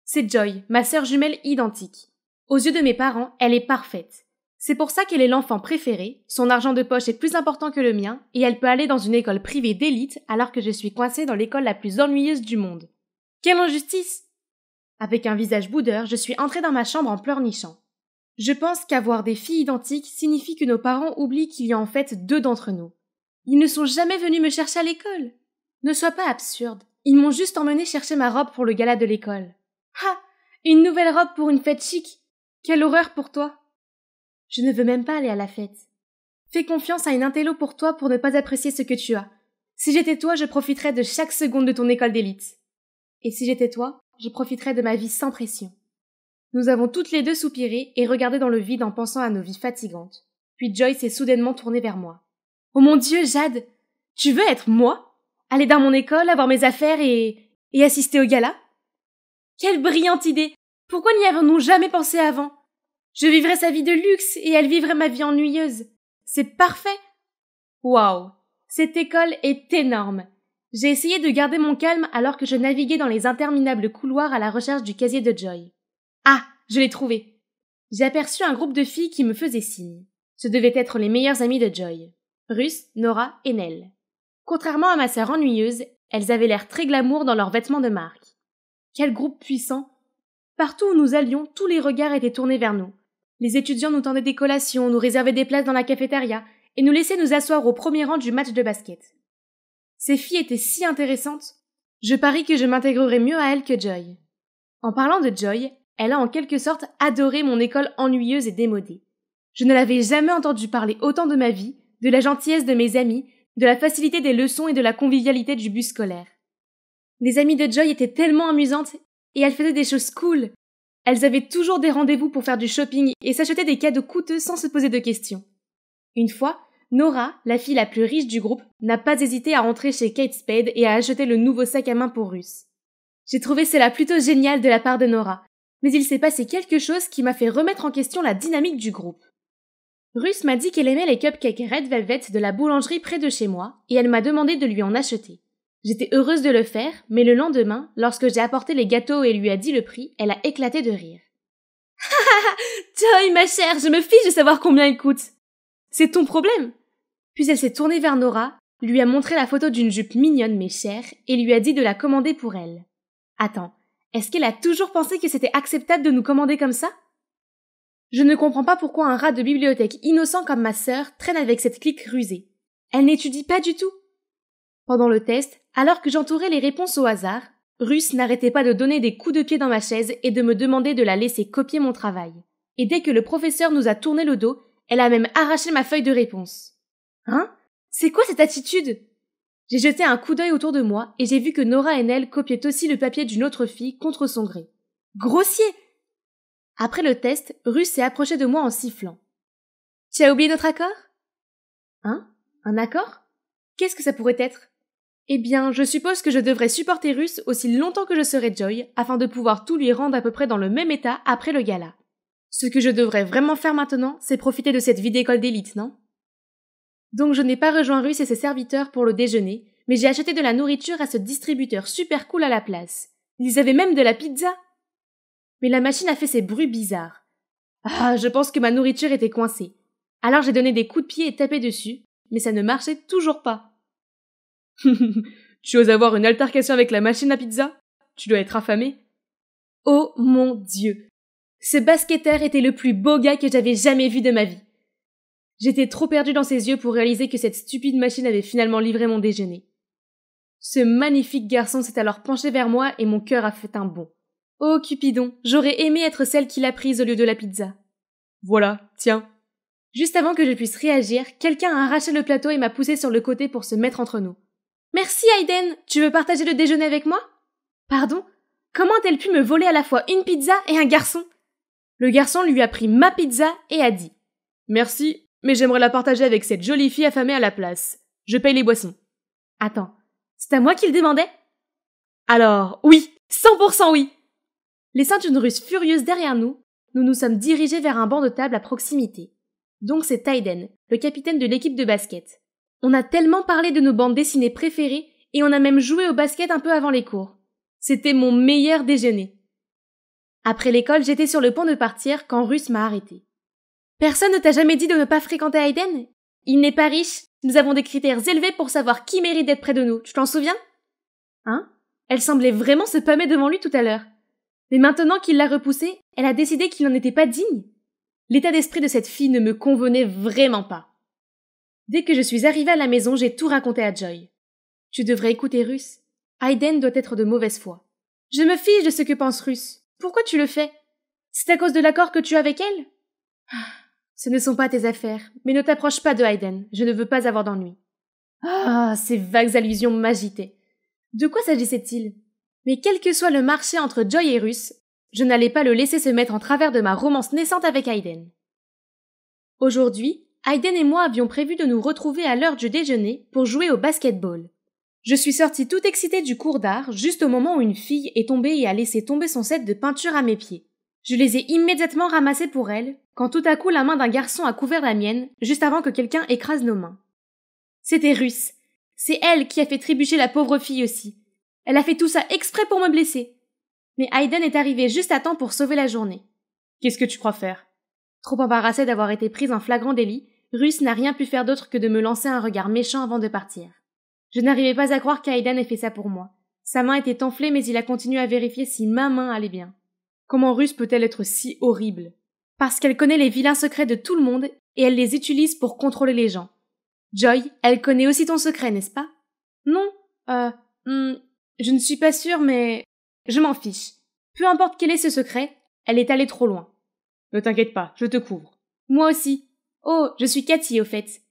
C'est Joy, ma sœur jumelle identique. Aux yeux de mes parents, elle est parfaite. C'est pour ça qu'elle est l'enfant préféré, son argent de poche est plus important que le mien, et elle peut aller dans une école privée d'élite alors que je suis coincée dans l'école la plus ennuyeuse du monde. Quelle injustice! Avec un visage boudeur, je suis entrée dans ma chambre en pleurnichant. Je pense qu'avoir des filles identiques signifie que nos parents oublient qu'il y a en fait 2 d'entre nous. Ils ne sont jamais venus me chercher à l'école. Ne sois pas absurde. Ils m'ont juste emmené chercher ma robe pour le gala de l'école. Ah! Une nouvelle robe pour une fête chic! Quelle horreur pour toi! Je ne veux même pas aller à la fête. Fais confiance à une intello pour toi pour ne pas apprécier ce que tu as. Si j'étais toi, je profiterais de chaque seconde de ton école d'élite. Et si j'étais toi, je profiterais de ma vie sans pression. Nous avons toutes les deux soupiré et regardé dans le vide en pensant à nos vies fatigantes. Puis Joy s'est soudainement tournée vers moi. « Oh mon Dieu, Jade! Tu veux être moi? Aller dans mon école, avoir mes affaires et assister au gala? Quelle brillante idée! Pourquoi n'y avons-nous jamais pensé avant? Je vivrais sa vie de luxe et elle vivrait ma vie ennuyeuse. C'est parfait! Waouh! Cette école est énorme! J'ai essayé de garder mon calme alors que je naviguais dans les interminables couloirs à la recherche du casier de Joy. Ah! Je l'ai trouvé! J'ai aperçu un groupe de filles qui me faisaient signe. Ce devaient être les meilleures amies de Joy. Ruth, Nora et Nell. Contrairement à ma sœur ennuyeuse, elles avaient l'air très glamour dans leurs vêtements de marque. Quel groupe puissant! Partout où nous allions, tous les regards étaient tournés vers nous. Les étudiants nous tendaient des collations, nous réservaient des places dans la cafétéria et nous laissaient nous asseoir au premier rang du match de basket. Ces filles étaient si intéressantes. Je parie que je m'intégrerais mieux à elles que Joy. En parlant de Joy, elle a en quelque sorte adoré mon école ennuyeuse et démodée. Je ne l'avais jamais entendu parler autant de ma vie, de la gentillesse de mes amis, de la facilité des leçons et de la convivialité du bus scolaire. Les amies de Joy étaient tellement amusantes et elles faisaient des choses cool. Elles avaient toujours des rendez-vous pour faire du shopping et s'achetaient des cadeaux coûteux sans se poser de questions. Une fois, Nora, la fille la plus riche du groupe, n'a pas hésité à rentrer chez Kate Spade et à acheter le nouveau sac à main pour Ruth. J'ai trouvé cela plutôt génial de la part de Nora, mais il s'est passé quelque chose qui m'a fait remettre en question la dynamique du groupe. Ruth m'a dit qu'elle aimait les cupcakes Red Velvet de la boulangerie près de chez moi et elle m'a demandé de lui en acheter. J'étais heureuse de le faire, mais le lendemain, lorsque j'ai apporté les gâteaux et lui a dit le prix, elle a éclaté de rire. « Ha ha ha! Joy, ma chère, je me fiche de savoir combien ils coûtent! C'est ton problème! » Puis elle s'est tournée vers Nora, lui a montré la photo d'une jupe mignonne mais chère et lui a dit de la commander pour elle. Attends, est-ce qu'elle a toujours pensé que c'était acceptable de nous commander comme ça? Je ne comprends pas pourquoi un rat de bibliothèque innocent comme ma sœur traîne avec cette clique rusée. Elle n'étudie pas du tout. Pendant le test, alors que j'entourais les réponses au hasard, Ruth n'arrêtait pas de donner des coups de pied dans ma chaise et de me demander de la laisser copier mon travail. Et dès que le professeur nous a tourné le dos, elle a même arraché ma feuille de réponse. Hein? C'est quoi cette attitude? J'ai jeté un coup d'œil autour de moi et j'ai vu que Nora et Nell copiaient aussi le papier d'une autre fille contre son gré. Grossier! Après le test, Ruth s'est approchée de moi en sifflant. « Tu as oublié notre accord ?»« Hein? Un accord? Qu'est-ce que ça pourrait être ?»« Eh bien, je suppose que je devrais supporter Ruth aussi longtemps que je serai Joy, afin de pouvoir tout lui rendre à peu près dans le même état après le gala. Ce que je devrais vraiment faire maintenant, c'est profiter de cette vie d'école d'élite, non ? Donc je n'ai pas rejoint Ruth et ses serviteurs pour le déjeuner, mais j'ai acheté de la nourriture à ce distributeur super cool à la place. Ils avaient même de la pizza. Mais la machine a fait ces bruits bizarres. Ah, je pense que ma nourriture était coincée. Alors j'ai donné des coups de pied et tapé dessus, mais ça ne marchait toujours pas. Tu oses avoir une altercation avec la machine à pizza? Tu dois être affamé. Oh mon Dieu! Ce basketteur était le plus beau gars que j'avais jamais vu de ma vie. J'étais trop perdue dans ses yeux pour réaliser que cette stupide machine avait finalement livré mon déjeuner. Ce magnifique garçon s'est alors penché vers moi et mon cœur a fait un bond. Oh Cupidon, j'aurais aimé être celle qui l'a prise au lieu de la pizza. Voilà, tiens. Juste avant que je puisse réagir, quelqu'un a arraché le plateau et m'a poussé sur le côté pour se mettre entre nous. Merci Hayden, tu veux partager le déjeuner avec moi? Pardon? Comment a-t-elle pu me voler à la fois une pizza et un garçon? Le garçon lui a pris ma pizza et a dit « Merci, mais j'aimerais la partager avec cette jolie fille affamée à la place. Je paye les boissons. » Attends, c'est à moi qu'il demandait? Alors, oui, 100% oui. Laissant une Russe furieuse derrière nous, nous nous sommes dirigés vers un banc de table à proximité. Donc c'est Hayden, le capitaine de l'équipe de basket. On a tellement parlé de nos bandes dessinées préférées et on a même joué au basket un peu avant les cours. C'était mon meilleur déjeuner. Après l'école, j'étais sur le point de partir quand Russ m'a arrêté. Personne ne t'a jamais dit de ne pas fréquenter Hayden? Il n'est pas riche, nous avons des critères élevés pour savoir qui mérite d'être près de nous, tu t'en souviens? Hein? Elle semblait vraiment se pâmer devant lui tout à l'heure. Mais maintenant qu'il l'a repoussée, elle a décidé qu'il n'en était pas digne. L'état d'esprit de cette fille ne me convenait vraiment pas. Dès que je suis arrivée à la maison, j'ai tout raconté à Joy. Tu devrais écouter Russ. Hayden doit être de mauvaise foi. Je me fiche de ce que pense Russ. Pourquoi tu le fais? C'est à cause de l'accord que tu as avec elle? Ce ne sont pas tes affaires, mais ne t'approche pas de Hayden, je ne veux pas avoir d'ennui. Ces vagues allusions m'agitaient. De quoi s'agissait-il? Mais quel que soit le marché entre Joy et Russ, je n'allais pas le laisser se mettre en travers de ma romance naissante avec Hayden. Aujourd'hui, Hayden et moi avions prévu de nous retrouver à l'heure du déjeuner pour jouer au basketball. Je suis sortie toute excitée du cours d'art juste au moment où une fille est tombée et a laissé tomber son set de peinture à mes pieds. Je les ai immédiatement ramassés pour elle, quand tout à coup la main d'un garçon a couvert la mienne, juste avant que quelqu'un écrase nos mains. C'était Russ. C'est elle qui a fait trébucher la pauvre fille aussi. Elle a fait tout ça exprès pour me blesser. Mais Hayden est arrivé juste à temps pour sauver la journée. Qu'est-ce que tu crois faire? Trop embarrassée d'avoir été prise en flagrant délit, Russ n'a rien pu faire d'autre que de me lancer un regard méchant avant de partir. Je n'arrivais pas à croire qu'Hayden ait fait ça pour moi. Sa main était enflée, mais il a continué à vérifier si ma main allait bien. Comment Russ peut-elle être si horrible? Parce qu'elle connaît les vilains secrets de tout le monde et elle les utilise pour contrôler les gens. Joy, elle connaît aussi ton secret, n'est-ce pas? Non, je ne suis pas sûre, mais je m'en fiche. Peu importe quel est ce secret, elle est allée trop loin. Ne t'inquiète pas, je te couvre. Moi aussi. Oh, je suis Cathy, au fait.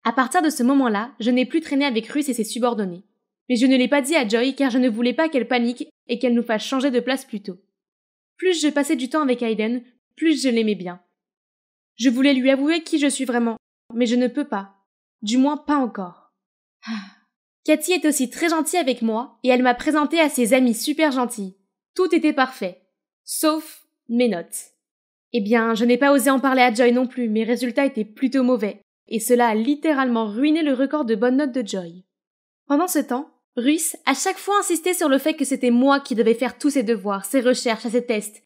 À partir de ce moment-là, je n'ai plus traîné avec Russ et ses subordonnés. Mais je ne l'ai pas dit à Joy car je ne voulais pas qu'elle panique et qu'elle nous fasse changer de place plus tôt. Plus je passais du temps avec Hayden, plus je l'aimais bien. Je voulais lui avouer qui je suis vraiment, mais je ne peux pas. Du moins pas encore. Cathy est aussi très gentille avec moi et elle m'a présenté à ses amis super gentils. Tout était parfait. Sauf mes notes. Eh bien, je n'ai pas osé en parler à Joy non plus, mes résultats étaient plutôt mauvais. Et cela a littéralement ruiné le record de bonnes notes de Joy. Pendant ce temps, Russ a chaque fois insisté sur le fait que c'était moi qui devais faire tous ses devoirs, ses recherches, ses tests.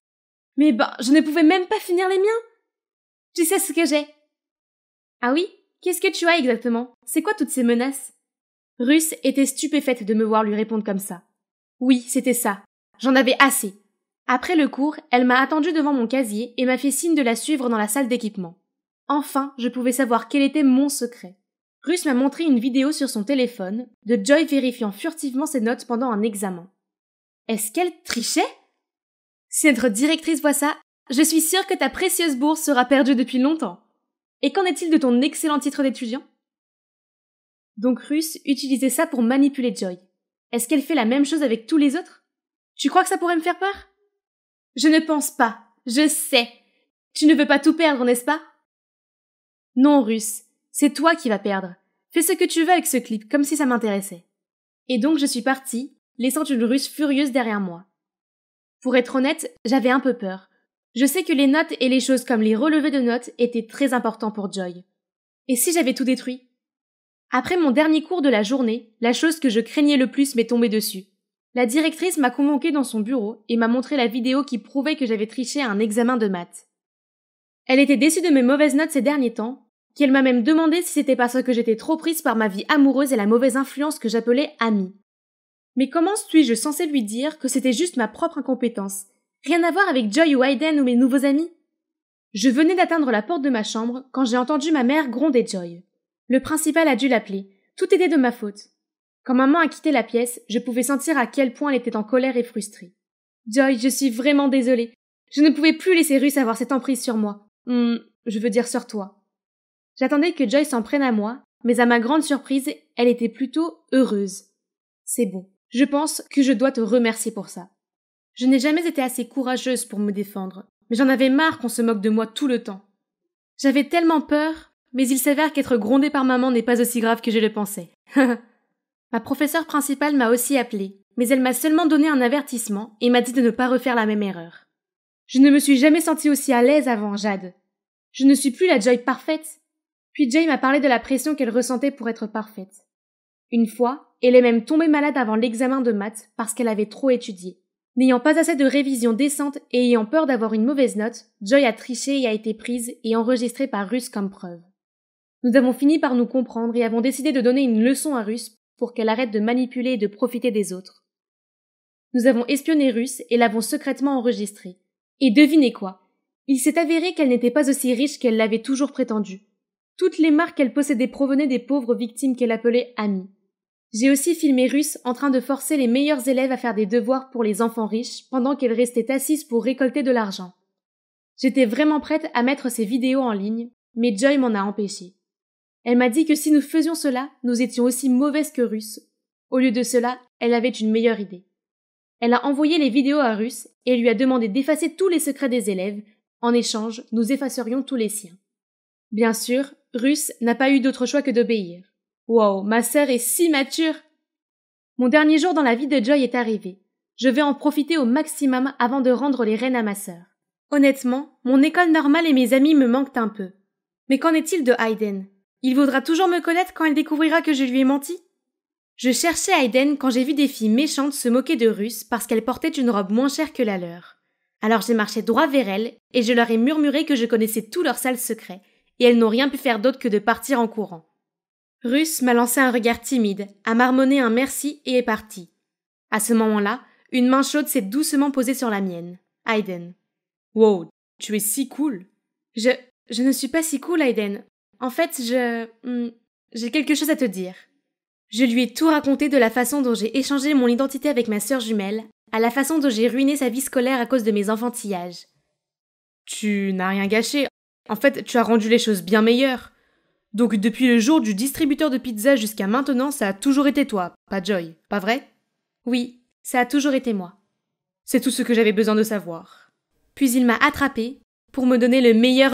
Mais je ne pouvais même pas finir les miens. Tu sais ce que j'ai? Ah oui? Qu'est-ce que tu as exactement? C'est quoi toutes ces menaces? Russ était stupéfaite de me voir lui répondre comme ça. Oui, c'était ça. J'en avais assez. Après le cours, elle m'a attendue devant mon casier et m'a fait signe de la suivre dans la salle d'équipement. Enfin, je pouvais savoir quel était mon secret. Russ m'a montré une vidéo sur son téléphone de Joy vérifiant furtivement ses notes pendant un examen. Est-ce qu'elle trichait? Si notre directrice voit ça, je suis sûre que ta précieuse bourse sera perdue depuis longtemps. Et qu'en est-il de ton excellent titre d'étudiant? Donc Russ utilisait ça pour manipuler Joy. Est-ce qu'elle fait la même chose avec tous les autres? Tu crois que ça pourrait me faire peur? Je ne pense pas. Je sais. Tu ne veux pas tout perdre, n'est-ce pas? Non, Russ, c'est toi qui vas perdre. Fais ce que tu veux avec ce clip, comme si ça m'intéressait. Et donc je suis partie, laissant une Russ furieuse derrière moi. Pour être honnête, j'avais un peu peur. Je sais que les notes et les choses comme les relevés de notes étaient très importants pour Joy. Et si j'avais tout détruit? Après mon dernier cours de la journée, la chose que je craignais le plus m'est tombée dessus. La directrice m'a convoquée dans son bureau et m'a montré la vidéo qui prouvait que j'avais triché à un examen de maths. Elle était déçue de mes mauvaises notes ces derniers temps, qu'elle m'a même demandé si c'était parce que j'étais trop prise par ma vie amoureuse et la mauvaise influence que j'appelais amie. Mais comment suis-je censée lui dire que c'était juste ma propre incompétence? Rien à voir avec Joy ou Hayden ou mes nouveaux amis? Je venais d'atteindre la porte de ma chambre quand j'ai entendu ma mère gronder Joy. Le principal a dû l'appeler. Tout était de ma faute. Quand maman a quitté la pièce, je pouvais sentir à quel point elle était en colère et frustrée. Joy, je suis vraiment désolée. Je ne pouvais plus laisser Russ avoir cette emprise sur moi. Je veux dire sur toi. J'attendais que Joy s'en prenne à moi, mais à ma grande surprise, elle était plutôt heureuse. C'est bon. Je pense que je dois te remercier pour ça. Je n'ai jamais été assez courageuse pour me défendre, mais j'en avais marre qu'on se moque de moi tout le temps. J'avais tellement peur, mais il s'avère qu'être grondée par maman n'est pas aussi grave que je le pensais. Ma professeure principale m'a aussi appelée, mais elle m'a seulement donné un avertissement et m'a dit de ne pas refaire la même erreur. Je ne me suis jamais sentie aussi à l'aise avant, Jade. Je ne suis plus la Joy parfaite. Puis Joy m'a parlé de la pression qu'elle ressentait pour être parfaite. Une fois, elle est même tombée malade avant l'examen de maths parce qu'elle avait trop étudié. N'ayant pas assez de révision décente et ayant peur d'avoir une mauvaise note, Joy a triché et a été prise et enregistrée par Russ comme preuve. Nous avons fini par nous comprendre et avons décidé de donner une leçon à Russ pour qu'elle arrête de manipuler et de profiter des autres. Nous avons espionné Russ et l'avons secrètement enregistrée. Et devinez quoi? Il s'est avéré qu'elle n'était pas aussi riche qu'elle l'avait toujours prétendu. Toutes les marques qu'elle possédait provenaient des pauvres victimes qu'elle appelait amies. J'ai aussi filmé Russ en train de forcer les meilleurs élèves à faire des devoirs pour les enfants riches pendant qu'elle restait assise pour récolter de l'argent. J'étais vraiment prête à mettre ces vidéos en ligne, mais Joy m'en a empêché. Elle m'a dit que si nous faisions cela, nous étions aussi mauvaises que Russ. Au lieu de cela, elle avait une meilleure idée. Elle a envoyé les vidéos à Russ et lui a demandé d'effacer tous les secrets des élèves. En échange, nous effacerions tous les siens. Bien sûr, Russ n'a pas eu d'autre choix que d'obéir. Wow, ma sœur est si mature! Mon dernier jour dans la vie de Joy est arrivé. Je vais en profiter au maximum avant de rendre les rênes à ma sœur. Honnêtement, mon école normale et mes amis me manquent un peu. Mais qu'en est-il de Hayden? Il voudra toujours me connaître quand elle découvrira que je lui ai menti? Je cherchais Hayden quand j'ai vu des filles méchantes se moquer de Russ parce qu'elle portait une robe moins chère que la leur. Alors j'ai marché droit vers elles et je leur ai murmuré que je connaissais tous leurs sales secrets et elles n'ont rien pu faire d'autre que de partir en courant. Russ m'a lancé un regard timide, a marmonné un merci et est parti. À ce moment-là, une main chaude s'est doucement posée sur la mienne. Hayden. Wow, tu es si cool. Je ne suis pas si cool, Hayden. En fait, j'ai quelque chose à te dire. Je lui ai tout raconté de la façon dont j'ai échangé mon identité avec ma sœur jumelle, à la façon dont j'ai ruiné sa vie scolaire à cause de mes enfantillages. Tu n'as rien gâché. En fait, tu as rendu les choses bien meilleures. Donc depuis le jour du distributeur de pizza jusqu'à maintenant, ça a toujours été toi, pas Joy, pas vrai? Oui, ça a toujours été moi. C'est tout ce que j'avais besoin de savoir. Puis il m'a attrapée pour me donner le meilleur